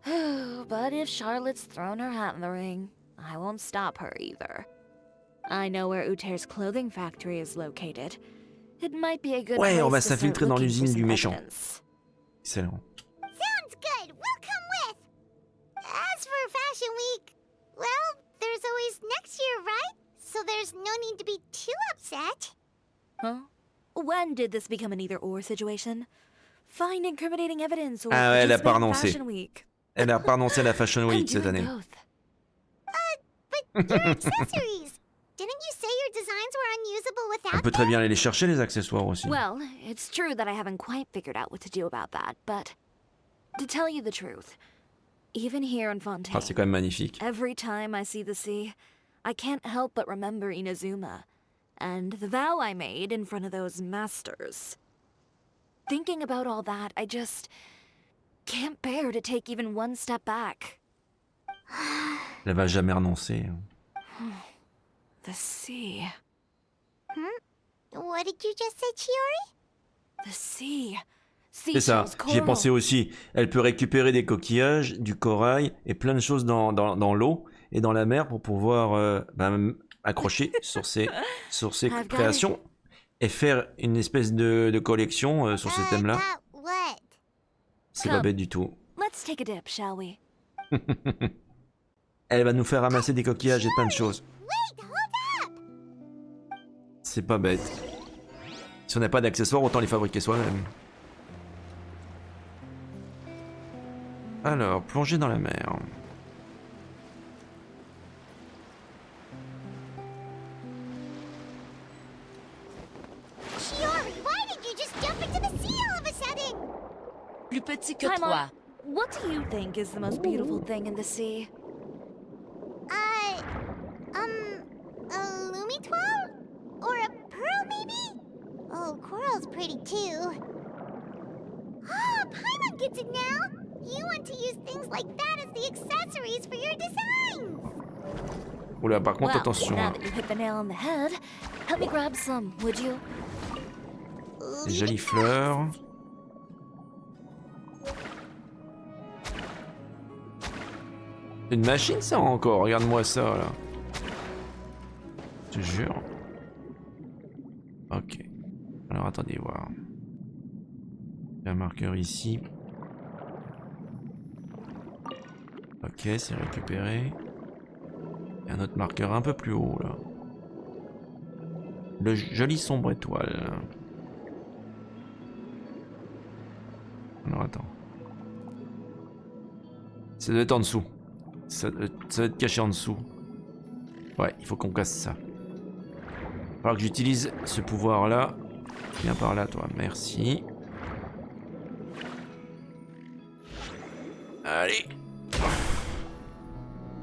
[SPEAKER 5] But if Charlotte's thrown her hat in the ring, I won't stop her either. I know where Uther's clothing factory is located. It might be a good
[SPEAKER 1] Ouais, on va
[SPEAKER 5] place to start
[SPEAKER 1] s'infiltrer dans
[SPEAKER 5] looking for
[SPEAKER 1] l'usine
[SPEAKER 5] some
[SPEAKER 1] du méchant.
[SPEAKER 5] evidence.
[SPEAKER 1] Excellent.
[SPEAKER 6] Sounds good. We'll come with. As for Fashion Week, well, there's always next year, right? So there's no need to be too upset.
[SPEAKER 5] Huh? When did this become an either-or situation? Find incriminating evidence or
[SPEAKER 1] Ah ouais, elle a pas
[SPEAKER 5] participate in
[SPEAKER 1] renoncé.
[SPEAKER 5] Fashion Week.
[SPEAKER 1] Elle a pas renoncé à la Fashion Week cette année.
[SPEAKER 6] But your accessories. Didn't you say your designs were unusable
[SPEAKER 1] Elle
[SPEAKER 6] without
[SPEAKER 1] peut très bien aller les chercher, les accessoires aussi.
[SPEAKER 5] Well, it's true that I haven't quite figured out what to do about that, but to tell you the truth, even here in Fontaine,
[SPEAKER 1] Ah, c'est quand même magnifique.
[SPEAKER 5] every time I see the sea, I can't help but remember Inazuma and the vow I made in front of those masters. Thinking about all that, I just can't bear to take even one step back.
[SPEAKER 1] Elle va jamais renoncer.
[SPEAKER 5] The sea.
[SPEAKER 6] What did you just say, Chiori?
[SPEAKER 5] The sea.
[SPEAKER 1] C'est ça, j'y ai pensé aussi. Elle peut récupérer des coquillages, du corail et plein de choses dans l'eau et dans la mer pour pouvoir accrocher sur ses créations et faire une espèce de collection sur ce thème-là. C'est pas bête du tout.
[SPEAKER 5] Let's take a dip, shall we?
[SPEAKER 1] Elle va nous faire ramasser des coquillages et plein de choses. C'est pas bête. Si on n'a pas d'accessoires, autant les fabriquer soi-même. Alors, plonger dans la mer.
[SPEAKER 6] Chiori, why did you just jump into the sea all of a sudden?
[SPEAKER 5] Plus petit que toi. What do you think is the most beautiful thing in the sea?
[SPEAKER 6] A lumitoile? Or a pearl, maybe? Oh, coral's pretty too. Ah, Paimon gets it now! You want to use things like that as the accessories for your designs!
[SPEAKER 1] Oula, par contre, attention.
[SPEAKER 5] Now that you hit the nail on the head, help me grab some, would you?
[SPEAKER 1] Des jolies fleurs. Une machine ça encore, regarde-moi ça là. Je te jure. Ok. Alors attendez voir. Il y a un marqueur ici. Ok, c'est récupéré. Il y a un autre marqueur un peu plus haut là. Le joli sombre étoile. Alors attends. Ça doit être en dessous. Ça doit être caché en dessous. Ouais, il faut qu'on casse ça. Il va falloir que j'utilise ce pouvoir là. Viens par là toi, merci. Allez.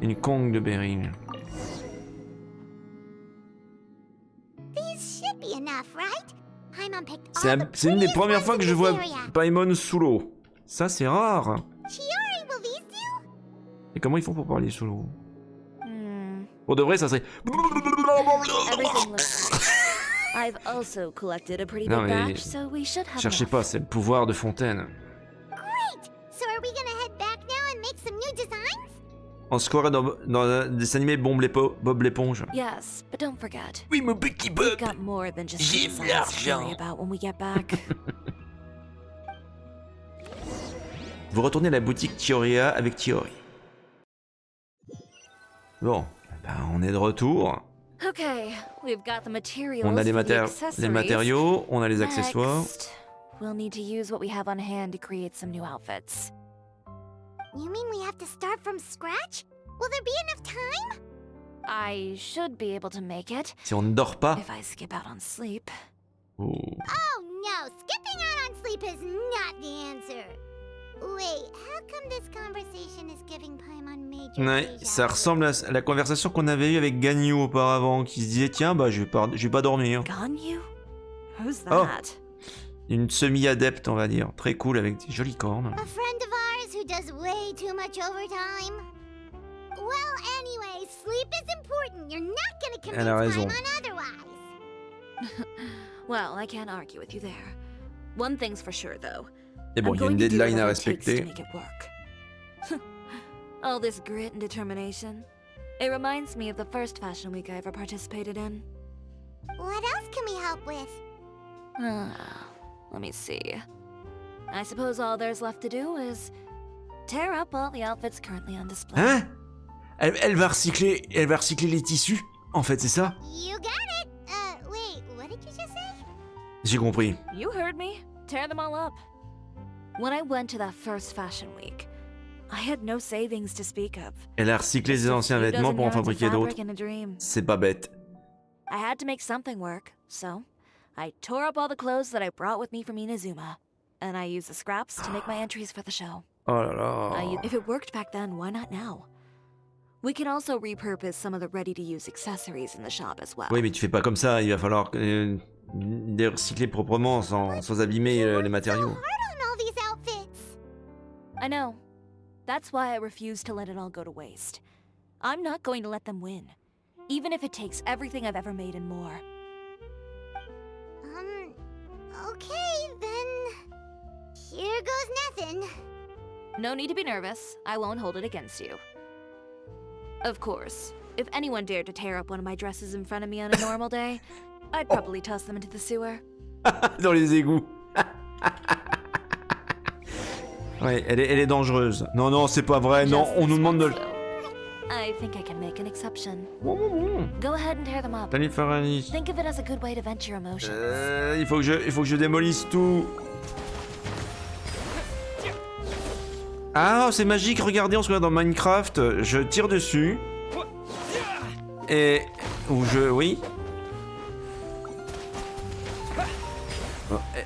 [SPEAKER 1] Une congue de Bering. C'est une des premières fois que je vois Paimon sous l'eau. Ça c'est rare. Et comment ils font pour parler sous l'eau? Pour de vrai, ça serait... Non mais... Cherchez pas, c'est le pouvoir de Fontaine. On se croirait dans un dessin animé Bob l'éponge. Oui, mon petit Bob. J'aime l'argent. Vous retournez à la boutique Couturière avec Chiori. Bon, ben on est de retour. On a les matériaux, on a les accessoires.
[SPEAKER 5] We'll need to use what we have on hand to create some new outfits.
[SPEAKER 6] You mean we have to start from scratch? Will there be enough time?
[SPEAKER 5] I should be able to make it.
[SPEAKER 1] Si on ne dort pas.
[SPEAKER 5] If I skip out on sleep.
[SPEAKER 1] Oh.
[SPEAKER 6] Oh no, skipping out on sleep is not the answer. Wait, how come this conversation is giving Paimon major?
[SPEAKER 1] Ouais, ça ressemble à la conversation qu'on avait eue avec Ganyu auparavant, qui se disait tiens bah je vais pas dormir.
[SPEAKER 5] Ganyu? Who's that?
[SPEAKER 1] Oh, une semi-adepte on va dire, très cool avec des jolies cornes.
[SPEAKER 6] A friend of ours who does way too much overtime. Well, anyway, sleep is important. You're not gonna convince Paimon otherwise.
[SPEAKER 5] Well, I can't argue with you there. One thing's for sure though.
[SPEAKER 1] Et bon, il y a une deadline à respecter.
[SPEAKER 5] All this grit and determination. It reminds me of the first fashion week I ever participated in.
[SPEAKER 6] What else can we help with?
[SPEAKER 5] Let me see. I suppose all there's left to do is tear up all the outfits currently on display.
[SPEAKER 13] Hein? Elle va recycler les tissus, en fait, c'est ça?
[SPEAKER 6] You got it! Wait, what did you just say?
[SPEAKER 13] J'ai compris.
[SPEAKER 5] You heard me. Tear them all up. When I went to that first fashion week, I had no savings to speak of.
[SPEAKER 13] Elle a recyclé ses anciens vêtements pour en fabriquer d'autres. C'est pas bête.
[SPEAKER 5] I had to make something work, so I tore up all the clothes that I brought with me from Inazuma, and I used the scraps to make my entries for the show.
[SPEAKER 13] Oh là là.
[SPEAKER 5] If it worked back then, why not now? We can also repurpose some of the ready-to-use accessories in the shop as well.
[SPEAKER 13] Oui, mais tu fais pas comme ça, il va falloir les recycler proprement sans abîmer les matériaux.
[SPEAKER 5] I know. That's why I refuse to let it all go to waste. I'm not going to let them win, even if it takes everything I've ever made and more.
[SPEAKER 6] Okay, then... Here goes nothing.
[SPEAKER 5] No need to be nervous. I won't hold it against you. Of course, if anyone dared to tear up one of my dresses in front of me on a normal day, I'd probably toss them into the sewer.
[SPEAKER 13] Dans les égouts. Ouais, elle est dangereuse. Non, non, c'est pas vrai. Non, on nous demande de...
[SPEAKER 5] I think I can make an exception. Go ahead and tear them up.
[SPEAKER 13] Salut Farani.
[SPEAKER 5] Think of it as a good way to vent your emotions.
[SPEAKER 13] Il faut que je démolisse tout. Ah, c'est magique, regardez, on se regarde dans Minecraft, je tire dessus. Et... Oui.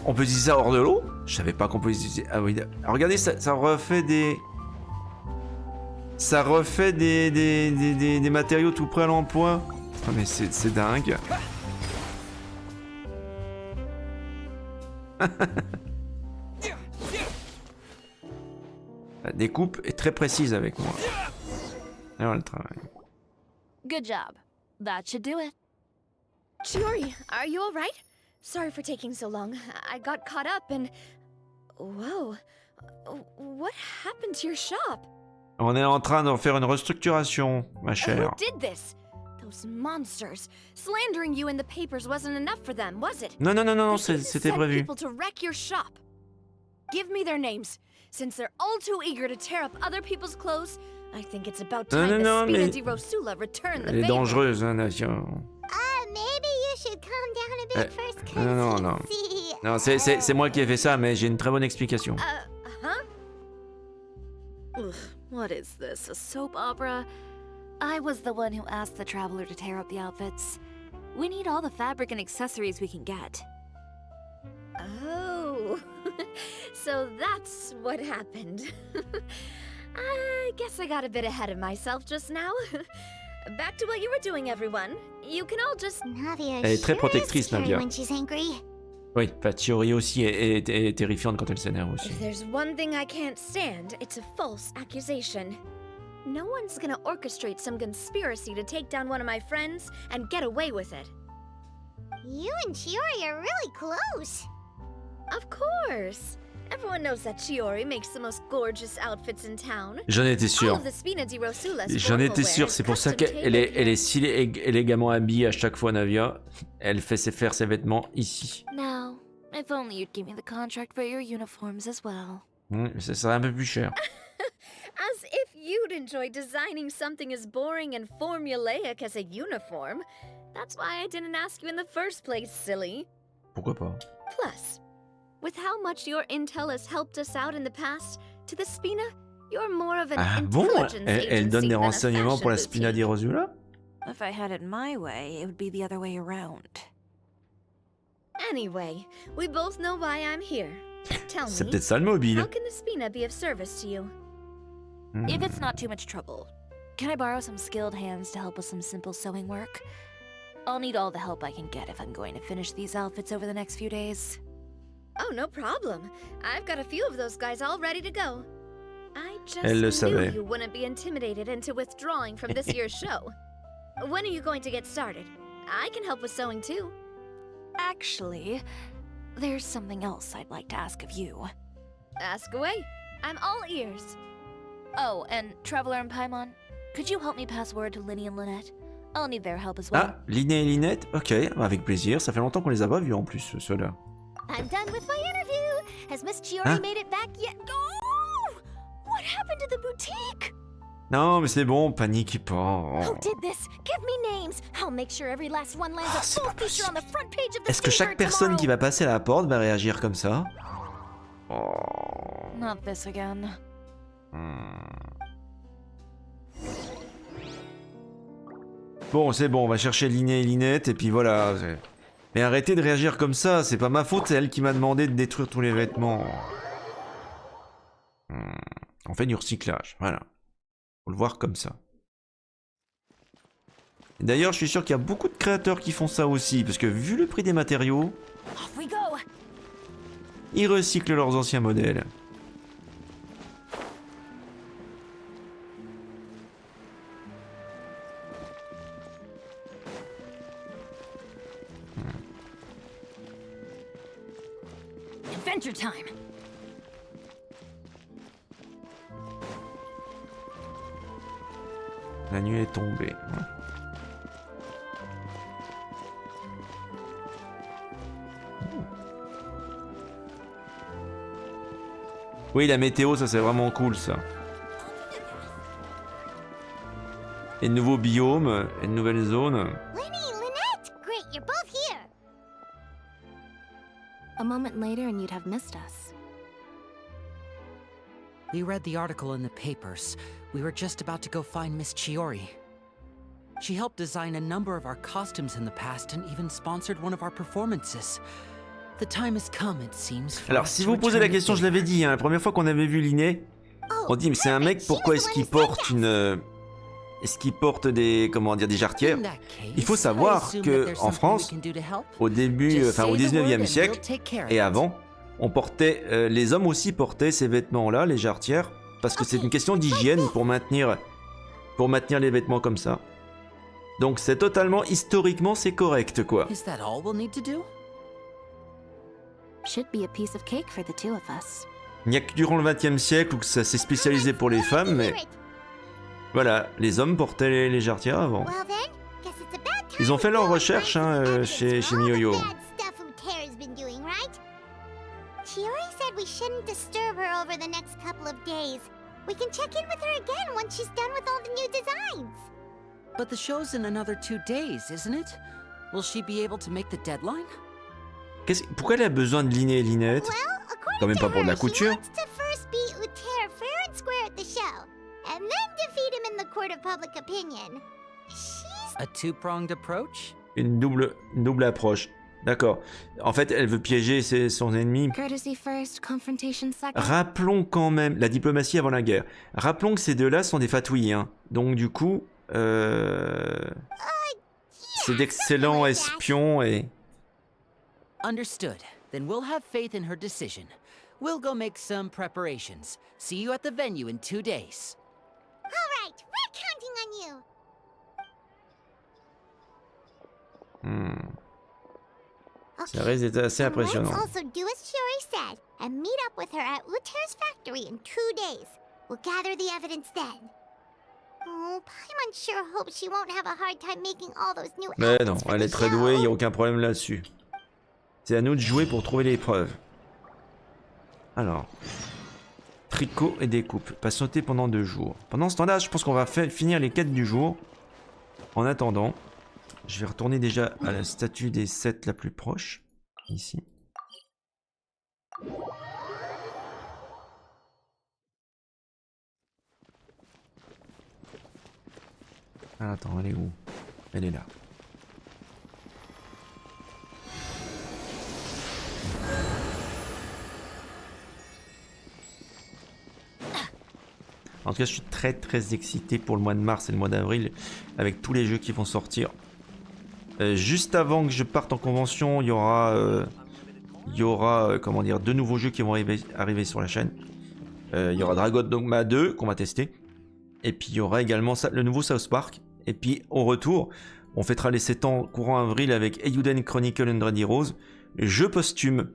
[SPEAKER 13] On peut utiliser ça hors de l'eau? Je savais pas qu'on peut utiliser... Ah oui, alors, regardez, ça refait des... Ça refait des matériaux tout prêts à l'emploi. Oh, mais c'est dingue. La découpe est très précise avec moi. Et voilà le travail.
[SPEAKER 5] Good job. That should do it.
[SPEAKER 15] Chiori, are you alright? Sorry for taking so long. I got caught up and... Whoa. What happened to your shop?
[SPEAKER 13] On est en train de faire une restructuration, ma chère.
[SPEAKER 15] Who did this? Those monsters. Slandering you in the papers wasn't enough for them, was it?
[SPEAKER 13] Non, non, non, non, c'était prévu.
[SPEAKER 15] People to wreck your shop. Give me their names. Since they're all too eager to tear up other people's clothes, I think it's about time the Spina di Rosula return the favor.
[SPEAKER 13] Elle est dangereuse, hein, Nation.
[SPEAKER 6] Maybe you should calm down a bit first, cause
[SPEAKER 13] non. Non, c'est moi qui ai fait ça, mais j'ai une très bonne explication.
[SPEAKER 5] Ugh, what is this, a soap opera? I was the one who asked the traveler to tear up the outfits. We need all the fabric and accessories we can get.
[SPEAKER 15] Oh, so that's what happened. I guess I got a bit ahead of myself just now. Back to what you were doing, everyone. You can all just...
[SPEAKER 13] Elle est très protectrice, Navia. Oui, Chiori aussi est terrifiante quand elle s'énerve aussi.
[SPEAKER 15] If there's one thing I can't stand, it's a false accusation. No one's gonna orchestrate some conspiracy to take down one of my friends and get away with it.
[SPEAKER 6] You and Chiori are really close.
[SPEAKER 15] Of course. Everyone knows that Chiori makes the most gorgeous outfits in town.
[SPEAKER 13] J'en étais sûr. J'en étais sûr, c'est pour ça qu'elle est si élégamment habillée à chaque fois, Navia. Elle fait faire ses vêtements ici.
[SPEAKER 5] Now, if only you'd give me the contract for your uniforms as well.
[SPEAKER 13] Ça serait un peu plus cher.
[SPEAKER 15] As if you'd enjoy designing something as boring and formulaic as a uniform. That's why I didn't ask you in the first place, silly.
[SPEAKER 13] Pourquoi pas?
[SPEAKER 15] Plus, with how much your intel has helped us out in the past, to the Spina, you're more of an intelligence agency
[SPEAKER 13] elle donne des
[SPEAKER 15] than a
[SPEAKER 13] renseignements pour la
[SPEAKER 15] fashion
[SPEAKER 13] Spina di Rosula?
[SPEAKER 5] If I had it my way, it would be the other way around.
[SPEAKER 15] Anyway, we both know why I'm here. Tell
[SPEAKER 13] C'est
[SPEAKER 15] me,
[SPEAKER 13] peut-être ça le mobile.
[SPEAKER 15] how can the Spina be of service to you?
[SPEAKER 5] If it's not too much trouble, can I borrow some skilled hands to help with some simple sewing work? I'll need all the help I can get if I'm going to finish these outfits over the next few days.
[SPEAKER 15] Oh, no problem. I've got a few of those guys all ready to go. I just
[SPEAKER 13] Elle le
[SPEAKER 15] knew
[SPEAKER 13] savait.
[SPEAKER 15] you wouldn't be intimidated into withdrawing from this year's show. When are you going to get started? I can help with sewing too.
[SPEAKER 5] Actually, there's something else I'd like to ask of you.
[SPEAKER 15] Ask away. I'm all ears.
[SPEAKER 5] Oh, and Traveler and Paimon, could you help me pass word to Linny and Lynette? I'll need their help as well.
[SPEAKER 13] Ah, Linné et Linette? Ok, avec plaisir. Ça fait longtemps qu'on les a pas vus en plus, ceux-là.
[SPEAKER 6] I'm done with my interview. Has Miss Chiori made it back yet? Oh! What happened to the boutique?
[SPEAKER 1] Non, mais c'est bon, paniquez pas.
[SPEAKER 6] Who did this? Give me names. I'll make sure every last one lands a full feature on the front page of the
[SPEAKER 1] Est-ce que chaque personne qui va passer à la porte va réagir comme ça?
[SPEAKER 5] Not this again.
[SPEAKER 1] Bon, c'est bon, on va chercher Liné et Linette, et puis voilà. Mais arrêtez de réagir comme ça, c'est pas ma faute, c'est elle qui m'a demandé de détruire tous les vêtements. On fait du recyclage, voilà. Faut le voir comme ça. D'ailleurs, je suis sûr qu'il y a beaucoup de créateurs qui font ça aussi, parce que vu le prix des matériaux, ils recyclent leurs anciens modèles.
[SPEAKER 5] Adventure time.
[SPEAKER 1] La nuit est tombée. Oui, la météo, ça c'est vraiment cool ça. Et de nouveaux biomes, et de nouvelles zones.
[SPEAKER 6] Lenny, Lynette! Great, you're both here.
[SPEAKER 15] A moment later and you'd have missed us.
[SPEAKER 10] We read the article in the papers. We were just about to go find Miss Chiori. She helped design a number of our costumes in the past and even sponsored one of our performances. The time has come, it seems.
[SPEAKER 1] Alors, si vous posez la question, je l'avais dit, hein, la première fois qu'on avait vu Liné, on dit mais c'est un mec, pourquoi est-ce qu'il porte une... Est-ce qu'il porte des, comment dire, des jarretières? Il faut savoir que en France, au début, enfin au 19e siècle et avant, on portait, les hommes aussi portaient ces vêtements-là, les jarretières, parce que c'est une question d'hygiène pour maintenir les vêtements comme ça. Donc c'est totalement, historiquement, c'est correct, quoi.
[SPEAKER 10] Is that all we'll need to do?
[SPEAKER 15] Should be a piece of cake for the two of us.
[SPEAKER 1] Il n'y a que durant le 20e siècle où ça s'est spécialisé pour les femmes, mais... Voilà, les hommes portaient les jarretières avant. Ils ont fait leurs recherches hein, chez MiYoYo.
[SPEAKER 6] Chiori said we shouldn't disturb her over the next couple of days. We can check in with her again once she's done with all the new designs.
[SPEAKER 10] But the show's in another 2 days, isn't it? Will she be able to make the deadline?
[SPEAKER 1] Pourquoi elle a besoin de Liné et Linette? Quand même pas pour de la couture.
[SPEAKER 6] And then defeat him in the court of public opinion.
[SPEAKER 10] A two-pronged approach?
[SPEAKER 1] Une double approche. D'accord. En fait, elle veut piéger son ennemi.
[SPEAKER 15] Courtesy first, confrontation second.
[SPEAKER 1] Rappelons quand même la diplomatie avant la guerre. Rappelons que ces deux-là sont des fatouilles. Hein. Donc du coup, c'est d'excellents espions et...
[SPEAKER 10] Understood. Then we'll have faith in her decision. We'll go make some preparations. See you at the venue in 2 days.
[SPEAKER 6] All right, we're counting on you.
[SPEAKER 1] Ça risque d'être assez impressionnant.
[SPEAKER 6] Let's also do as Chiori said and meet up with her at Uther's factory in 2 days. We'll gather the evidence then. Oh, Paimon sure hopes she won't have a hard time making all those new
[SPEAKER 1] Mais non,
[SPEAKER 6] outfits for
[SPEAKER 1] elle
[SPEAKER 6] the
[SPEAKER 1] est très
[SPEAKER 6] show.
[SPEAKER 1] douée, il n'y a aucun problème là-dessus. C'est à nous de jouer pour trouver les preuves. Alors, tricot et découpe. Patienter pendant 2 jours. Pendant ce temps-là, je pense qu'on va finir les quêtes du jour. En attendant, je vais retourner déjà à la statue des 7 la plus proche. Ici. Ah, attends, elle est où? Elle est là. En tout cas, je suis très excité pour le mois de mars et le mois d'avril avec tous les jeux qui vont sortir. Juste avant que je parte en convention, il y aura comment dire, 2 nouveaux jeux qui vont arriver sur la chaîne. Il y aura Dragon Dogma 2 qu'on va tester. Et puis il y aura également le nouveau South Park. Et puis au retour, on fêtera les 7 ans courant avril avec Eiyuden Chronicle 100 Heroes, jeu posthume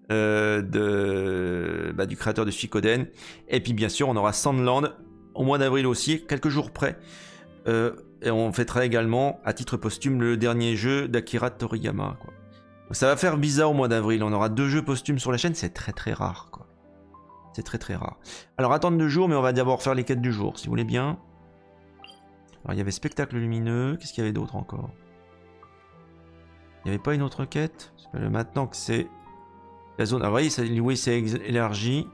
[SPEAKER 1] du créateur de Suikoden. Et puis bien sûr, on aura Sandland au mois d'avril aussi, quelques jours près. Et on fêtera également, à titre posthume, le dernier jeu d'Akira Toriyama, quoi. Donc ça va faire bizarre au mois d'avril. On aura 2 jeux posthumes sur la chaîne. C'est très rare, quoi. C'est très rare. Alors attendre 2 jours, mais on va d'abord faire les quêtes du jour, si vous voulez bien. Alors il y avait spectacle lumineux. Qu'est-ce qu'il y avait d'autre encore? Il n'y avait pas une autre quête? Maintenant que c'est la zone... Ah vous voyez, oui, c'est élargi.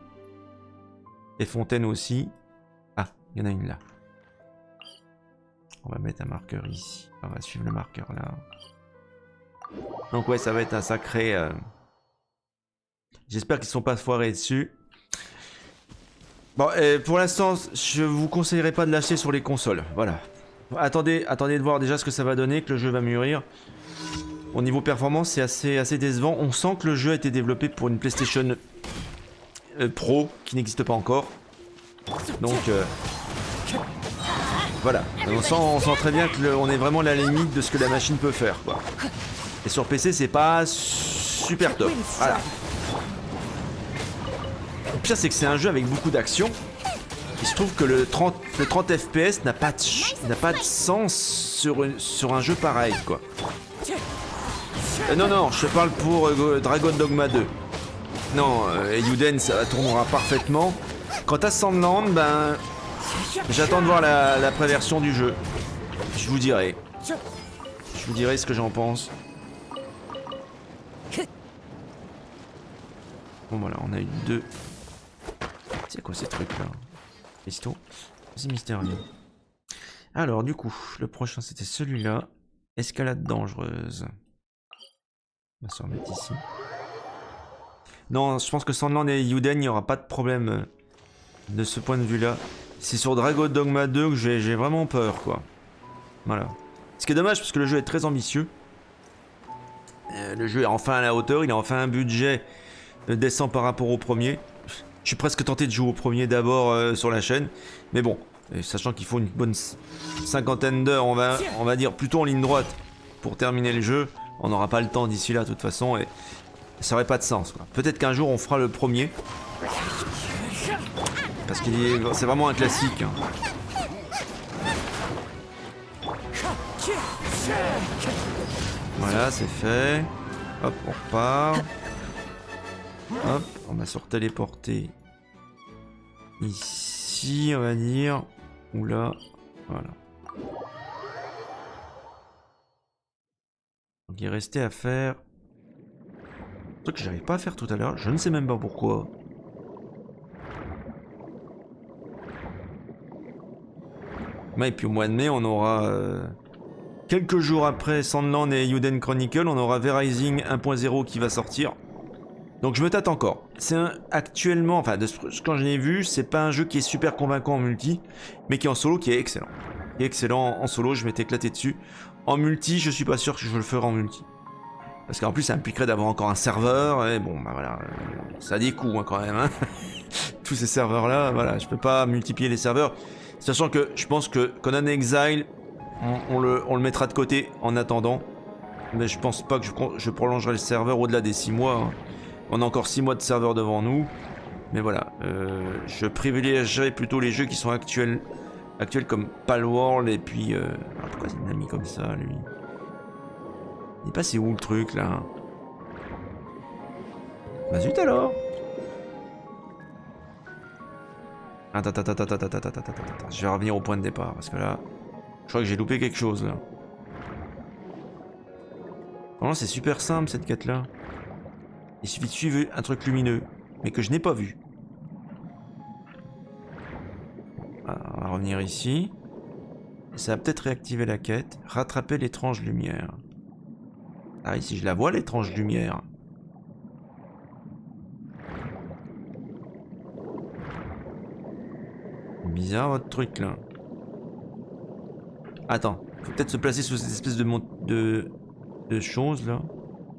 [SPEAKER 1] Et Fontaine aussi. Ah, il y en a une là. On va mettre un marqueur ici. On va suivre le marqueur là. Donc ouais, ça va être un sacré... J'espère qu'ils ne sont pas foirés dessus. Bon, pour l'instant, je vous conseillerais pas de lâcher sur les consoles. Voilà. Attendez de voir déjà ce que ça va donner, que le jeu va mûrir. Au niveau performance, c'est assez décevant. On sent que le jeu a été développé pour une PlayStation Pro qui n'existe pas encore. Donc voilà. On sent très bien qu'on est vraiment à la limite de ce que la machine peut faire, quoi. Et sur PC, c'est pas super top. Voilà. Le pire, c'est que c'est un jeu avec beaucoup d'action. Il se trouve que le 30 FPS n'a pas de sens sur un jeu pareil, quoi. Non, je parle pour Dragon Dogma 2. Non, Eiyuden, ça tournera parfaitement. Quant à Sandland, ben... J'attends de voir la préversion du jeu. Je vous dirai. Je vous dirai ce que j'en pense. Bon voilà, on a eu 2. C'est quoi ces trucs là? Pisto. C'est mystérieux. Alors du coup, le prochain c'était celui-là. Escalade dangereuse. On va se remettre ici. Non, je pense que Sandland et Eiyuden, il n'y aura pas de problème de ce point de vue-là. C'est sur Dragon Dogma 2 que j'ai vraiment peur, quoi. Voilà. Ce qui est dommage, parce que le jeu est très ambitieux. Le jeu est enfin à la hauteur, il a enfin un budget décent par rapport au premier. Je suis presque tenté de jouer au premier d'abord sur la chaîne. Mais bon, sachant qu'il faut une bonne cinquantaine d'heures, on va dire plutôt en ligne droite pour terminer le jeu. On n'aura pas le temps d'ici là de toute façon et ça aurait pas de sens, quoi. Peut-être qu'un jour on fera le premier. Parce que c'est vraiment un classique. Hein. Voilà, c'est fait. Hop, on repart. Hop, on va se téléporter ici, on va dire. Ou là, voilà. Donc il restait à faire... Un truc que j'arrive pas à faire tout à l'heure, je ne sais même pas pourquoi. Ouais, et puis au mois de mai, on aura... quelques jours après Sandland et Eiyuden Chronicle, on aura V-Rising 1.0 qui va sortir. Donc je me tâte encore. C'est actuellement, enfin de ce que j'en ai vu, c'est pas un jeu qui est super convaincant en multi, mais qui est en solo qui est excellent. Qui est excellent en solo, je m'étais éclaté dessus. En multi, je suis pas sûr que je le ferai en multi. Parce qu'en plus ça impliquerait d'avoir encore un serveur, et bon bah voilà, ça a des coûts hein, quand même. Hein. Tous ces serveurs là, voilà, je peux pas multiplier les serveurs. Sachant que je pense que Conan Exile, on le mettra de côté en attendant. Mais je pense pas que je prolongerai le serveur au-delà des 6 mois. Hein. On a encore 6 mois de serveur devant nous. Mais voilà, je privilégierai plutôt les jeux qui sont actuels comme Palworld et puis... Alors pourquoi il m'a mis comme ça, lui? Il est passé où le truc, là? Bah zut alors! Attends, je vais revenir au point de départ, parce que là... Je crois que j'ai loupé quelque chose, là. Vraiment, c'est super simple, cette quête-là. Il suffit de suivre un truc lumineux, mais que je n'ai pas vu. Alors, on va revenir ici. Ça va peut-être réactiver la quête. Rattraper l'étrange lumière. Ah, ici, je la vois, l'étrange lumière. Bizarre, votre truc, là. Attends, faut peut-être se placer sous cette espèce de choses, là.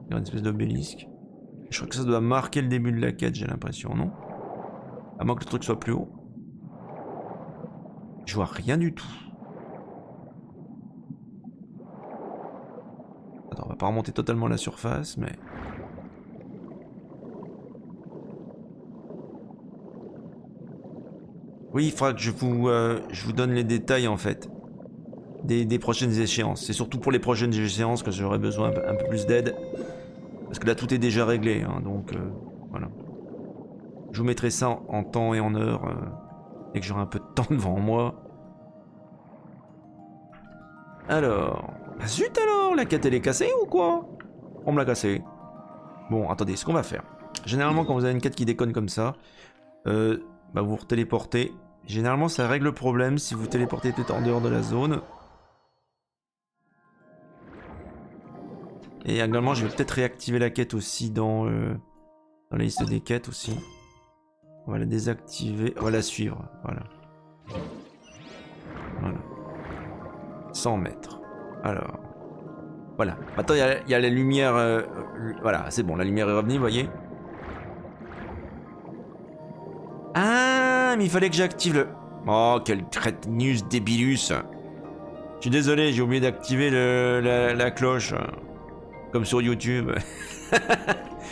[SPEAKER 1] Il y a une espèce d'obélisque. Je crois que ça doit marquer le début de la quête, j'ai l'impression, non? À moins que le truc soit plus haut. Je vois rien du tout. Attends, on va pas remonter totalement la surface, mais... Oui, il faudra que je vous donne les détails, en fait. Des prochaines échéances. C'est surtout pour les prochaines échéances que j'aurai besoin un peu plus d'aide. Parce que là, tout est déjà réglé, hein, donc voilà. Je vous mettrai ça en temps et en heure, dès que j'aurai un peu de temps devant moi. Alors... Ah zut alors, la quête elle est cassée ou quoi? On me l'a cassée. Bon, attendez, ce qu'on va faire. Généralement, quand vous avez une quête qui déconne comme ça, bah vous vous téléportez. Généralement, ça règle le problème si vous téléportez peut-être en dehors de la zone. Et également, je vais peut-être réactiver la quête aussi dans la liste des quêtes aussi. On va la désactiver, on va la suivre, voilà. Voilà. 100 mètres. Alors, voilà. Maintenant, il y a la lumière, voilà, c'est bon, la lumière est revenue, vous voyez. Ah, mais il fallait que j'active le... Oh, quel crétinus débilus. Je suis désolé, j'ai oublié d'activer la cloche. Comme sur YouTube.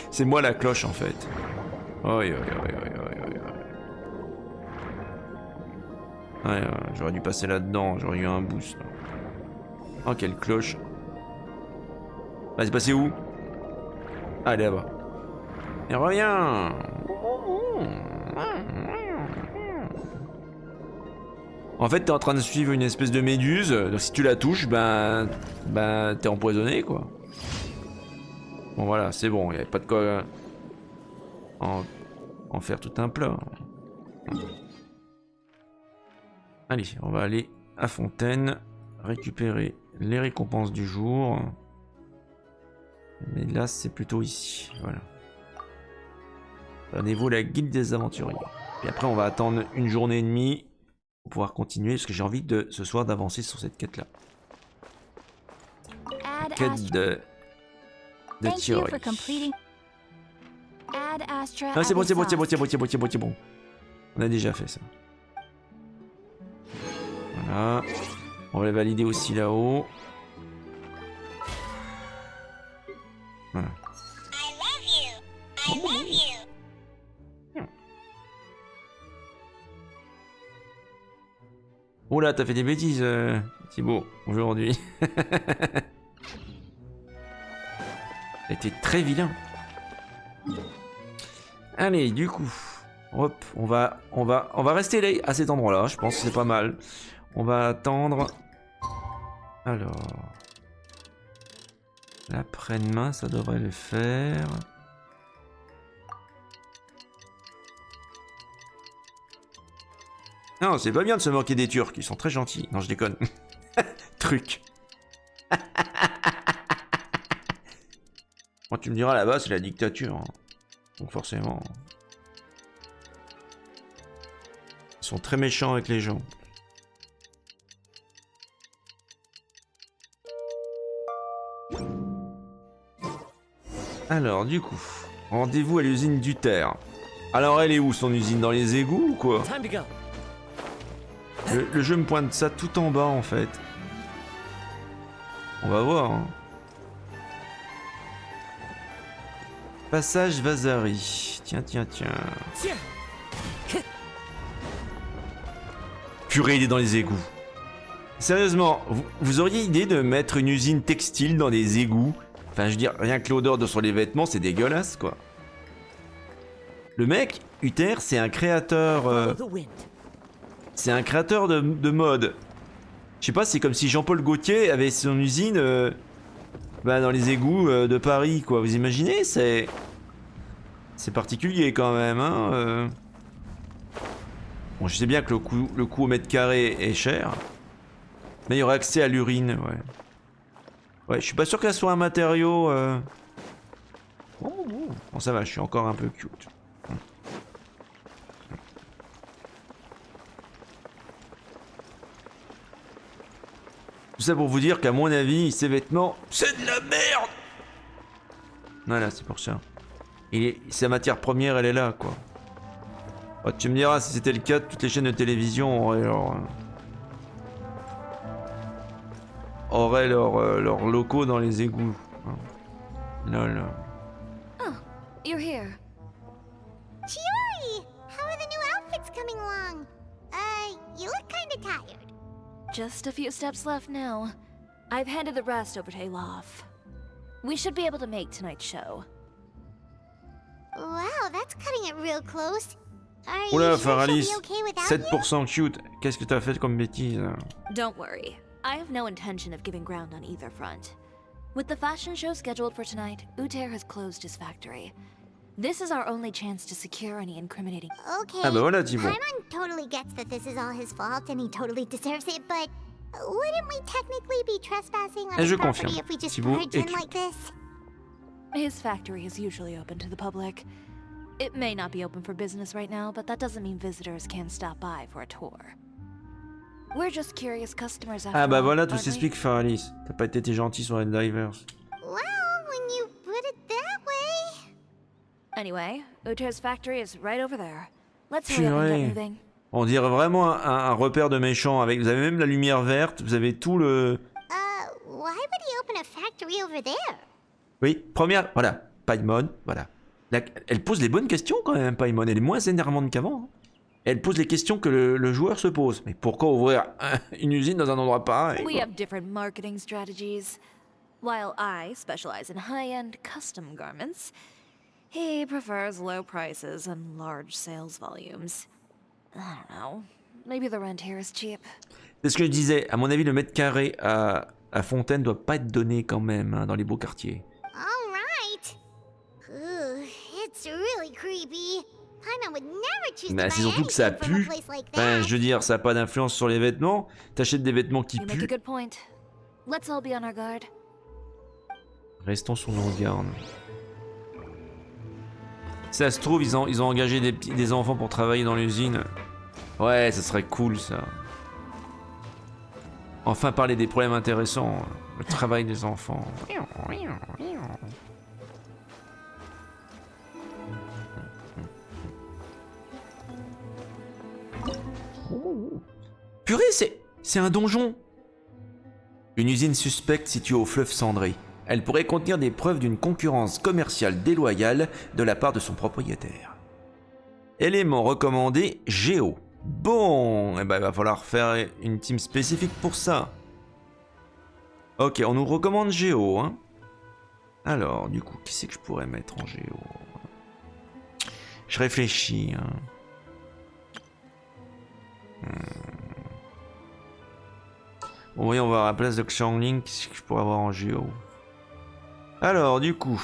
[SPEAKER 1] C'est moi la cloche en fait. Ouais, j'aurais dû passer là-dedans, j'aurais eu un boost. Oh, quelle cloche. Ah, c'est passé où? Ah, elle est là-bas. Et reviens. En fait, t'es en train de suivre une espèce de méduse, donc si tu la touches, ben t'es empoisonné, quoi. Bon, voilà, c'est bon, il n'y avait pas de quoi en faire tout un plat. Allez, on va aller à Fontaine, récupérer les récompenses du jour. Mais là, c'est plutôt ici, voilà. Donnez-vous la guilde des aventuriers. Et après, on va attendre une journée et demie pour pouvoir continuer, parce que j'ai envie de ce soir d'avancer sur cette quête-là. Quête de Chiori. Ah, c'est bon, c'est bon, c'est bon, c'est bon, c'est bon, c'est bon, c'est bon. On a déjà fait ça. Voilà. On va valider aussi là-haut. Voilà. Oh là, t'as fait des bêtises, Thibaut, aujourd'hui. T'es très vilain. Allez, du coup, hop, on va rester là, à cet endroit-là. Je pense que c'est pas mal. On va attendre. Alors, l'après-demain, ça devrait le faire. Non, c'est pas bien de se moquer des Turcs, ils sont très gentils. Non, je déconne. Truc. Bon, tu me diras, là-bas, c'est la dictature. Hein. Donc forcément... Ils sont très méchants avec les gens. Alors, du coup, rendez-vous à l'usine du Terre. Alors, elle est où, son usine? Dans les égouts ou quoi? Le jeu me pointe ça tout en bas, en fait. On va voir, hein. Passage Vasari. Tiens. Purée, il est dans les égouts. Sérieusement, vous auriez idée de mettre une usine textile dans des égouts? Enfin, je veux dire, rien que l'odeur sur les vêtements, c'est dégueulasse, quoi. Le mec, Uther, c'est un créateur... c'est un créateur de mode. Je sais pas, c'est comme si Jean-Paul Gaultier avait son usine dans les égouts de Paris, quoi. Vous imaginez? C'est particulier, quand même, hein. Bon, je sais bien que le coût au mètre carré est cher. Mais il y aurait accès à l'urine, ouais. Ouais, je suis pas sûr qu'elle soit un matériau... Bon, ça va, je suis encore un peu cute. Tout ça pour vous dire qu'à mon avis, ces vêtements, c'est de la merde. Voilà, c'est pour ça. Sa matière première, elle est là, quoi. Oh, tu me diras, si c'était le cas, toutes les chaînes de télévision auraient leurs locaux dans les égouts. Là.
[SPEAKER 6] Oh, you're here. Chiori! How are the new outfits coming along? You look kinda tired.
[SPEAKER 5] Just a few steps left now. I've handed the rest over to Alof. We should be able to make tonight's show.
[SPEAKER 6] Wow, that's cutting it real close. Are you
[SPEAKER 1] Oula,
[SPEAKER 6] sure she'll
[SPEAKER 1] Faralis,
[SPEAKER 6] be okay without you?
[SPEAKER 1] 7% cute. Qu'est-ce que t'as fait comme bêtise?
[SPEAKER 5] Don't worry. I have no intention of giving ground on either front. With the fashion show scheduled for tonight, Couturière has closed his factory. This is our only chance to secure any incriminating.
[SPEAKER 6] Okay.
[SPEAKER 1] Ah bah voilà, Thibaut.
[SPEAKER 6] Paimon totally gets that this is all his fault and he totally deserves it, but wouldn't we technically be trespassing on his
[SPEAKER 1] Je
[SPEAKER 6] property
[SPEAKER 1] confirme.
[SPEAKER 6] if we just
[SPEAKER 1] Thibaut
[SPEAKER 6] barge
[SPEAKER 1] est
[SPEAKER 6] in
[SPEAKER 1] cute.
[SPEAKER 6] like this?
[SPEAKER 5] His factory is usually open to the public. It may not be open for business right now, but that doesn't mean visitors can't stop by for a tour. We're just curious customers after
[SPEAKER 1] Ah bah
[SPEAKER 5] all,
[SPEAKER 1] voilà, tout
[SPEAKER 5] aren't we?
[SPEAKER 1] s'explique, Faralis. T'as pas été gentil sur les divers.
[SPEAKER 6] Well, when you put it that way.
[SPEAKER 5] Anyway, Couturière's factory is right over there. Let's hurry up and get
[SPEAKER 1] Purée.
[SPEAKER 5] moving.
[SPEAKER 1] On dirait vraiment un repère de méchants. Avec, vous avez même la lumière verte, vous avez tout le...
[SPEAKER 6] Why would he open a factory over there?
[SPEAKER 1] Oui, première, voilà, Paimon, voilà. Elle pose les bonnes questions quand même, Paimon. Elle est moins énervante qu'avant. Hein. Elle pose les questions que le joueur se pose. Mais pourquoi ouvrir une usine dans un endroit pareil?
[SPEAKER 5] We have different marketing strategies. While I specialize in high-end custom garments, he prefers low prices and large sales volumes. I don't know. Maybe the rent here is cheap.
[SPEAKER 1] C'est ce que je disais. À mon avis, le mètre carré à Fontaine doit pas être donné quand même hein, dans les beaux quartiers.
[SPEAKER 6] All right. Ugh, it's really creepy. Paimon would never choose to
[SPEAKER 1] Bah,
[SPEAKER 6] buy
[SPEAKER 1] c'est surtout que ça
[SPEAKER 6] anything from a
[SPEAKER 1] pue.
[SPEAKER 6] place like
[SPEAKER 1] Enfin,
[SPEAKER 6] that.
[SPEAKER 1] je veux dire, ça n'a pas d'influence sur les vêtements. T'achètes des vêtements qui
[SPEAKER 5] You make a
[SPEAKER 1] puent.
[SPEAKER 5] good point. Let's all be on our guard.
[SPEAKER 1] Restons sur nos gardes. Si ça se trouve, ils ont engagé des enfants pour travailler dans l'usine. Ouais, ça serait cool ça. Enfin parler des problèmes intéressants. Le travail des enfants. Purée, c'est un donjon. Une usine suspecte située au fleuve Cendré. Elle pourrait contenir des preuves d'une concurrence commerciale déloyale de la part de son propriétaire. Élément recommandé, Géo. Bon, eh ben, il va falloir faire une team spécifique pour ça. Ok, on nous recommande Géo. Hein. Alors, du coup, qui c'est que je pourrais mettre en Géo? Je réfléchis. Hein. Bon, voyons voir à la place de Xiangling, qu'est-ce que je pourrais avoir en Géo? Alors, du coup,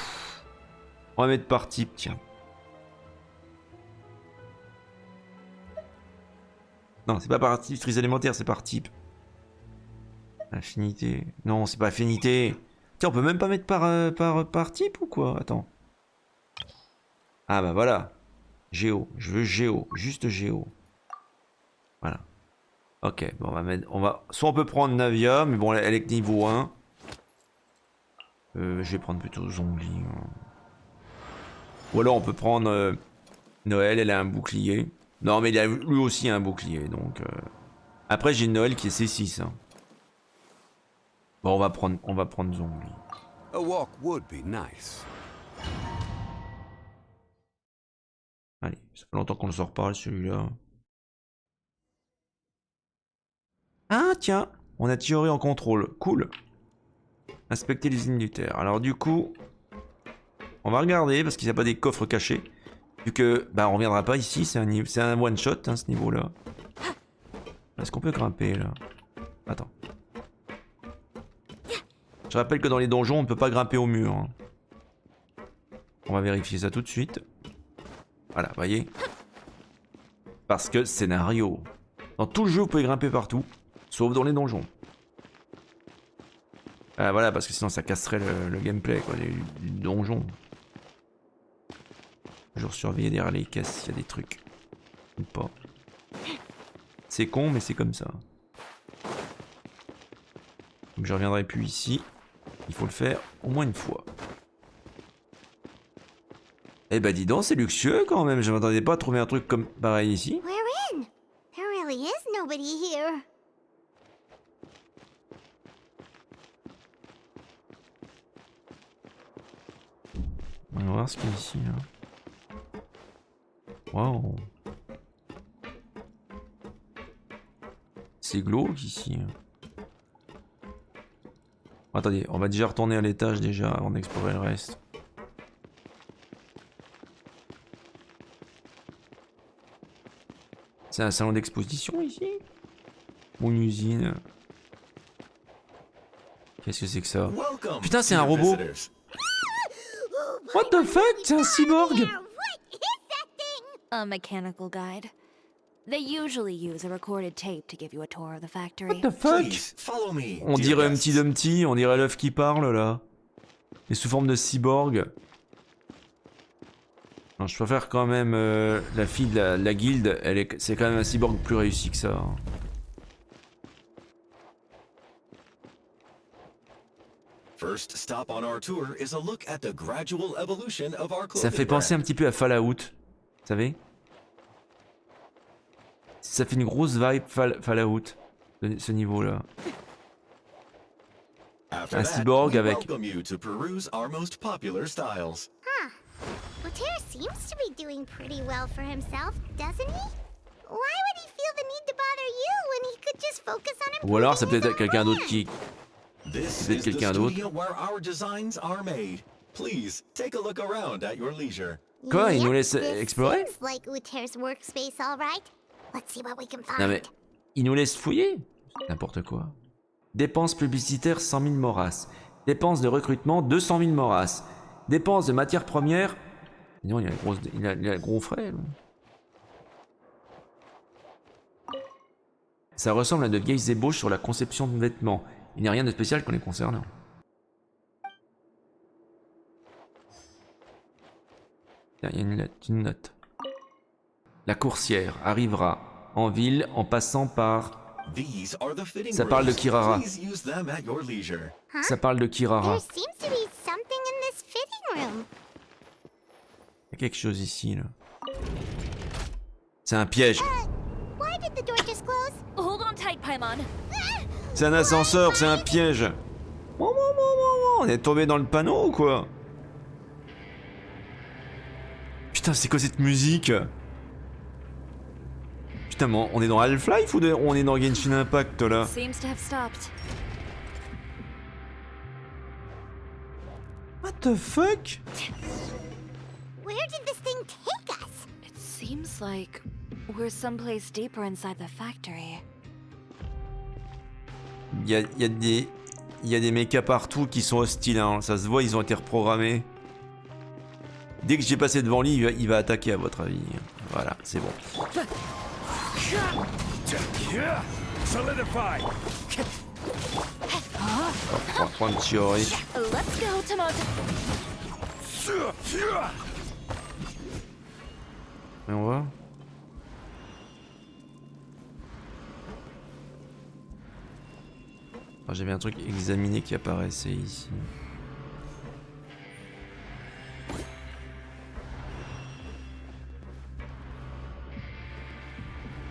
[SPEAKER 1] on va mettre par type, tiens. Non, c'est pas par type maîtrise élémentaire, c'est par type. Affinité. Non, c'est pas affinité. Tiens, on peut même pas mettre par type ou quoi? Attends. Ah bah voilà. Géo. Je veux Géo. Juste Géo. Voilà. Ok, bon, soit on peut prendre Navia, mais bon, elle est que niveau 1. Je vais prendre plutôt Zombie. Hein. Ou alors on peut prendre Noël, elle a un bouclier. Non, mais il a lui aussi un bouclier, donc... Après, j'ai Noël qui est C6. Hein. Bon, on va prendre Zombie.
[SPEAKER 17] A walk would be nice.
[SPEAKER 1] Allez, ça fait longtemps qu'on ne sort pas, celui-là. Ah, tiens, on a Chiori en contrôle. Cool. Inspecter l'usine du terre. Alors, du coup, on va regarder, parce qu'il n'y a pas des coffres cachés. Vu que, bah, on reviendra pas ici, c'est un one-shot, hein, ce niveau-là. Est-ce qu'on peut grimper, là? Attends. Je rappelle que dans les donjons, on ne peut pas grimper au mur. Hein. On va vérifier ça tout de suite. Voilà, voyez. Parce que scénario. Dans tout le jeu, vous pouvez grimper partout, sauf dans les donjons. Voilà, parce que sinon ça casserait le gameplay, quoi, du donjon. Toujours surveiller derrière les caisses s'il y a des trucs. Ou pas. C'est con, mais c'est comme ça. Donc je reviendrai plus ici. Il faut le faire au moins une fois. Eh ben dis donc, c'est luxueux quand même. Je m'attendais pas à trouver un truc comme pareil ici.
[SPEAKER 6] We're in. There really is nobody here.
[SPEAKER 1] On va voir ce qu'il y a ici. Waouh. C'est glauque ici. Attendez, on va déjà retourner à l'étage déjà avant d'explorer le reste. C'est un salon d'exposition ici? Ou une usine? Qu'est-ce que c'est que ça? Putain, c'est un robot! What the fuck? C'est un cyborg!
[SPEAKER 5] A mechanical guide. They usually use a recorded tape to give you a tour of the factory.
[SPEAKER 1] What the fuck? On dirait un petit Dumpty, on dirait l'œuf qui parle là. Mais sous forme de cyborg. Non, je préfère quand même la fille de la guilde, c'est quand même un cyborg plus réussi que ça. Ça fait penser un petit peu à Fallout, vous savez? Ça fait une grosse vibe Fallout, ce niveau-là. Un cyborg avec...
[SPEAKER 6] Couturière seems to be doing pretty well for himself, doesn't he? Why would he feel the need to bother you when he could just focus on him?
[SPEAKER 1] Ou alors c'est peut-être quelqu'un d'autre qui... C'est peut-être quelqu'un d'autre. Quoi, il nous laisse explorer? Non mais, il nous laisse fouiller? N'importe quoi. Dépenses publicitaires 100 000 moras. Dépenses de recrutement 200 000 moras. Dépenses de matières premières... Non, il a le gros frais. Là. Ça ressemble à de vieilles ébauches sur la conception de vêtements. Il n'y a rien de spécial qu'on les concernant. Il y a une note. La coursière arrivera en ville en passant par... Ça parle de Kirara. Ça parle de Kirara. Il y a quelque chose ici, là. C'est un piège. C'est un ascenseur, c'est un piège. On est tombé dans le panneau ou quoi? Putain, c'est quoi cette musique? Putain, mais on est dans Half-Life ou on est dans Genshin Impact là? What the fuck?
[SPEAKER 5] Where did this thing take us? It seems like we're someplace deeper inside the factory.
[SPEAKER 1] Il y a des mechas partout qui sont hostiles, hein. Ça se voit, ils ont été reprogrammés. Dès que j'ai passé devant lui, il va attaquer à votre avis. Voilà, c'est bon. On va prendre Chiori. Et on va. Ah, j'avais un truc examiné qui apparaissait ici.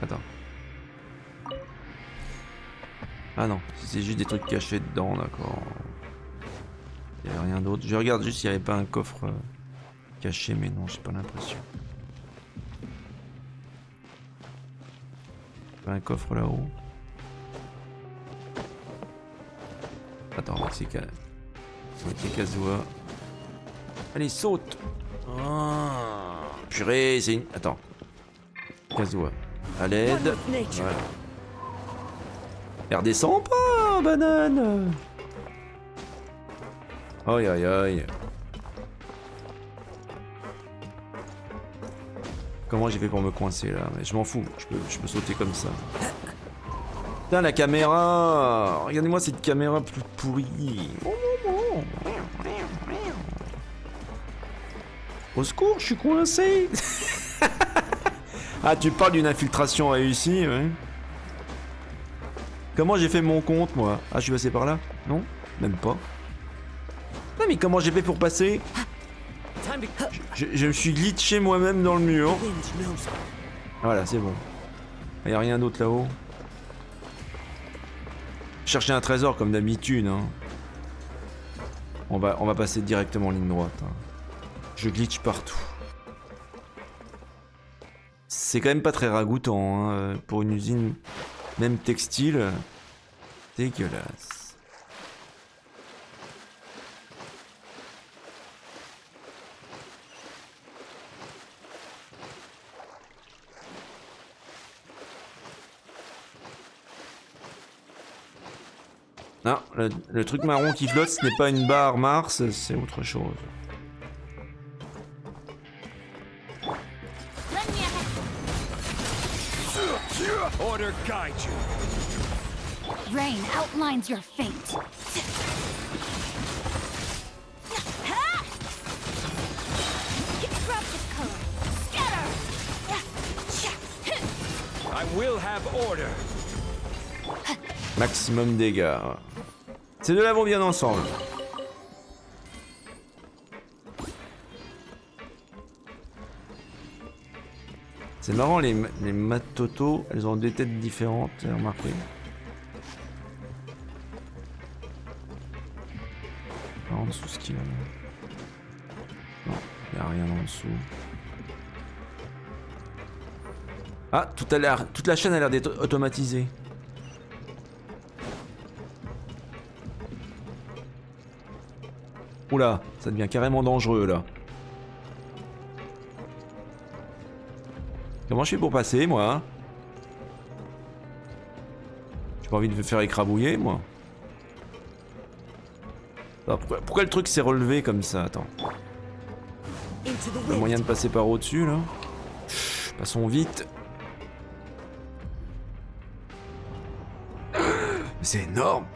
[SPEAKER 1] Attends. Ah non, c'est juste des trucs cachés dedans, d'accord. Il n'y avait rien d'autre. Je regarde juste s'il n'y avait pas un coffre caché, mais non, j'ai pas l'impression. Pas un coffre là-haut. Attends, c'est Kazuha. Allez, saute! Oh, purée, c'est une... Attends. Kazuha. À l'aide. Voilà. Elle redescend pas, banane! Aïe aïe aïe. Comment j'ai fait pour me coincer là? Mais je m'en fous, je peux sauter comme ça. Putain, la caméra! Regardez-moi cette caméra plus pourrie. Au secours, je suis coincé! Ah, tu parles d'une infiltration réussie, ouais. Comment j'ai fait mon compte, moi? Ah, je suis passé par là? Non? Même pas. Non, mais comment j'ai fait pour passer? Je me suis glitché moi-même dans le mur. Voilà, c'est bon. Il n'y a rien d'autre là-haut. Chercher un trésor comme d'habitude, hein. On va passer directement en ligne droite. Hein. Je glitch partout. C'est quand même pas très ragoûtant, hein, pour une usine, même textile. Dégueulasse. Non, le truc marron qui flotte, ce n'est pas une barre Mars, c'est autre chose.
[SPEAKER 12] Order guide you.
[SPEAKER 3] Rain outlines your fate.
[SPEAKER 12] I will have order.
[SPEAKER 1] Maximum dégâts. Ces deux-là vont bien ensemble. C'est marrant, les matotos, elles ont des têtes différentes, j'ai remarqué. En dessous ce qu'il y a. Non, il n'y a rien en dessous. Ah, toute la chaîne a l'air d'être automatisée. Oula, ça devient carrément dangereux là. Comment je fais pour passer, moi? J'ai pas envie de me faire écrabouiller, moi. Alors, pourquoi le truc s'est relevé comme ça? Attends. Le moyen de passer par au-dessus, là. Passons vite. C'est énorme.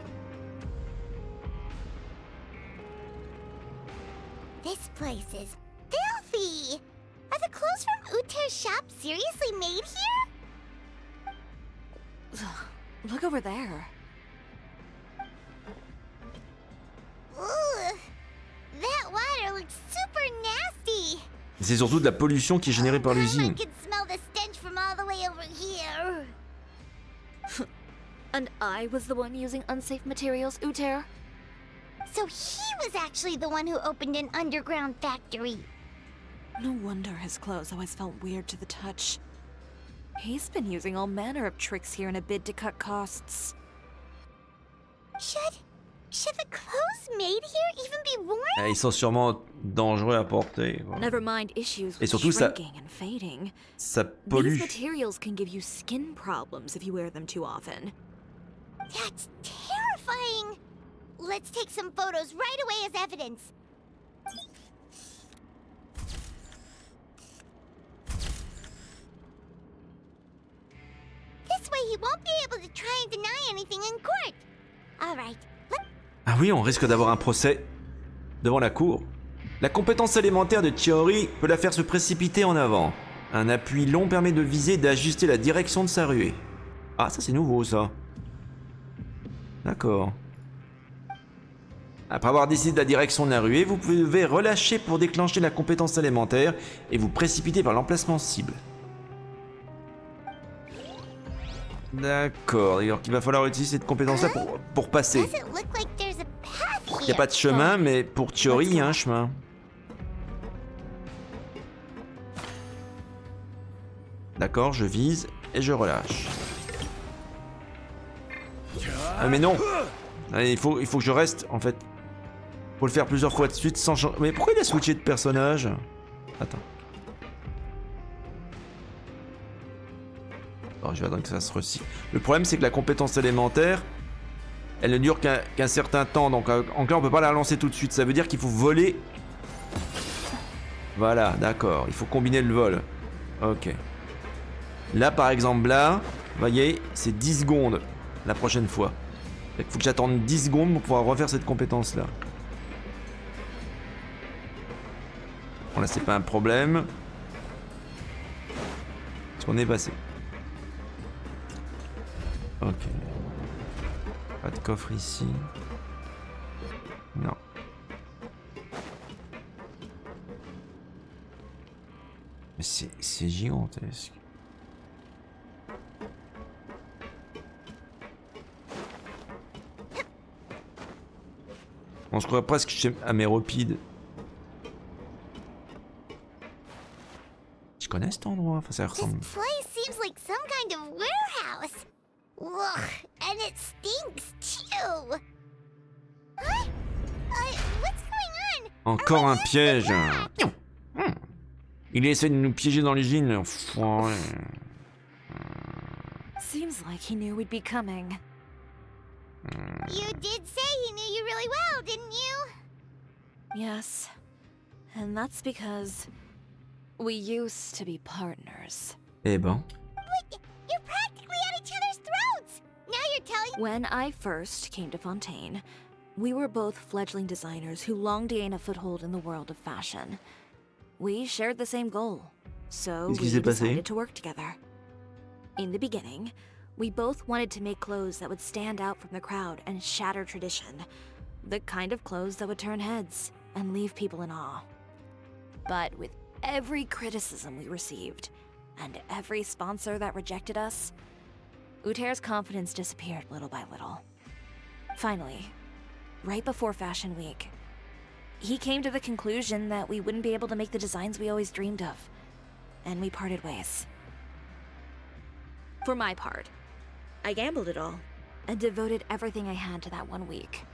[SPEAKER 6] This place is filthy! Are the clothes from Uther's shop seriously made here?
[SPEAKER 5] Look over there.
[SPEAKER 6] Ooh, that water looks super nasty.
[SPEAKER 1] C'est surtout de la pollution qui est générée par l'usine.
[SPEAKER 6] I could smell the stench from all the way over here.
[SPEAKER 4] And I was the one using unsafe materials, Uther?
[SPEAKER 6] So he was actually the one who opened an underground factory.
[SPEAKER 5] No wonder his clothes always felt weird to the touch. He's been using all manner of tricks here in a bid to cut costs.
[SPEAKER 6] Should the clothes made here even be worn?
[SPEAKER 1] Ils sont sûrement dangereux à porter. Quoi.
[SPEAKER 4] Never mind issues
[SPEAKER 1] Et
[SPEAKER 4] with
[SPEAKER 1] surtout
[SPEAKER 4] shrinking and fading.
[SPEAKER 1] Ça pollue.
[SPEAKER 4] These materials can give you skin problems if you wear them too often.
[SPEAKER 6] That's terrifying. Let's take some photos right away as evidence. This way he won't be able to try and deny anything in court. All right.
[SPEAKER 1] Ah oui, on risque d'avoir un procès devant la cour. La compétence élémentaire de Chiori peut la faire se précipiter en avant. Un appui long permet de viser et d'ajuster la direction de sa ruée. Ah, ça c'est nouveau ça. D'accord. Après avoir décidé de la direction de la ruée, vous pouvez relâcher pour déclencher la compétence élémentaire et vous précipiter vers l'emplacement cible. D'accord, alors qu'il va falloir utiliser cette compétence-là pour passer. Il n'y a pas de chemin, mais pour Chiori, il y a un chemin. D'accord, je vise et je relâche. Ah mais non! Allez, il faut que je reste, en fait. Faut le faire plusieurs fois de suite sans changer. Mais pourquoi il a switché de personnage? Attends. Oh, je vais attendre que ça se recycle. Le problème, c'est que la compétence élémentaire, elle ne dure qu'un certain temps. Donc, en clair, on peut pas la lancer tout de suite. Ça veut dire qu'il faut voler. Voilà, d'accord. Il faut combiner le vol. Ok. Là, par exemple, là, vous voyez, c'est 10 secondes la prochaine fois. Il faut que j'attende 10 secondes pour pouvoir refaire cette compétence-là. Bon, là, c'est pas un problème. Parce qu'on est passé. Ok. Pas de coffre ici. Non. Mais c'est gigantesque. On se croit presque chez Améropide. Je connais cet endroit, enfin ça ressemble.
[SPEAKER 6] This place seems like some kind of warehouse. Ugh, and it stinks too. Huh? What's going on?
[SPEAKER 1] Encore un piège. Il essaie de nous piéger dans l'usine.
[SPEAKER 5] Seems like he knew we'd be coming.
[SPEAKER 6] You did say he knew you really well, didn't you?
[SPEAKER 5] Yes. And that's because we used to be partners.
[SPEAKER 1] Eh ben.
[SPEAKER 6] Wait, you're practically at each other's throats! Now you're telling—
[SPEAKER 5] When I first came to Fontaine, we were both fledgling designers who longed to gain a foothold in the world of fashion. We shared the same goal, so we decided to work together. In the beginning, we both wanted to make clothes that would stand out from the crowd and shatter tradition. The kind of clothes that would turn heads and leave people in awe. But with every criticism we received, and every sponsor that rejected us, Couturière's confidence disappeared little by little. Finally, right before Fashion Week, he came to the conclusion that we wouldn't be able to make the designs we always dreamed of, and we parted ways. For my part, I gambled it all, and devoted everything I had to that 1 week.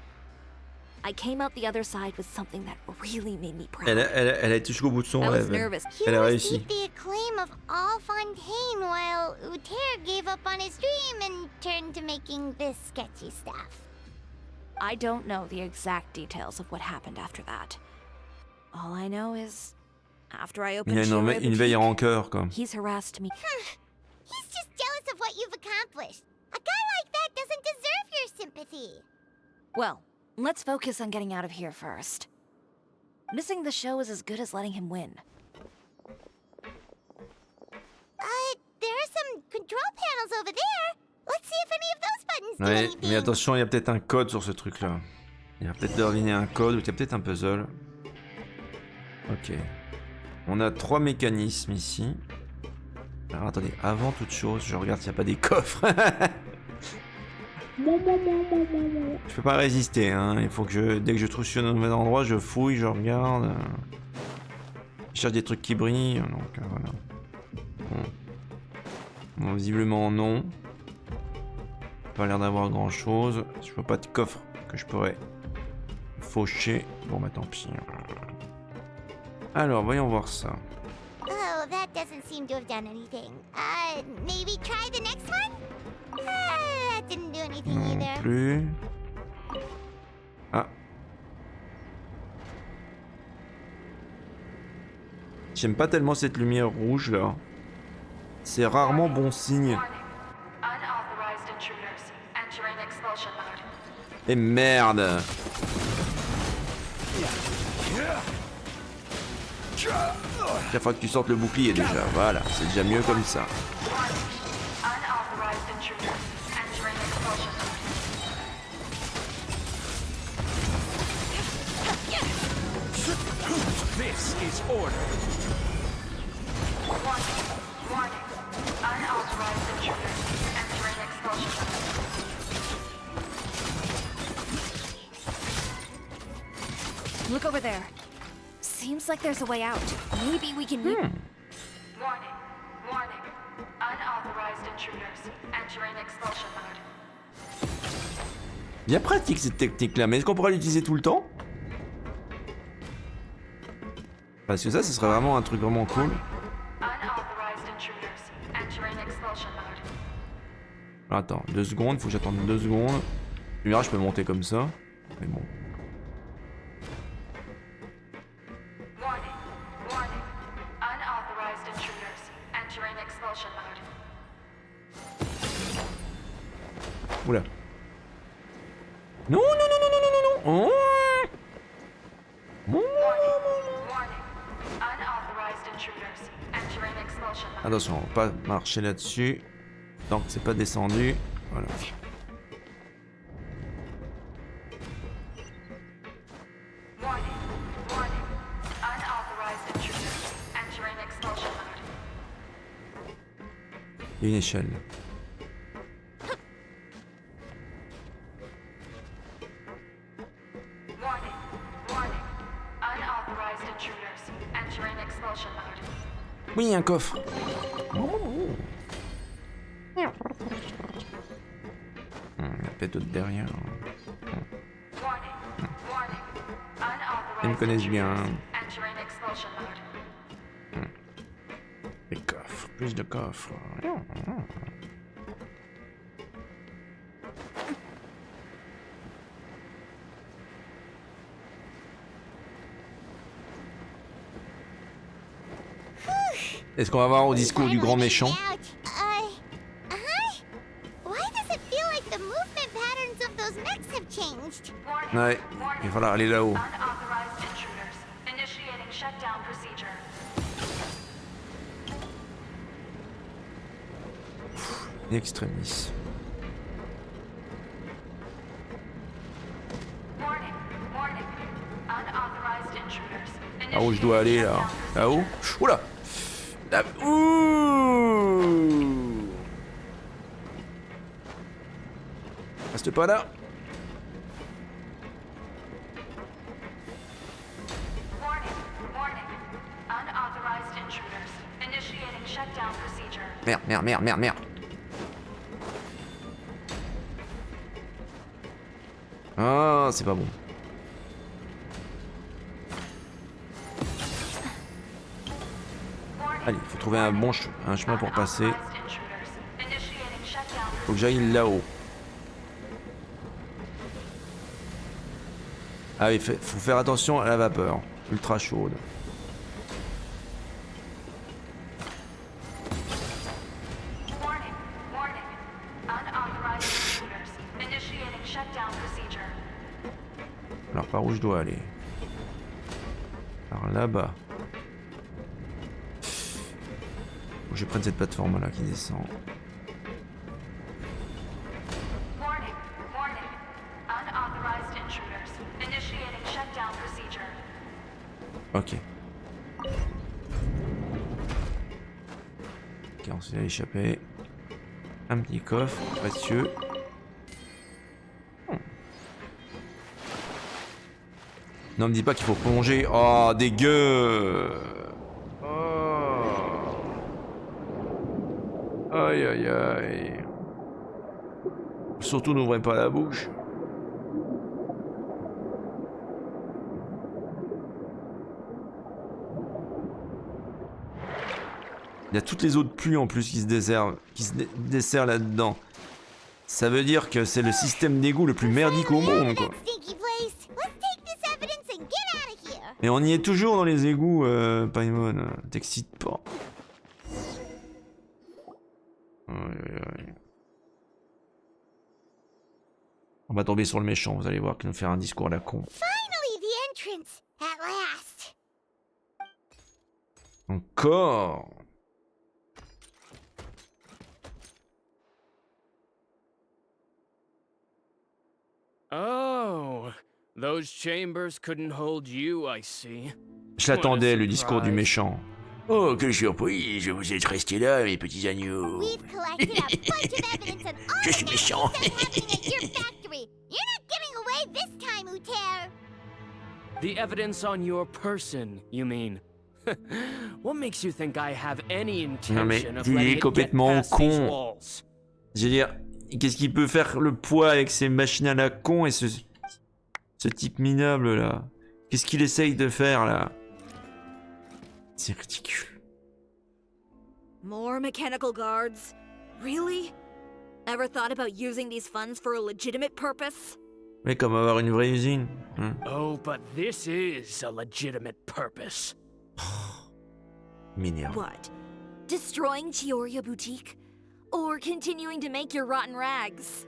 [SPEAKER 5] I came out the other side with something that really made me proud.
[SPEAKER 1] Elle a été jusqu'au bout de son rêve. Elle a réussi.
[SPEAKER 6] The acclaim of all Fontaine while Couturière gave up on his dream and turned to making this sketchy stuff.
[SPEAKER 5] I don't know the exact details of what happened after that. All I know is, after I opened Chiori
[SPEAKER 1] une veille en rancœur, quoi.
[SPEAKER 5] He's harassed me.
[SPEAKER 6] He's just jealous of what you've accomplished. A guy like that doesn't deserve your sympathy.
[SPEAKER 5] Well, let's focus on getting out of here first. Missing the show is as good as letting him win.
[SPEAKER 6] There are some control panels over there. Let's see if any of those buttons do
[SPEAKER 1] Ouais,
[SPEAKER 6] anything.
[SPEAKER 1] mais attention, il y a peut-être un code sur ce truc-là. Il va peut-être deviner un code ou il y a peut-être un puzzle. Ok. On a 3 mécanismes ici. Alors attendez, avant toute chose, je regarde s'il n'y a pas des coffres. Je peux pas résister, hein. Il faut que dès que je trouve sur un nouvel endroit, je fouille, je regarde. Je cherche des trucs qui brillent, donc voilà. Bon, visiblement non. Pas l'air d'avoir grand chose. Je vois pas de coffre que je pourrais faucher. Bon bah tant pis. Alors voyons voir ça.
[SPEAKER 6] Oh, that doesn't seem to have done anything. Maybe try the next one? That didn't do anything
[SPEAKER 1] Non
[SPEAKER 6] either.
[SPEAKER 1] plus. Ah. J'aime pas tellement cette lumière rouge là. C'est rarement bon signe. Et merde. Il faut que tu sortes le bouclier déjà. Voilà, c'est déjà mieux comme ça.
[SPEAKER 9] This is order.
[SPEAKER 18] Warning. Unauthorized intruders entering expulsion mode.
[SPEAKER 5] Look over there. Seems like there's a way out. Maybe we can...
[SPEAKER 18] Warning. Unauthorized intruders entering expulsion mode.
[SPEAKER 1] Bien pratique cette technique là, mais est-ce qu'on pourra l'utiliser tout le temps? Parce que ça, ce serait vraiment un truc vraiment cool. Attends, 2 secondes, il faut que j'attende 2 secondes. Tu verras, je peux monter comme ça. Mais bon. Oula. Non, non, non, non, non, non, non, non. Attention, on va pas marcher là-dessus. Tant que c'est pas descendu. Voilà. Il y a une échelle. Oui, un coffre. Il y a peut-être d'autres derrière. Ils me connaissent bien. Des coffres, plus de coffres. Est-ce qu'on va voir au discours du grand méchant?
[SPEAKER 6] Why does it feel like the movement patterns of those necks have changed?
[SPEAKER 1] Ouais, il va falloir aller là-haut.
[SPEAKER 18] Unauthorized intruders. Initiating shutdown procedure.
[SPEAKER 1] Extremis.
[SPEAKER 18] Warning. Warning. Unauthorized intruders.
[SPEAKER 1] Là où je dois aller là? Là-haut? Oula! Là... Ouh! Reste pas là.
[SPEAKER 18] Warning. Warning. Unauthorized intruders. Initiating shutdown procedure.
[SPEAKER 1] Merde, merde, merde, merde, merde. Ah, c'est pas bon. Allez, faut trouver un bon un chemin pour passer. Faut que j'aille là-haut. Ah oui, faut faire attention à la vapeur. Ultra chaude.
[SPEAKER 18] Warning. Warning. Unauthorized intruders. Initiating shutdown procedure.
[SPEAKER 1] Alors par où je dois aller? Par là-bas. Faut que je prenne cette plateforme là qui descend.
[SPEAKER 18] Warning. Warning. Unauthorized intruders. Initiating shutdown procedure.
[SPEAKER 1] Ok. Ok, on s'est échappé. Un petit coffre précieux. Non, me dis pas qu'il faut plonger. Oh, dégueu. Oh. Aïe, aïe, aïe. Surtout, n'ouvrez pas la bouche. Il y a toutes les eaux de pluie en plus qui se desserrent là-dedans. Ça veut dire que c'est le système d'égout le plus merdique au monde, quoi. Et on y est toujours dans les égouts, Paimon. T'excites pas. On va tomber sur le méchant, vous allez voir, qu'il va nous faire un discours à la con.
[SPEAKER 6] Finally, the entrance, at last.
[SPEAKER 1] Encore.
[SPEAKER 9] Oh, those chambers couldn't hold you, I see.
[SPEAKER 1] Je l'attendais, le discours du méchant.
[SPEAKER 13] Oh, quelle surprise, vous êtes restés là, mes petits agneaux. Je suis méchant.
[SPEAKER 6] You're not getting away this time, Couturière.
[SPEAKER 9] The evidence on your person, you mean? What makes you think I have any
[SPEAKER 1] Non mais,
[SPEAKER 9] intention of
[SPEAKER 1] il
[SPEAKER 9] letting
[SPEAKER 1] est
[SPEAKER 9] it get
[SPEAKER 1] complètement
[SPEAKER 9] past these
[SPEAKER 1] con.
[SPEAKER 9] walls?
[SPEAKER 1] Je veux dire, qu'est-ce qu'il peut faire le poids avec ces machines à la con et ce type minable là? Qu'est-ce qu'il essaye de faire là? C'est ridicule.
[SPEAKER 4] More mechanical guards? Really? Ever thought about using these funds for a legitimate purpose?
[SPEAKER 1] Mais comme avoir une vraie usine. Hein.
[SPEAKER 9] Oh, but this is a legitimate purpose.
[SPEAKER 1] M'énerve.
[SPEAKER 4] What? Destroying Chiori boutique? Or continuing to make your rotten rags?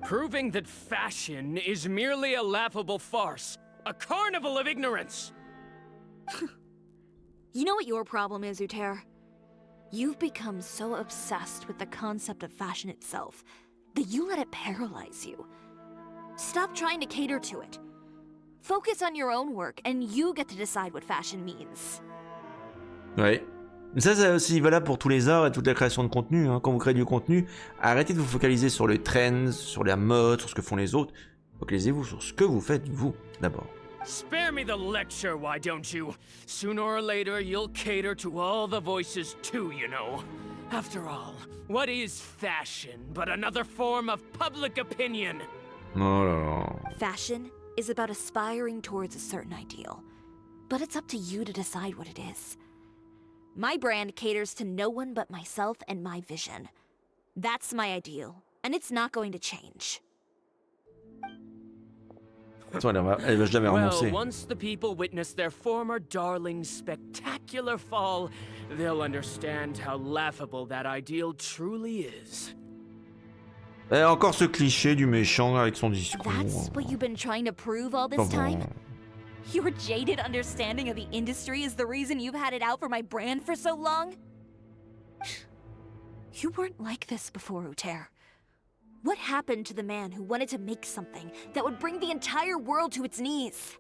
[SPEAKER 9] Proving that fashion is merely a laughable farce, a carnival of ignorance.
[SPEAKER 4] You know what your problem is, Couturière? You've become so obsessed with the concept of fashion itself that you let it paralyze you. Stop trying to cater to it. Focus on your own work and you get to decide what fashion means.
[SPEAKER 1] Ouais. Mais ça, c'est aussi valable pour tous les arts et toute la création de contenu. Hein. Quand vous créez du contenu, arrêtez de vous focaliser sur le trend, sur la mode, sur ce que font les autres. Focalisez-vous sur ce que vous faites, vous, d'abord.
[SPEAKER 9] Spare me the lecture, why don't you? Sooner or later, you'll cater to all the voices too, you know. After all, what is fashion but another form of public opinion?
[SPEAKER 1] Oh là là.
[SPEAKER 4] Fashion is about aspiring towards a certain ideal, but it's up to you to decide what it is. My brand caters to no one but myself and my vision. That's my ideal, and it's not going to change.
[SPEAKER 1] Attends, elle va jamais renoncer.
[SPEAKER 9] Well, once the people witness their former darling's spectacular fall, they'll understand how laughable that ideal truly is.
[SPEAKER 1] Et encore ce cliché du méchant avec son discours.
[SPEAKER 5] That's what you've been trying to prove all this time? Your jaded understanding of the industry is the reason you've had it out for my brand for so long? You weren't like this before, Couturière. What happened to the man who wanted to make something that would bring the entire world to its knees?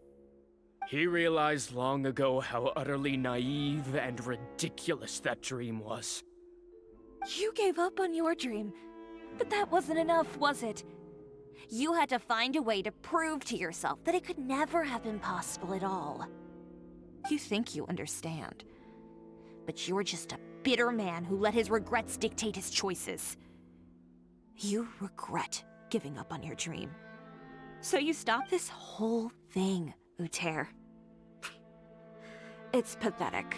[SPEAKER 9] He realized long ago how utterly naive and ridiculous that dream was.
[SPEAKER 5] You gave up on your dream, but that wasn't enough, was it? You had to find a way to prove to yourself that it could never have been possible at all. You think you understand, but you're just a bitter man who let his regrets dictate his choices. You regret giving up on your dream. So you stop this whole thing, Couturière. It's pathetic.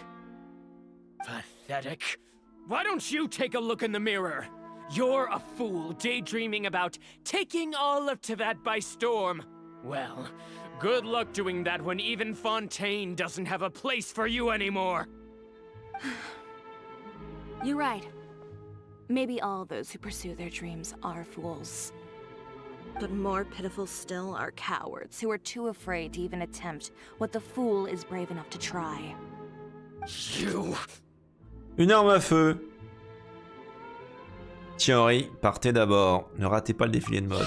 [SPEAKER 9] Pathetic? Why don't you take a look in the mirror? You're a fool daydreaming about taking all of Teyvat by storm. Well, good luck doing that when even Fontaine doesn't have a place for you anymore.
[SPEAKER 5] You're right. Maybe all those who pursue their dreams are fools. But more pitiful still are cowards who are too afraid to even attempt what the fool is brave enough to try.
[SPEAKER 9] You...
[SPEAKER 1] Une arme à feu. Chiori, partez d'abord. Ne ratez pas le défilé de mode.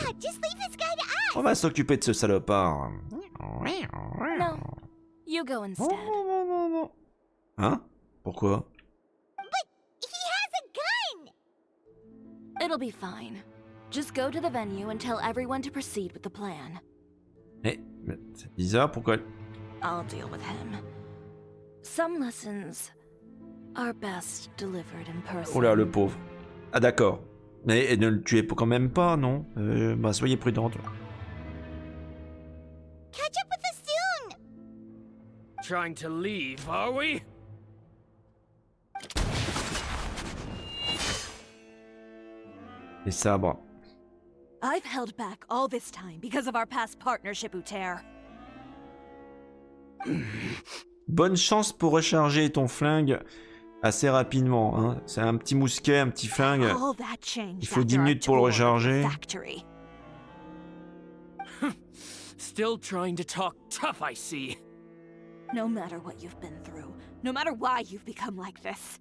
[SPEAKER 1] On va s'occuper de ce salopard.
[SPEAKER 5] No, you go instead.
[SPEAKER 1] Hein? Pourquoi?
[SPEAKER 5] It'll be fine. Just go to the venue and tell everyone to proceed with the plan.
[SPEAKER 1] Eh, c'est bizarre, pourquoi?
[SPEAKER 5] I'll deal with him. Some lessons are best delivered in person.
[SPEAKER 1] Oh là, le pauvre. Ah d'accord. Mais ne le tuez quand même pas, non? Bah soyez prudente.
[SPEAKER 6] Catch up with us soon!
[SPEAKER 9] Trying to leave, are we?
[SPEAKER 1] Les sabres.
[SPEAKER 5] I've held back all this time because of our past partnership, Couturière.
[SPEAKER 1] Bonne chance pour recharger ton flingue assez rapidement. Hein. C'est un petit mousquet, un petit flingue. Il faut 10 minutes pour le recharger.
[SPEAKER 9] Still trying to talk tough, I see.
[SPEAKER 5] No matter what you've been through, no matter why you've become like this.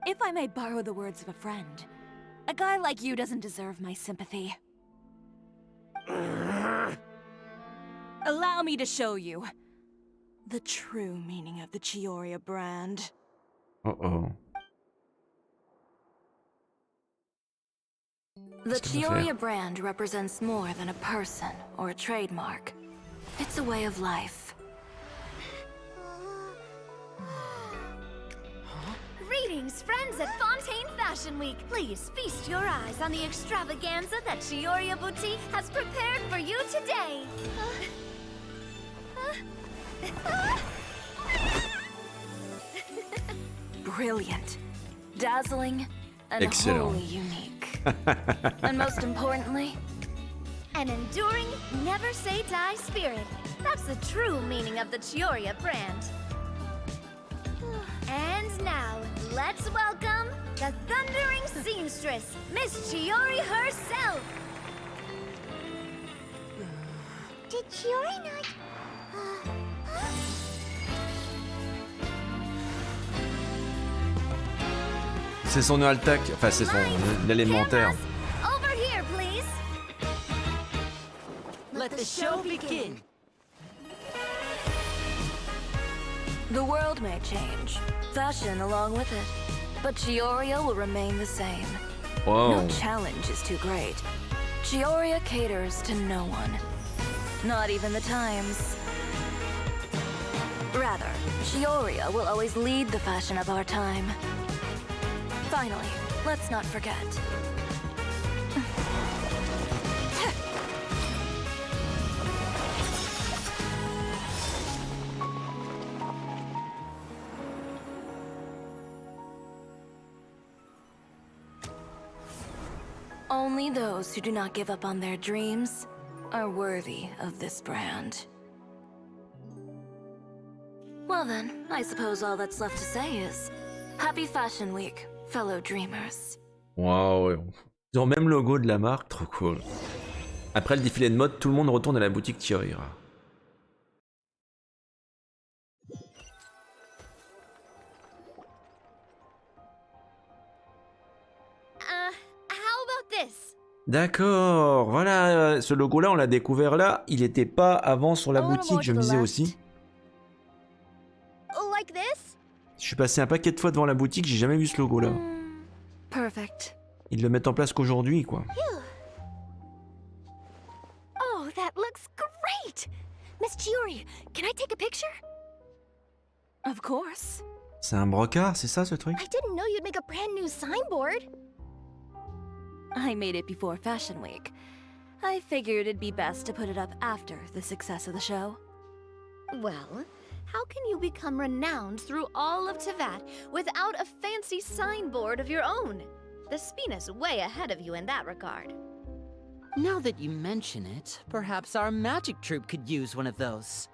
[SPEAKER 5] If I may borrow the words of a friend, a guy like you doesn't deserve my sympathy. Allow me to show you the true meaning of the Chiori brand.
[SPEAKER 1] Uh-oh.
[SPEAKER 5] The Chiori brand represents more than a person or a trademark. It's a way of life.
[SPEAKER 15] Greetings, friends at Fontaine Fashion Week. Please feast your eyes on the extravaganza that Chiori Boutique has prepared for you today.
[SPEAKER 5] Brilliant, dazzling, and
[SPEAKER 1] Excellent.
[SPEAKER 5] wholly unique. And most importantly,
[SPEAKER 15] An enduring, never say die spirit. That's the true meaning of the Chiori brand. And now, let's welcome the thundering seamstress, Miss Chiori herself.
[SPEAKER 6] Did Chiori not...
[SPEAKER 1] C'est son altac, enfin c'est son l'élémentaire.
[SPEAKER 15] Over here, please.
[SPEAKER 5] let the show begin. The world may change, fashion along with it, but Chiori will remain the same.
[SPEAKER 1] Whoa.
[SPEAKER 5] No challenge is too great. Chiori caters to no one, not even the times. Rather, Chiori will always lead the fashion of our time. Finally, let's not forget. Only those who do not give up on their dreams
[SPEAKER 4] are worthy of this brand. Well then, I suppose all that's left to say is Happy Fashion Week, fellow dreamers.
[SPEAKER 1] Waouh. Ils ont même le logo de la marque, trop cool. Après le défilé de mode, tout le monde retourne à la boutique Chiori.
[SPEAKER 15] How about this?
[SPEAKER 1] D'accord, voilà, ce logo-là, on l'a découvert là. Il n'était pas avant sur la boutique, je me disais aussi.
[SPEAKER 15] Like this?
[SPEAKER 1] Je suis passé un paquet de fois devant la boutique, j'ai jamais vu ce logo-là.
[SPEAKER 4] Perfect.
[SPEAKER 1] Ils le mettent en place qu'aujourd'hui, quoi.
[SPEAKER 6] Oh, that looks great! Miss Chiori, can I take a picture?
[SPEAKER 4] Of course.
[SPEAKER 1] C'est un brocart, c'est ça ce truc?
[SPEAKER 15] I didn't know you'd make a brand new signboard.
[SPEAKER 4] I made it before Fashion Week. I figured it'd be best to put it up after the success of the show.
[SPEAKER 15] Well, how can you become renowned through all of Tevat without a fancy signboard of your own? The Spina's way ahead of you in that regard.
[SPEAKER 10] Now that you mention it, perhaps our magic troupe could use one of those.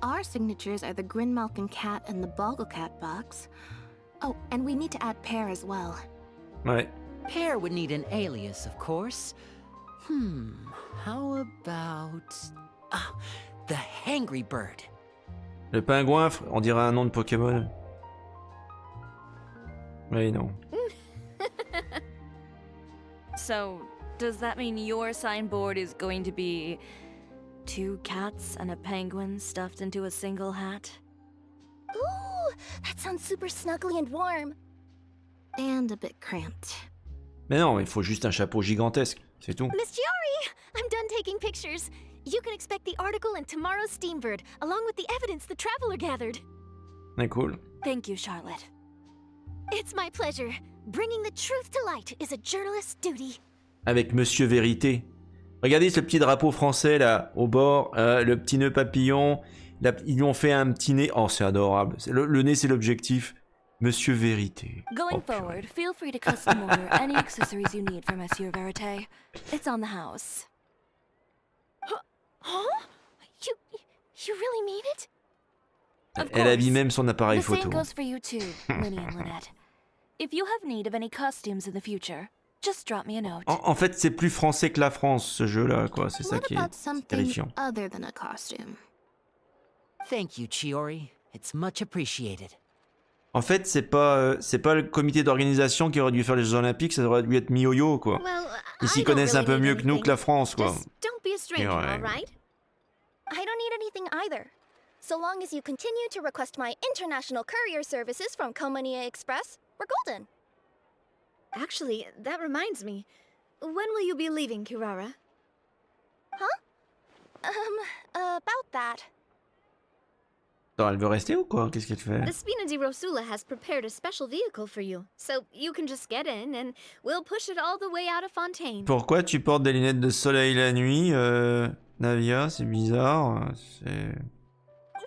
[SPEAKER 19] Our signatures are the Grinmalkin cat and the Bogglecat box. Oh, and we need to add Pear as well.
[SPEAKER 1] Ouais.
[SPEAKER 10] Pear would need an alias, of course. How about... Ah, the Hangry Bird.
[SPEAKER 1] Le pingouin, on dirait un nom de Pokémon. Oui, non.
[SPEAKER 4] So, does that mean your signboard is going to be 2 cats and a penguin stuffed into a single hat?
[SPEAKER 15] Ooh, that sounds super snuggly and warm.
[SPEAKER 19] And a bit cramped.
[SPEAKER 1] Mais non, il faut juste un chapeau gigantesque, c'est tout.
[SPEAKER 6] Miss Chiori, I'm done taking pictures. You can expect the article in tomorrow's Steambird, along with the evidence the Traveler gathered.
[SPEAKER 1] Ouais, cool.
[SPEAKER 4] Thank you, Charlotte.
[SPEAKER 6] It's my pleasure. Bringing the truth to light is a journalist's duty.
[SPEAKER 1] Avec Monsieur Vérité. Regardez ce petit drapeau français là, au bord, le petit nœud papillon. Ils lui ont fait un petit nez. Oh, c'est adorable. Le nez, c'est l'objectif. Monsieur Vérité.
[SPEAKER 4] Going forward, feel free to custom order any accessories you need for Monsieur Vérité. It's on the house.
[SPEAKER 15] Huh? You really mean it?
[SPEAKER 1] Elle habille même son appareil
[SPEAKER 4] The
[SPEAKER 1] photo.
[SPEAKER 4] same goes for you too, Winnie and Lynette. If you have need of any costumes in the future, just drop me a note.
[SPEAKER 1] En fait, c'est plus français que la France, ce jeu-là, quoi. C'est ça qui est terrifiant.
[SPEAKER 19] Other than a costume.
[SPEAKER 10] Thank you, Chiori. It's much appreciated.
[SPEAKER 1] En fait, c'est pas le comité d'organisation qui aurait dû faire les Jeux Olympiques, ça aurait dû être Miyoyo, quoi. Ils s'y connaissent un peu mieux que nous, que la France, quoi.
[SPEAKER 15] Just don't be a stranger, all right? I don't need anything either. So long as you continue to request my international courier services from Komania Express, we're golden.
[SPEAKER 7] Actually, that reminds me. When will you be leaving, Kirara?
[SPEAKER 15] Huh? About that.
[SPEAKER 1] Attends, elle veut rester ou quoi? Qu'est-ce qu'elle fait?
[SPEAKER 7] The Spina di Rosula has prepared a special vehicle for you, so you can just get in and we'll push it all the way out of Fontaine.
[SPEAKER 1] Pourquoi tu portes des lunettes de soleil la nuit, Navia? C'est bizarre.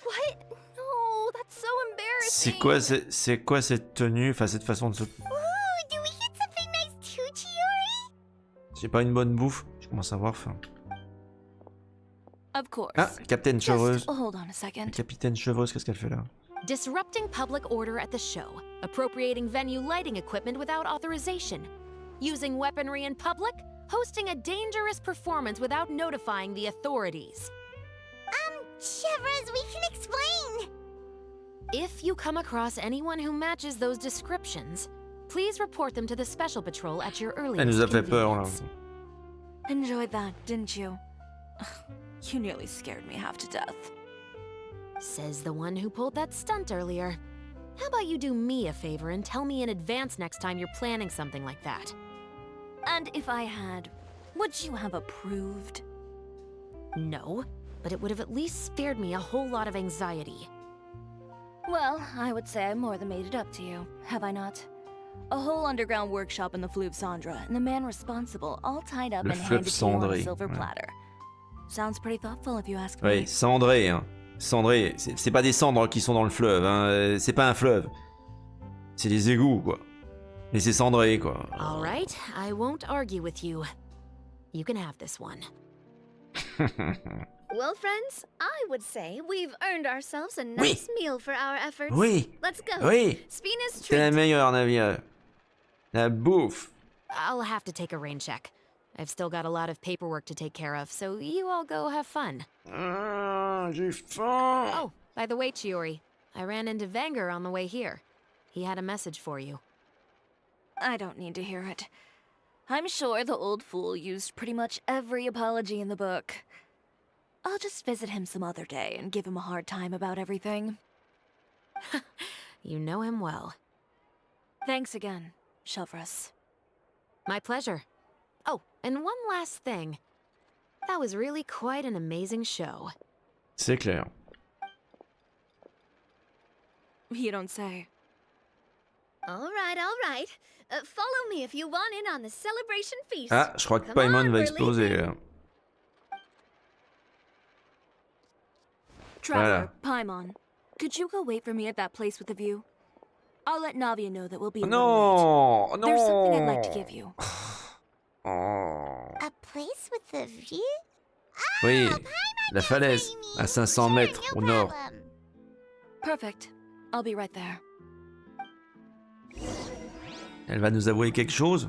[SPEAKER 15] What? No, that's so embarrassing.
[SPEAKER 1] C'est quoi cette tenue? Enfin, cette façon de se...
[SPEAKER 6] Ooh, do we hit something nice too, Chiori?
[SPEAKER 1] C'est pas une bonne bouffe? Je commence à avoir faim.
[SPEAKER 4] Of course.
[SPEAKER 1] Ah, Capitaine Chevreuse.
[SPEAKER 4] Just hold on a second.
[SPEAKER 1] Capitaine Chevreuse, qu'est-ce qu'elle fait là?
[SPEAKER 8] Disrupting public order at the show, appropriating venue lighting equipment without authorization, using weaponry in public, hosting a dangerous performance without notifying the authorities.
[SPEAKER 6] Chevreuse, we can explain.
[SPEAKER 8] If you come across anyone who matches those descriptions, please report them to the Special Patrol at your earliest
[SPEAKER 1] Elle nous a fait peur là.
[SPEAKER 4] Enjoyed that, didn't you? You nearly scared me half to death.
[SPEAKER 8] Says the one who pulled that stunt earlier. How about you do me a favor and tell me in advance next time you're planning something like that?
[SPEAKER 4] And if I had, would you have approved?
[SPEAKER 8] No, but it would have at least spared me a whole lot of anxiety.
[SPEAKER 4] Well, I would say I more than made it up to you, have I not? A whole underground workshop in the Fleuve Cendra, and the man responsible all tied up and handed to you on a silver platter. Sounds pretty thoughtful if you ask me.
[SPEAKER 1] Oui, cendré, hein. Cendré, c'est pas des cendres qui sont dans le fleuve, hein. C'est pas un fleuve. C'est des égouts, quoi. Et c'est cendré, quoi.
[SPEAKER 8] All right, I won't argue with you. You can have this one.
[SPEAKER 15] Well, friends, I would say we've earned ourselves a nice meal for our efforts.
[SPEAKER 1] Oui.
[SPEAKER 15] Let's go.
[SPEAKER 1] Oui.
[SPEAKER 15] Spina's
[SPEAKER 1] C'est la
[SPEAKER 15] treat.
[SPEAKER 1] meilleure, Navia. La bouffe.
[SPEAKER 8] I'll have to take a rain check. I've still got a lot of paperwork to take care of, so you all go have fun.
[SPEAKER 1] J'ai faim.
[SPEAKER 8] Oh, by the way, Chiori, I ran into Venger on the way here. He had a message for you.
[SPEAKER 5] I don't need to hear it. I'm sure the old fool used pretty much every apology in the book. I'll just visit him some other day and give him a hard time about everything.
[SPEAKER 8] You know him well.
[SPEAKER 5] Thanks again, Shelvrus.
[SPEAKER 8] My pleasure. Oh, and one last thing. That was really quite an amazing show.
[SPEAKER 1] C'est clair.
[SPEAKER 5] You don't say.
[SPEAKER 15] All right. Follow me if you want in on the celebration feast.
[SPEAKER 1] Ah, je crois que
[SPEAKER 15] Come
[SPEAKER 1] Paimon
[SPEAKER 15] on,
[SPEAKER 1] va
[SPEAKER 15] we're
[SPEAKER 1] exploser.
[SPEAKER 15] leaving.
[SPEAKER 1] Là.
[SPEAKER 5] Trevor, Paimon, could you go wait for me at that place with the view? I'll let Navia know that we'll be a little late. There's something I'd like to give you.
[SPEAKER 1] Oh.
[SPEAKER 6] A place with a view?
[SPEAKER 1] Oui, la falaise, à 500 mètres au nord.
[SPEAKER 5] Perfect. I'll be right there.
[SPEAKER 1] Elle va nous avouer quelque chose?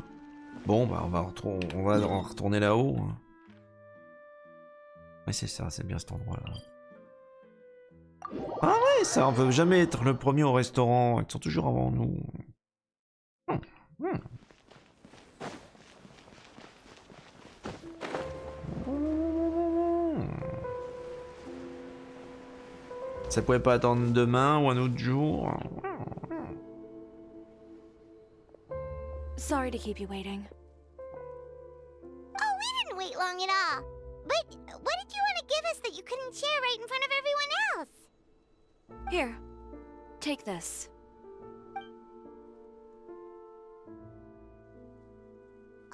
[SPEAKER 1] Bon, bah on va en retourner là-haut. Oui, c'est ça, c'est bien cet endroit-là. Ah ouais, ça, on peut jamais être le premier au restaurant. Ils sont toujours avant nous. Ça pouvait pas attendre demain ou un autre jour.
[SPEAKER 5] Sorry to keep you waiting.
[SPEAKER 6] Oh, we didn't wait long at all. But what did you want to give us that you couldn't share right in front of everyone else?
[SPEAKER 5] Here, take this.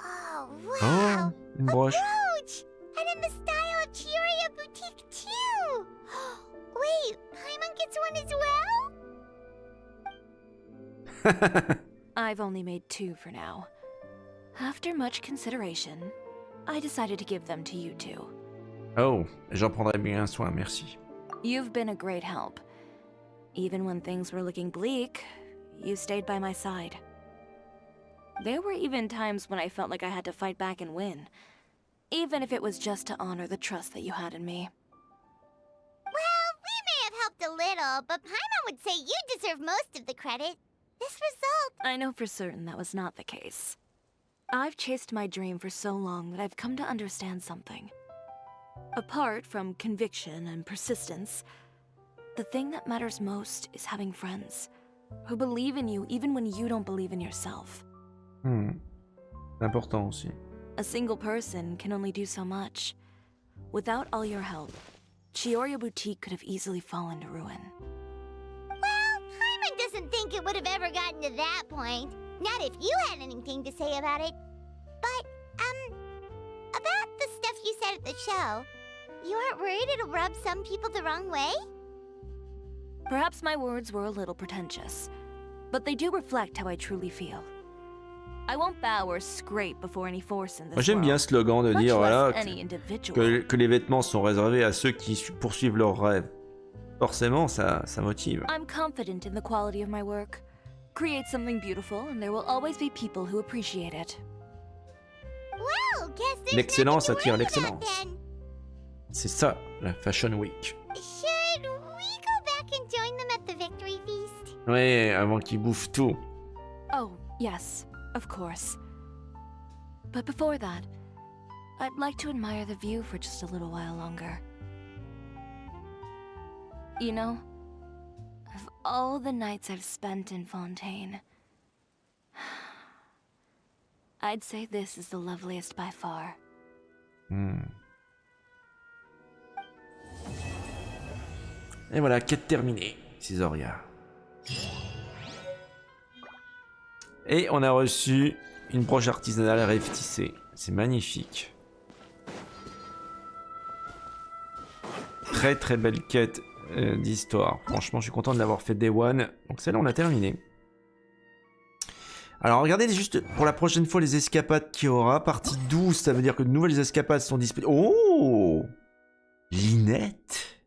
[SPEAKER 6] Oh, wow!
[SPEAKER 1] Oh, une broche.
[SPEAKER 6] Brooch! And in the style of Chiori boutique, too! Wait, Paimon gets one as well?
[SPEAKER 5] I've only made 2 for now. After much consideration, I decided to give them to you two.
[SPEAKER 1] Oh, j'en prendrai bien soin, merci.
[SPEAKER 5] You've been a great help. Even when things were looking bleak, you stayed by my side. There were even times when I felt like I had to fight back and win, even if it was just to honor the trust that you had in me.
[SPEAKER 6] Well, we may have helped a little, but Paimon would say you deserve most of the credit. This result...
[SPEAKER 5] I know for certain that was not the case. I've chased my dream for so long that I've come to understand something. Apart from conviction and persistence, the thing that matters most is having friends who believe in you even when you don't believe in yourself.
[SPEAKER 1] Important aussi.
[SPEAKER 5] A single person can only do so much. Without all your help, Chiori Boutique could have easily fallen to ruin.
[SPEAKER 6] Well, Paimon doesn't think it would have ever gotten to that point. Not if you had anything to say about it. But, about the stuff you said at the show, you aren't worried it'll rub some people the wrong way?
[SPEAKER 5] Perhaps my words were a little pretentious, but they do reflect how I truly feel. I won't bow or scrape before any force in this
[SPEAKER 1] Moi j'aime bien ce slogan de
[SPEAKER 5] much
[SPEAKER 1] dire
[SPEAKER 5] less
[SPEAKER 1] voilà
[SPEAKER 5] any individual.
[SPEAKER 1] que les vêtements sont réservés à ceux qui poursuivent leurs rêves. Forcément, ça motive.
[SPEAKER 5] I'm confident in the quality of my work. Create something beautiful, and there will always be people who appreciate it.
[SPEAKER 6] Well, guess there's
[SPEAKER 1] L'excellence
[SPEAKER 6] nothing to
[SPEAKER 1] attire
[SPEAKER 6] worry
[SPEAKER 1] l'excellence.
[SPEAKER 6] about then.
[SPEAKER 1] C'est ça, la Fashion Week.
[SPEAKER 6] Should we go back and join them at the victory feast?
[SPEAKER 1] Ouais, avant qu'ils bouffent tout.
[SPEAKER 5] Oh, yes, of course. But before that, I'd like to admire the view for just a little while longer. You know, of all the nights I've spent in Fontaine, I'd say this is the loveliest by far.
[SPEAKER 1] Et voilà, quête terminée, Cisoria. Et on a reçu une broche artisanale rêve tissée. C'est magnifique. Très très belle quête d'histoire. Franchement, je suis content de l'avoir fait Day One. Donc celle-là, on l'a terminée. Alors regardez juste pour la prochaine fois les escapades qu'il y aura. Partie 12, ça veut dire que de nouvelles escapades sont disponibles. Oh, Linette.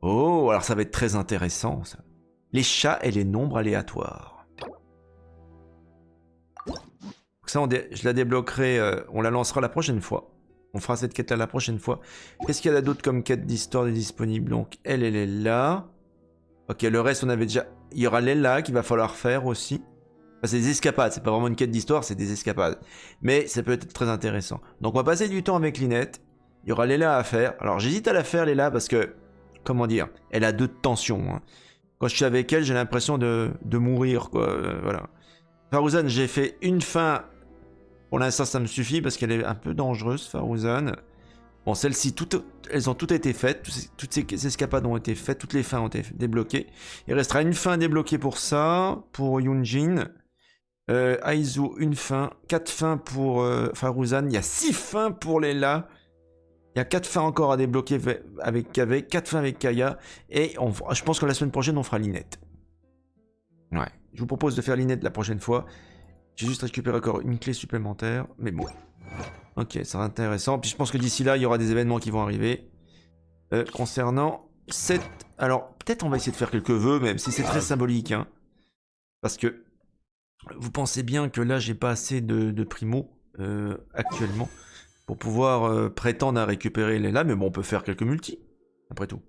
[SPEAKER 1] Oh, alors ça va être très intéressant ça. Les chats et les nombres aléatoires. Ça, je la débloquerai, on la lancera la prochaine fois. On fera cette quête là la prochaine fois. Qu'est-ce qu'il y a d'autre comme quête d'histoire disponible? Donc elle est là. Ok, le reste on avait déjà... Il y aura Lella qu'il va falloir faire aussi. Enfin, c'est des escapades, c'est pas vraiment une quête d'histoire, c'est des escapades. Mais ça peut être très intéressant. Donc on va passer du temps avec Linette. Il y aura Lella à faire. Alors j'hésite à la faire Lella parce que... Comment dire? Elle a 2 de tension. Hein. Quand je suis avec elle, j'ai l'impression de mourir, quoi. Voilà. Farouzan, j'ai fait une fin... Pour l'instant, ça me suffit parce qu'elle est un peu dangereuse, Farouzan. Bon, celles-ci, elles ont toutes été faites. Toutes ces escapades ont été faites. Toutes les fins ont été débloquées. Il restera une fin débloquée pour ça, pour Yunjin. Aizu, une fin. 4 fins pour Farouzan. Il y a 6 fins pour Leila. Il y a 4 fins encore à débloquer avec Kaveh. 4 fins avec Kaya. Et je pense que la semaine prochaine, on fera Linette. Ouais. Je vous propose de faire Linette la prochaine fois. J'ai juste récupéré encore une clé supplémentaire, mais bon. Ok, ça sera intéressant. Puis je pense que d'ici là, il y aura des événements qui vont arriver. Concernant cette... Alors, peut-être on va essayer de faire quelques vœux, même si c'est très symbolique. Hein. Parce que vous pensez bien que là, j'ai pas assez de primo actuellement pour pouvoir prétendre à récupérer les là. Mais bon, on peut faire quelques multis, après tout.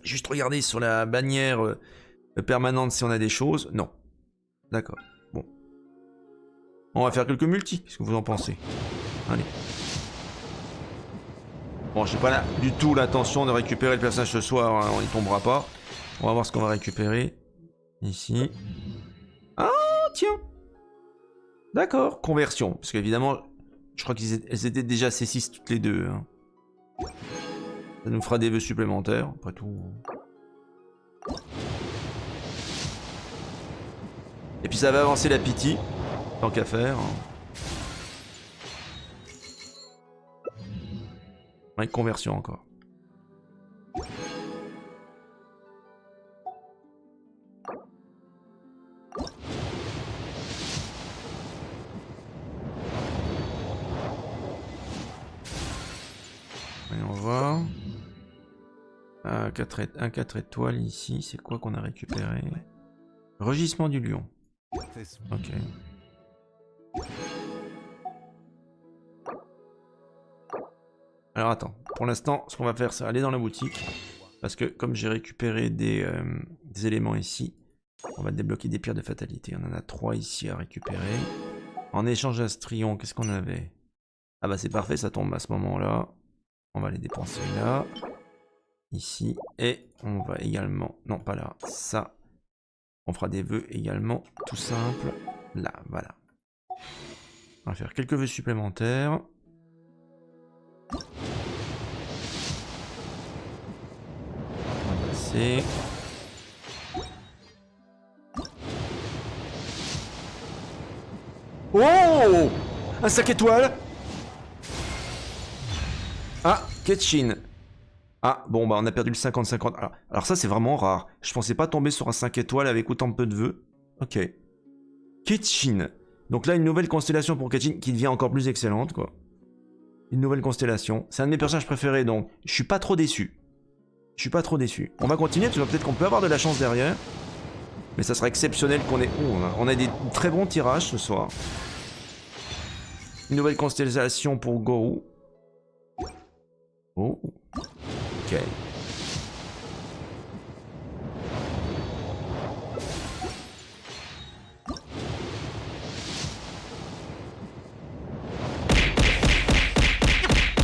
[SPEAKER 1] Juste regarder sur la bannière permanente si on a des choses. Non. D'accord. Bon. On va faire quelques multis, qu'est-ce que vous en pensez? Allez. Bon, j'ai pas du tout l'intention de récupérer le personnage ce soir, hein, on n'y tombera pas. On va voir ce qu'on va récupérer. Ici. Ah, tiens. D'accord, conversion. Parce qu'évidemment, je crois qu'elles étaient déjà C6 toutes les deux. Hein. Ça nous fera des vœux supplémentaires, après tout. Et puis ça va avancer la pitié. Tant qu'à faire. Avec conversion encore. Voyons voir. 4 étoiles ici. C'est quoi qu'on a récupéré? Rugissement du lion. Ok. Alors attends, pour l'instant, ce qu'on va faire, c'est aller dans la boutique. Parce que comme j'ai récupéré des éléments ici, on va débloquer des pierres de fatalité. On en a 3 ici à récupérer. En échange à Strion, qu'est-ce qu'on avait? Ah bah c'est parfait, ça tombe à ce moment-là. On va les dépenser là. Ici. Et on va également... Non, pas là. Ça. On fera des vœux également, tout simple. Là, voilà. On va faire quelques vœux supplémentaires. On va passer. Oh! Un 5 étoiles! Ah, Genshin. Ah, bon, bah on a perdu le 50-50. Alors ça, c'est vraiment rare. Je pensais pas tomber sur un 5 étoiles avec autant peu de vœux. Ok. Genshin. Donc là, une nouvelle constellation pour Genshin qui devient encore plus excellente, quoi. Une nouvelle constellation. C'est un de mes personnages préférés, donc je suis pas trop déçu. Je suis pas trop déçu. On va continuer, tu vois, peut-être qu'on peut avoir de la chance derrière. Mais ça sera exceptionnel qu'on ait... Oh, on a des très bons tirages ce soir. Une nouvelle constellation pour Gorou. Oh. Ok.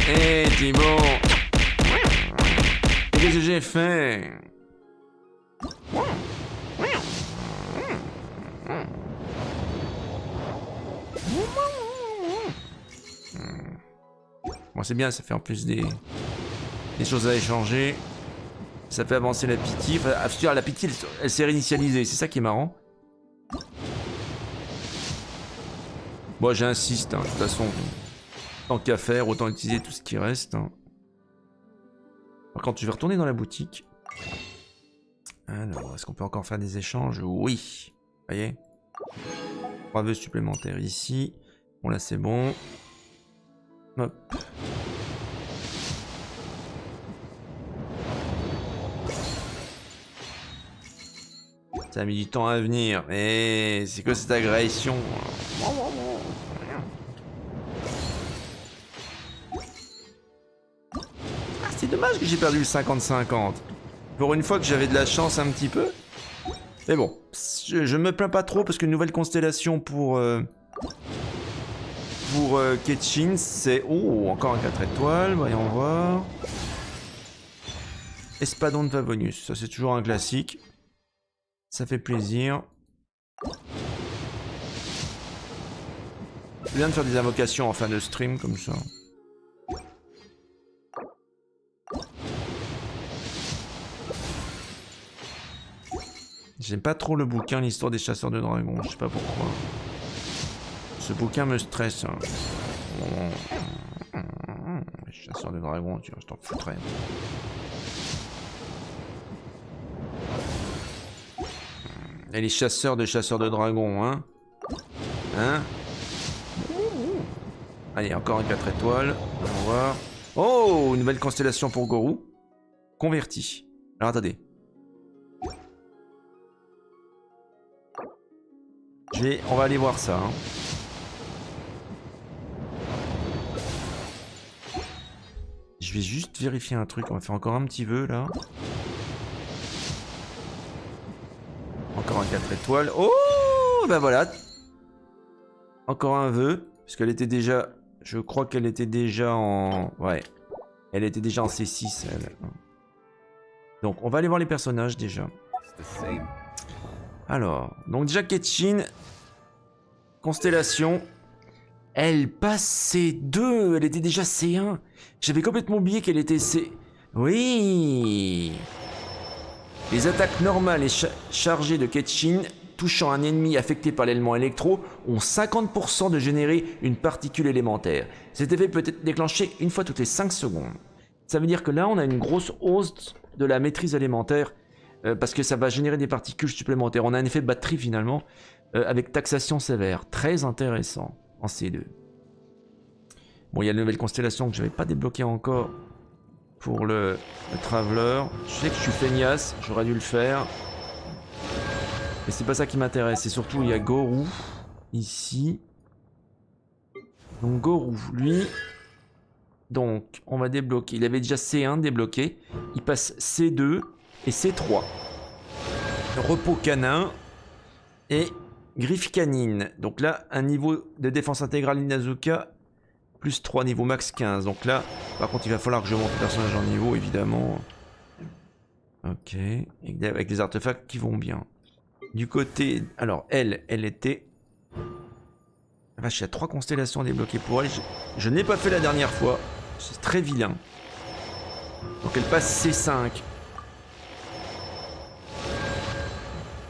[SPEAKER 1] Eh, Thibaut! Qu'est-ce que j'ai fait? Bon, c'est bien, ça fait en plus des choses à échanger. Ça fait avancer la pitié. Enfin, la pitié, elle s'est réinitialisée. C'est ça qui est marrant. Bon, j'insiste, hein, de toute façon. Tant qu'à faire, autant utiliser tout ce qui reste. Hein. Par contre, je vais retourner dans la boutique. Alors, est-ce qu'on peut encore faire des échanges? Oui. Vous voyez? 3 vœux supplémentaires ici. Bon là c'est bon. Hop. Ça a mis du temps à venir. Mais c'est que cette agression. Ah, c'est dommage que j'ai perdu le 50-50. Pour une fois que j'avais de la chance un petit peu. Mais bon, je me plains pas trop parce qu'une nouvelle constellation pour Genshin, c'est... Oh, encore un 4 étoiles, voyons voir. Espadon de Favonius, ça c'est toujours un classique. Ça fait plaisir. Je viens de faire des invocations en fin de stream comme ça. J'aime pas trop le bouquin, l'histoire des chasseurs de dragons, je sais pas pourquoi. Ce bouquin me stresse. Hein. Les chasseurs de dragons, tu vois, je t'en foutrais. Et les chasseurs de dragons, hein? Hein? Allez, encore un 4 étoiles. On va voir. Oh, une nouvelle constellation pour Gorou. Converti. Alors attendez. On va aller voir ça. Hein. Je vais juste vérifier un truc. On va faire encore un petit vœu là. Encore un 4 étoiles. Oh, ben voilà. Encore un vœu. Parce qu'elle était déjà... Je crois qu'elle était déjà en... Ouais. Elle était déjà en C6, elle. Donc, on va aller voir les personnages, déjà. Alors, donc déjà, Genshin. Constellation. Elle passe C2. Elle était déjà C1. J'avais complètement oublié qu'elle était C... Oui. Les attaques normales et chargées de Genshin touchant un ennemi affecté par l'élément électro ont 50% de générer une particule élémentaire. Cet effet peut être déclenché une fois toutes les 5 secondes. Ça veut dire que là, on a une grosse hausse de la maîtrise élémentaire parce que ça va générer des particules supplémentaires. On a un effet batterie finalement avec taxation sévère. Très intéressant en C2. Bon, il y a la nouvelle constellation que je n'avais pas débloquée encore pour le Traveler. Je sais que je suis feignasse, j'aurais dû le faire. Mais c'est pas ça qui m'intéresse, c'est surtout il y a Gorou ici. Donc Gorou, lui, donc on va débloquer. Il avait déjà C1 débloqué, il passe C2 et C3. Repos canin et griffe canine. Donc là, un niveau de défense intégrale Inazuka, plus 3 niveau max 15. Donc là, par contre, il va falloir que je monte le personnage en niveau, évidemment. Ok, avec des artefacts qui vont bien. Du côté... Alors, elle était... Vache, il y a 3 constellations à débloquer pour elle. Je n'ai pas fait la dernière fois. C'est très vilain. Donc elle passe C5.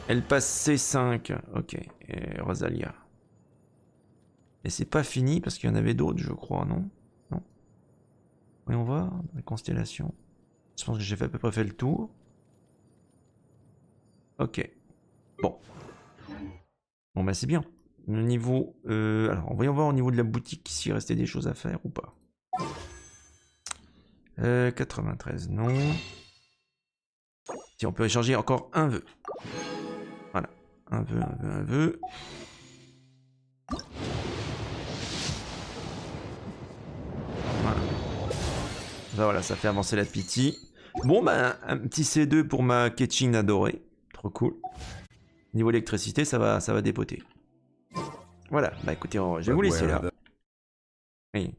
[SPEAKER 1] Elle passe C5. Ok. Et Rosalia. Et c'est pas fini parce qu'il y en avait d'autres, je crois, non? Non. Voyons voir. Les constellations. Je pense que j'ai à peu près fait le tour. Ok. Bon. Bon bah c'est bien. Le niveau... alors, voyons voir au niveau de la boutique s'il restait des choses à faire ou pas. 93, non. Si on peut échanger encore un vœu. Voilà. Un vœu, un vœu, un vœu. Voilà. Voilà, ça fait avancer la pitié. Bon bah un petit C2 pour ma Genshin adorée. Trop cool. Niveau électricité, ça va dépoter. Voilà, bah écoutez, je vais vous laisser là. Oui.